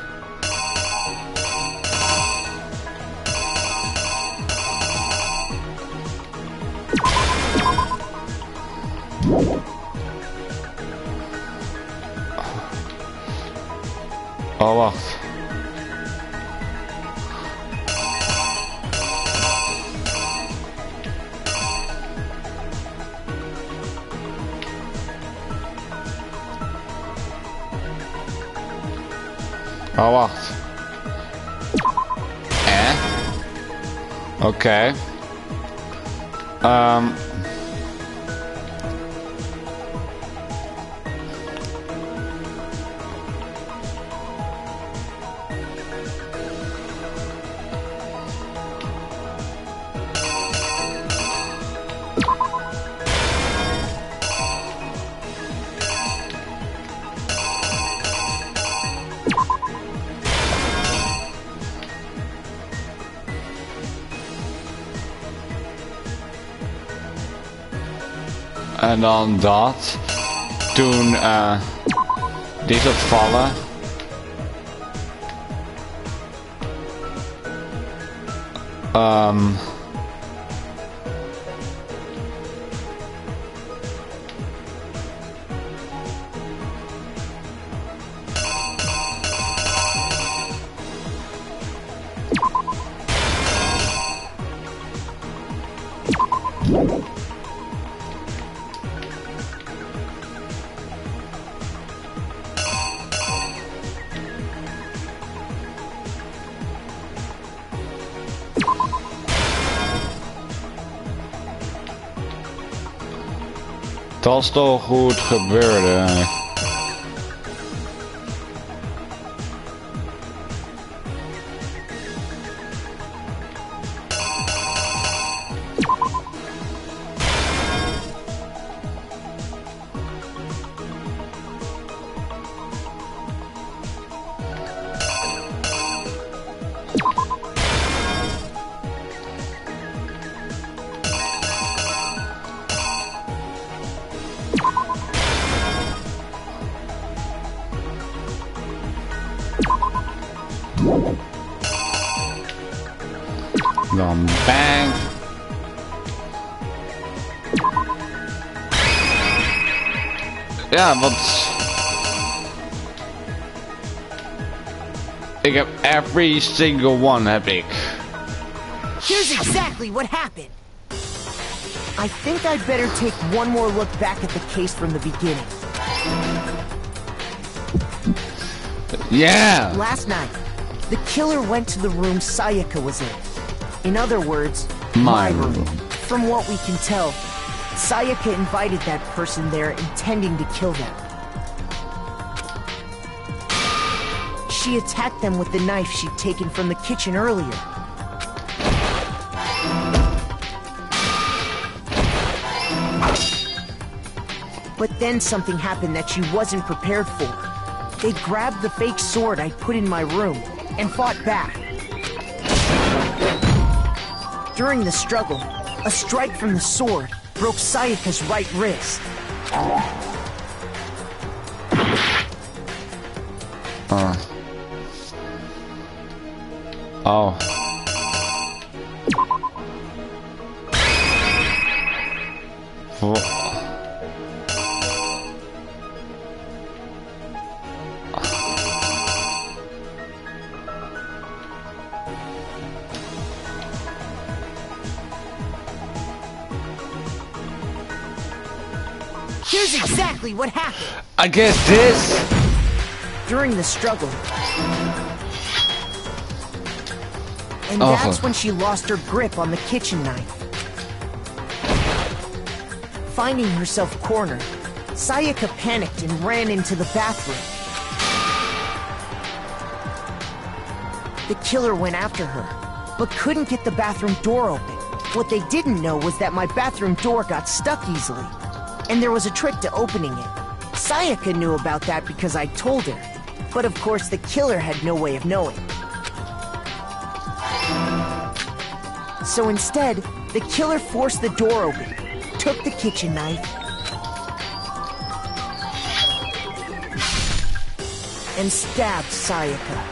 Oh, wacht. Oh, wacht. Oké. En dan dat. Toen die zat vallen. Dat is toch goed gebeurde. Dan bang. Ja, want ik heb every single one heb ik. Here's exactly what happened. I think I'd better take one more look back at the case from the beginning. Yeah. Last night, the killer went to the room Sayaka was in. In other words, my room. From what we can tell, Sayaka invited that person there intending to kill them. She attacked them with the knife she'd taken from the kitchen earlier. But then something happened that she wasn't prepared for. They grabbed the fake sword I put in my room and fought back. During the struggle, a strike from the sword broke Sayaka's right wrist. Oh. Here's exactly what happened. I guess this. During the struggle. And that's when she lost her grip on the kitchen knife. Finding herself cornered, Sayaka panicked and ran into the bathroom. The killer went after her, but couldn't get the bathroom door open. What they didn't know was that my bathroom door got stuck easily, and there was a trick to opening it. Sayaka knew about that because I told her, but of course the killer had no way of knowing. So instead, the killer forced the door open, took the kitchen knife, and stabbed Sayaka.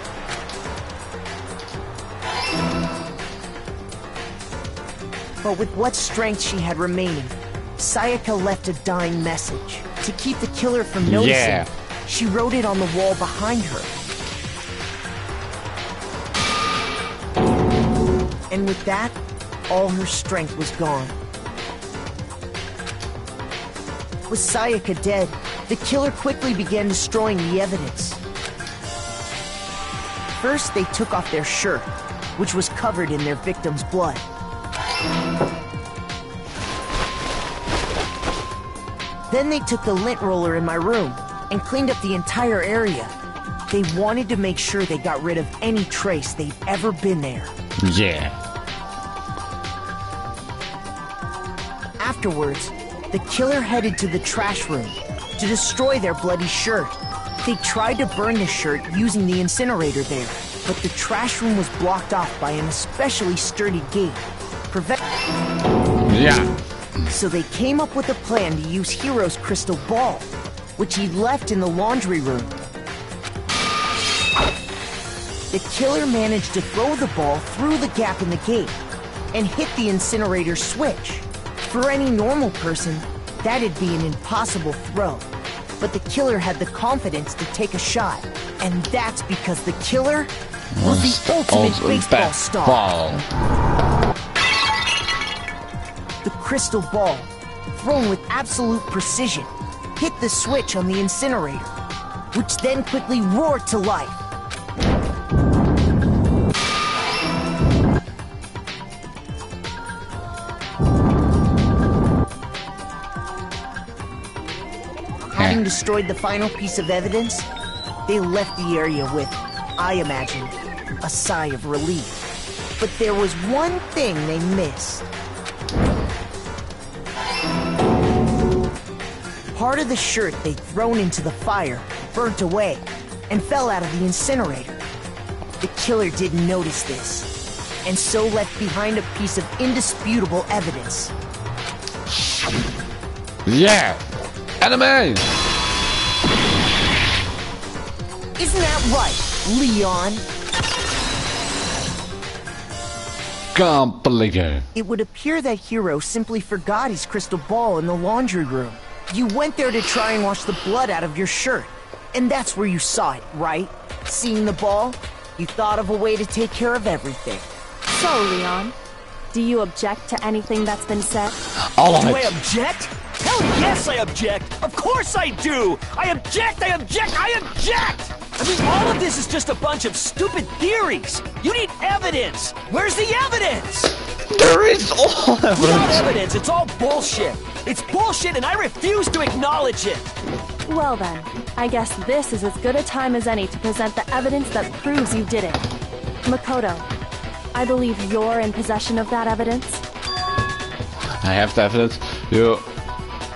But with what strength she had remaining, Sayaka left a dying message. To keep the killer from noticing, she wrote it on the wall behind her. And with that, all her strength was gone. With Sayaka dead, the killer quickly began destroying the evidence. First, they took off their shirt, which was covered in their victim's blood. Then they took the lint roller in my room and cleaned up the entire area. They wanted to make sure they got rid of any trace they'd ever been there. Yeah. Afterwards, the killer headed to the trash room to destroy their bloody shirt. They tried to burn the shirt using the incinerator there, but the trash room was blocked off by an especially sturdy gate. So they came up with a plan to use Hiro's crystal ball, which he'd left in the laundry room. The killer managed to throw the ball through the gap in the gate and hit the incinerator switch. For any normal person, that'd be an impossible throw. But the killer had the confidence to take a shot. And that's because the killer was the ultimate baseball star. The crystal ball, thrown with absolute precision, hit the switch on the incinerator, which then quickly roared to life. Having destroyed the final piece of evidence, they left the area with, I imagine, a sigh of relief. But there was one thing they missed. Part of the shirt they'd thrown into the fire burnt away and fell out of the incinerator. The killer didn't notice this, and so left behind a piece of indisputable evidence. Yeah! Anime! Isn't that right, Leon? Can't believe it. It would appear that Hiro simply forgot his crystal ball in the laundry room. You went there to try and wash the blood out of your shirt, and that's where you saw it, right? Seeing the ball, you thought of a way to take care of everything. So, Leon, do you object to anything that's been said? All of it. Do I object? Hell yes, I object! Of course I do! I object! I object! I object! I mean, all of this is just a bunch of stupid theories! You need evidence! Where's the evidence? There is all evidence! Without evidence, it's all bullshit! It's bullshit and I refuse to acknowledge it! Well then, I guess this is as good a time as any to present the evidence that proves you did it. Makoto, I believe you're in possession of that evidence? I have the evidence.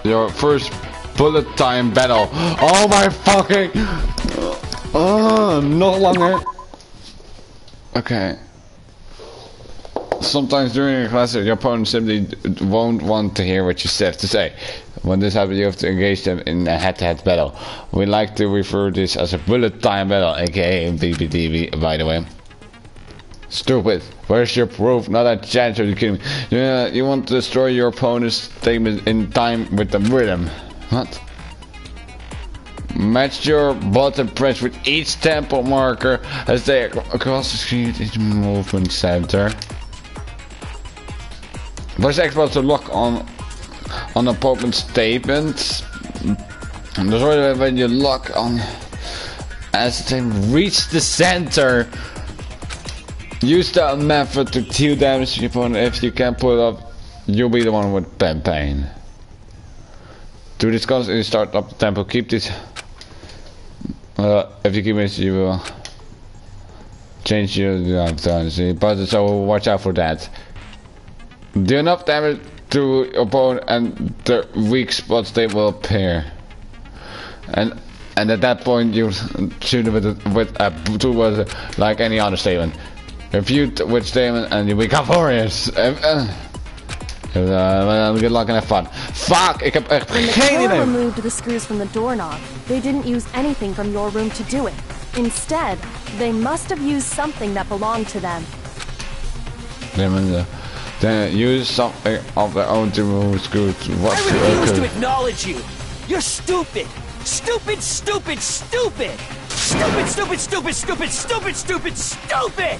Your first bullet time battle. Oh my fucking... no longer. Okay. Sometimes during a class, your opponent simply won't want to hear what you have to say. When this happens, you have to engage them in a head-to-head battle. We like to refer to this as a bullet time battle, aka BBDB, by the way. Stupid. Where's your proof? Not a chance, are you kidding me? Yeah, you want to destroy your opponent's statement in time with the rhythm. What? Match your button press with each tempo marker as they across the screen into movement center. Voice experts to lock on opponent's statements. And the when you lock on as they reach the center. Use that method to deal damage to your opponent. If you can pull it up, you'll be the one with pain. Do this constantly, you start up the tempo. Keep this. If you keep it, you will change your currency, but so watch out for that. Do enough damage to opponent and the weak spots they will appear. And at that point you shoot with a tool like any other statement. Refute with statement and you become warriors. Good luck and have fun. Fuck, ik heb echt geen idee. When the killer removed the screws from the doorknob, they didn't use anything from your room to do it. Instead, they must have used something that belonged to them. They use something of their own to remove screws. What I refuse to acknowledge you. You're stupid. Stupid, stupid, stupid. Stupid, stupid, stupid, stupid, stupid, stupid, stupid.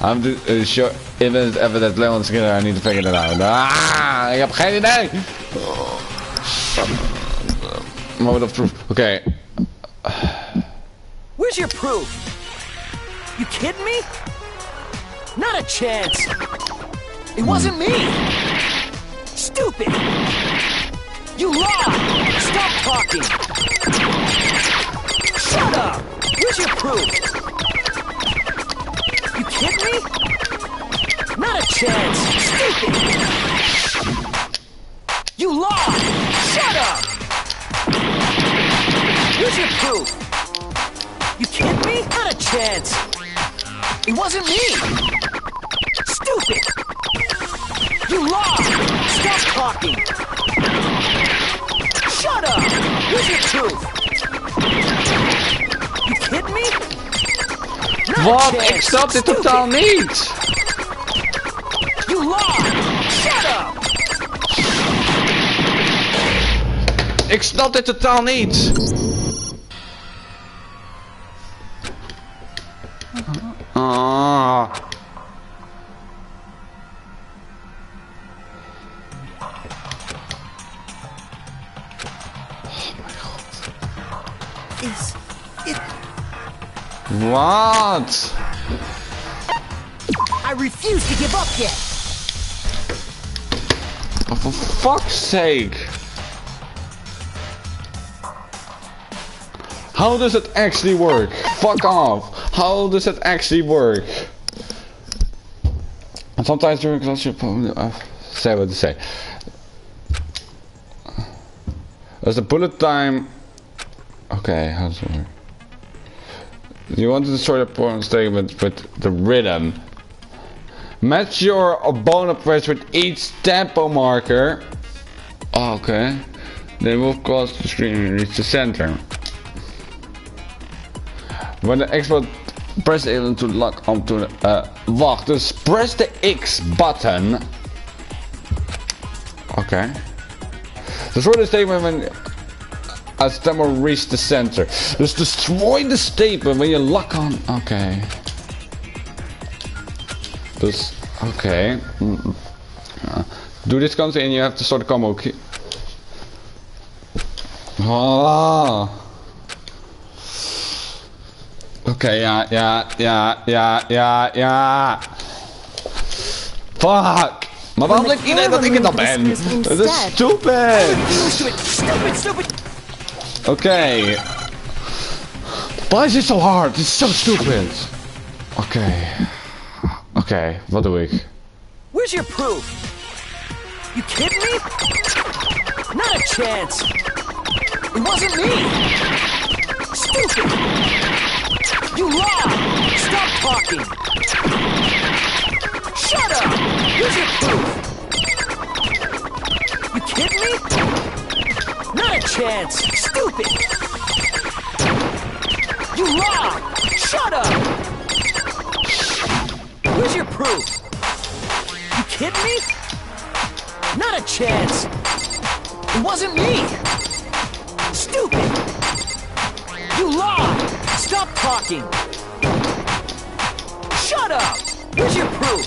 I'm sure if it's evidence Leon's killer, I need to figure that out. Ah, ik heb geen idee. Moment of truth. Okay. Where's your proof? You kidding me? Not a chance. It wasn't me. Stupid. You lied. Stop talking. Shut up. Where's your proof? You kidding me? Not a chance. Stupid. You lied. Shut up. Where's your proof? You kidding me? Not a chance. It wasn't me. Stupid. You lied. Stop talking. Shut up. Where's your proof? You kidding me? Wat? Ik snap dit totaal niet! You lied! Shut up! Ik snap dit totaal niet! Ah. Is it... What? I refuse to give up yet. Oh, for fuck's sake. How does it actually work? Fuck off. How does it actually work? And sometimes during class you say what to say. There's the bullet time. Okay, how does it work? You want to destroy the opponent's statement with the rhythm. Match your opponent press with each tempo marker. Oh, okay. They move across the screen and reach the center. When the expert press A to lock onto wacht, dus press the X button. Okay. Destroy the statement when a stemmer reach the center. Dus destroy the statement when you lock on. Okay. Dus, okay. Do this comes in, you have to start the combo. Ah. Okay, ja. Fuck! Maar waarom denkt iedereen dat ik het dan ben? Dat is stupid! Stupid! Okay. Why is it so hard? It's so stupid. Okay, wat doe ik? Where's your proof? You kidding me? Not a chance. It wasn't me. Stupid. You lied. Stop talking. Shut up. Where's your proof? You kidding me? Not a chance. Stupid. You lied. Shut up. Where's your proof? You kidding me? Not a chance. It wasn't me. Stupid. You lied. Stop talking. Shut up. Where's your proof?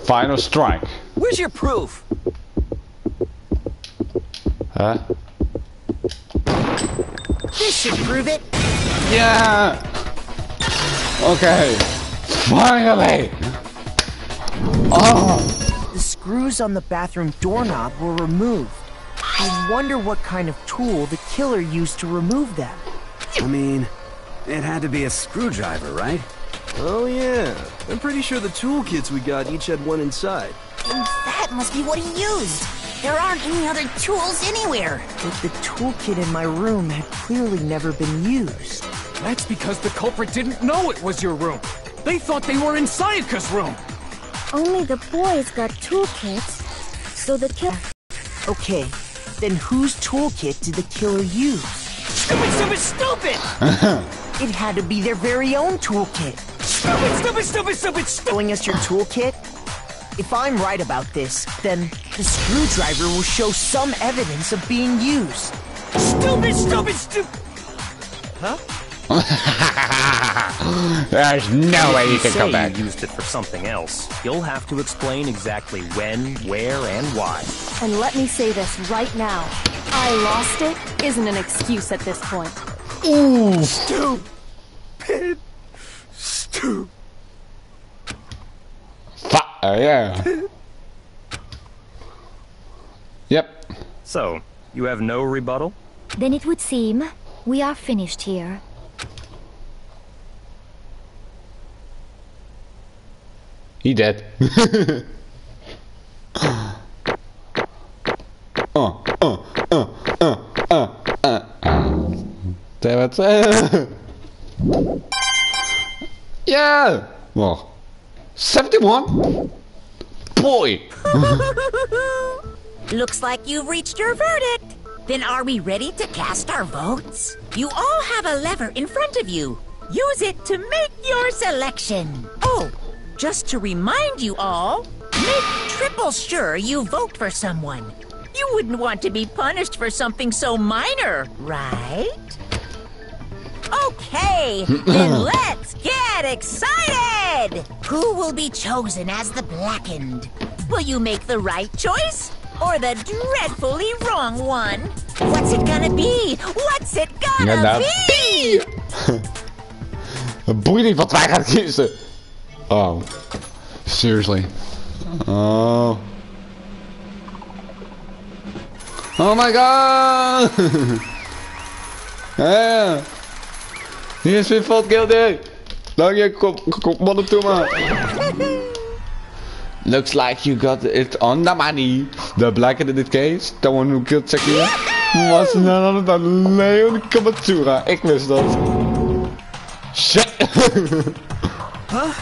Final strike. Where's your proof? Huh? This should prove it. Yeah. Okay. Finally. Oh. The screws on the bathroom doorknob were removed. I wonder what kind of tool the killer used to remove them. I mean, It had to be a screwdriver, right? Oh yeah, I'm pretty sure the toolkits we got each had one inside. And that must be what he used. There aren't any other tools anywhere. But the toolkit in my room had clearly never been used. That's because the culprit didn't know it was your room. They thought they were in Sayaka's room. Only the boys got toolkits, so the killer... Okay, then whose toolkit did the killer use? Stupid, stupid, stupid! It had to be their very own toolkit. Stupid, stupid, stupid, stupid, stupid! Showing us your toolkit? If I'm right about this, then the screwdriver will show some evidence of being used. Stupid, stupid, stupid! Huh? There's no way you can come back. You used it for something else. You'll have to explain exactly when, where, and why. And let me say this right now. I lost it isn't an excuse at this point. Ooh. Stupid. Stupid. Yeah. Yep. So, you have no rebuttal? Then it would seem we are finished here. He dead. Damn it. Yeah. Well, 71. Boy. Looks like you've reached your verdict. Then are we ready to cast our votes? You all have a lever in front of you. Use it to make your selection. Oh, just to remind you all, make triple sure you vote for someone. You wouldn't want to be punished for something so minor, right? Okay, then let's get excited! Who will be chosen as the Blackened? Will you make the right choice? Or the dreadfully wrong one? What's it gonna be? What's it gonna be? Het boeit niet wat wij gaan kiezen. Oh. Seriously. Oh. Oh my god! Yeah. He has been fought guilty. Dank je, kom toe maar. Looks like you got it on the money. The Blackened in this case, the one who killed Sakia, was none other than Leon Kabatura. Ik wist dat. Shit! Huh?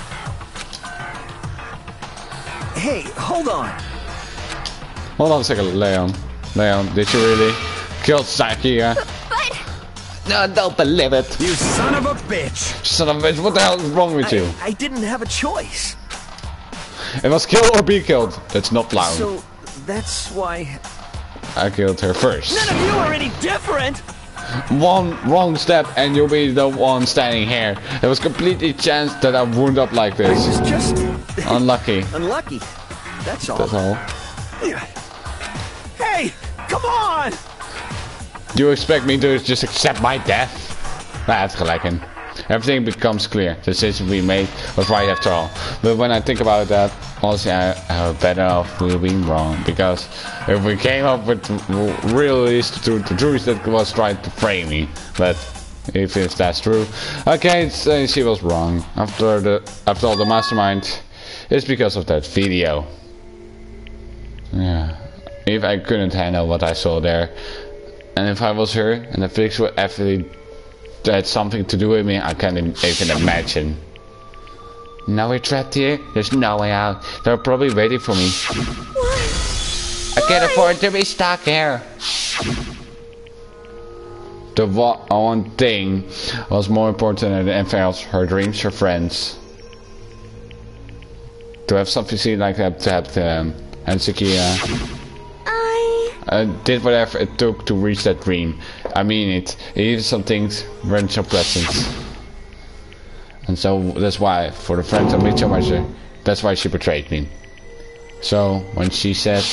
Hey, hold on. Hold on a second, Leon. Leon, did you really kill Sakia? But... No, don't believe it. You son of a bitch! Son of a bitch, what the hell is wrong with you? I didn't have a choice. It was kill or be killed. That's not loud. So, that's why... I killed her first. None of you are any different! One wrong step and you'll be the one standing here. There was completely chance that I wound up like this. I was just... Unlucky. Unlucky. That's all. That's all. Hey! Come on! Do you expect me to just accept my death? That's gelijk in. Everything becomes clear. The decision we made was right after all. But when I think about that, honestly, I have better off we being wrong. Because if we came up with really the truth that was trying to frame me. But if that's true, I can't say she was wrong. After all, the mastermind is because of that video. Yeah. If I couldn't handle what I saw there, and if I was her, and the fix would actually had something to do with me, I can't even imagine. Now we're trapped here. There's no way out. They're probably waiting for me. I can't afford to be stuck here. The one thing was more important than anything else: her dreams, her friends. To have something seen like that, and Sakia. I did whatever it took to reach that dream. I mean it. Even some things weren't so pleasant. And so that's why, for the friends of Mitchell Measure, that's why she betrayed me. So, when she said...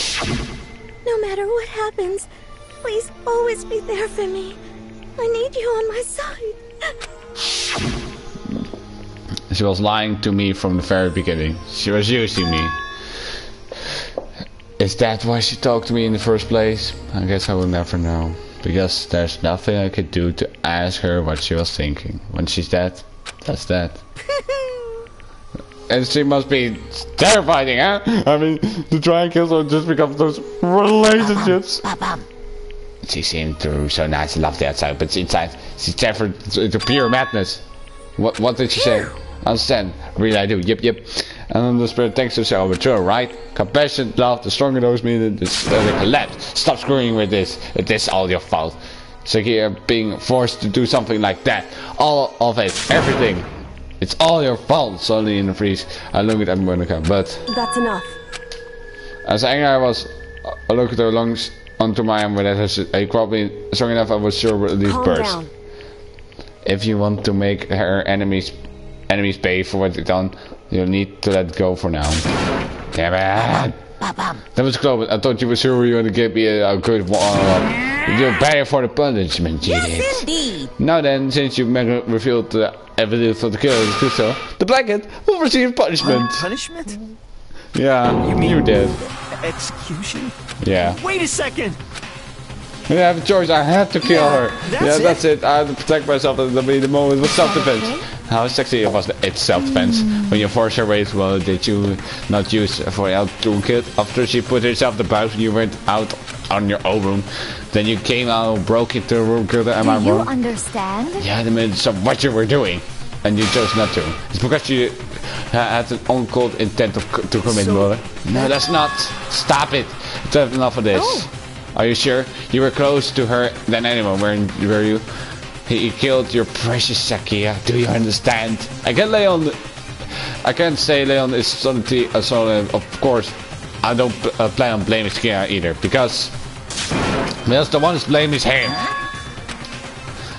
No matter what happens, please always be there for me. I need you on my side. She was lying to me from the very beginning. She was using me. Is that why she talked to me in the first place? I guess I will never know. Because there's nothing I could do to ask her what she was thinking. When she's dead, that's that. And she must be terrifying, huh? I mean, to try and kill someone just because of those relationships. She seemed to so nice and lovely outside, but inside, she's terrified into pure madness. What did she say? Understand? Really, I do. Yep. And then the spirit thanks to shall mature, right? Compassion, love, the stronger those mean they collapse. Stop screwing with this. It is all your fault. So here, being forced to do something like that. All of it. Everything. It's all your fault. Suddenly in the freeze, I looked at Monica, but... That's enough. As angry I was, I looked at her lungs onto my arm with that he caught me strong enough I was sure would leave burst. Down. If you want to make her enemies pay for what they've done, you'll need to let go for now. Damn it! That was close. I thought you were sure you were going to give me a good one. You're better for the punishment, you did. Indeed. Now then, since you revealed the evidence of the killer, so the blanket will receive punishment. Punishment? Yeah, you did. Execution? Yeah. Wait a second! I didn't have a choice, I had to kill her. That's it. I had to protect myself at the moment with self-defense. How sexy it was, it's self-defense. When you force her ways, well, did you not use for out toolkit? After she put herself to bout, you went out on your own room. Then you came out, broke into the room, killed her, am I wrong? Do you understand? You had a minute of what you were doing, and you chose not to. It's because you had an uncold intent to commit murder. No, that's not. Stop it. It's enough of this. Oh. Are you sure? You were close to her than anyone, were you? He killed your precious Sakia. Do you understand? I can't say Leon is solely, of course. I don't plan on blaming Sakia either, because the one who's blame is him.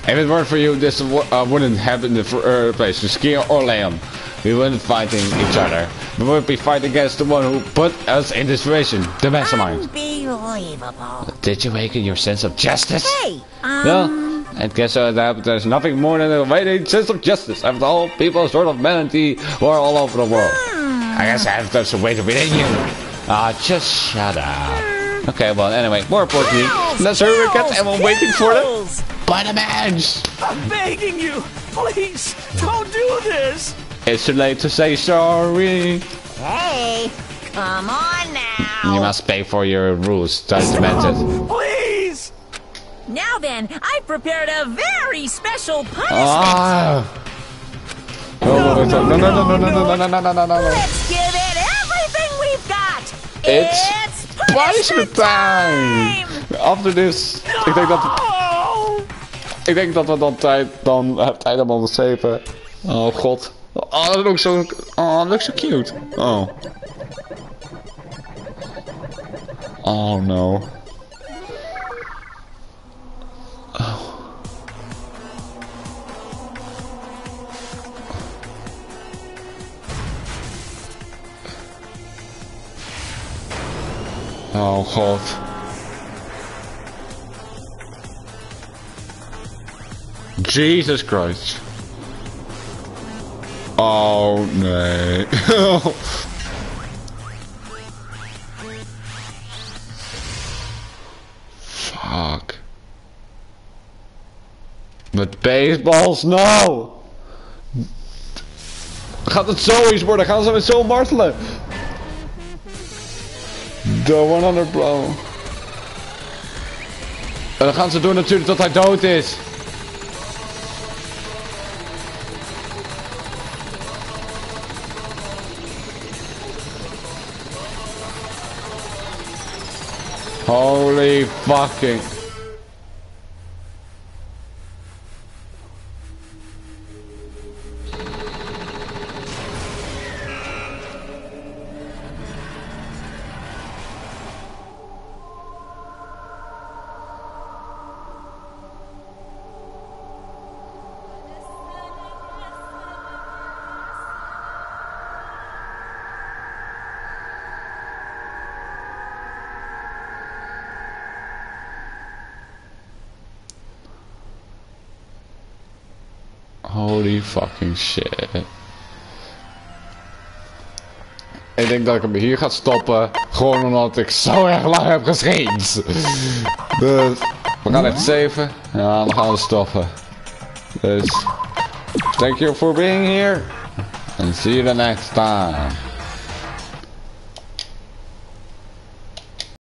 If it weren't for you, this wouldn't happen in the first place. Sakia or Leon. We wouldn't fighting each other. We would be fighting against the one who put us in this situation, the mastermind. Unbelievable. Did you awaken your sense of justice? Hey, Well, I guess there's nothing more than a awakened sense of justice. After all, people are sort of humanity who are all over the world. I guess I have to wait within you. Just shut up. Okay, well, anyway, more importantly, let's hurry and we're waiting for the Spider-Mans. I'm begging you, please, don't do this. It's too late to say sorry. Hey, come on now. You must pay for your rules. That's demented. Please. Now then, I've prepared a very special punishment. No. Let's give it everything we've got. It's punishment time. After this, ik denk dat we dan tijd hebben om te saven. Oh god. Oh, that looks so cute. Oh. Oh no. Oh god. Jesus Christ. Oh nee. Fuck. Met baseballs, no! Gaat het zoiets worden? Gaan ze met zo martelen? De 100 blow. En dan gaan ze doen natuurlijk tot hij dood is. Holy fucking. Holy fucking shit. Ik denk dat ik hem hier ga stoppen. Gewoon omdat ik zo erg lang heb geschreven. Dus We gaan het saven. Ja, dan gaan we stoppen. Dus, thank you for being here. And see you the next time.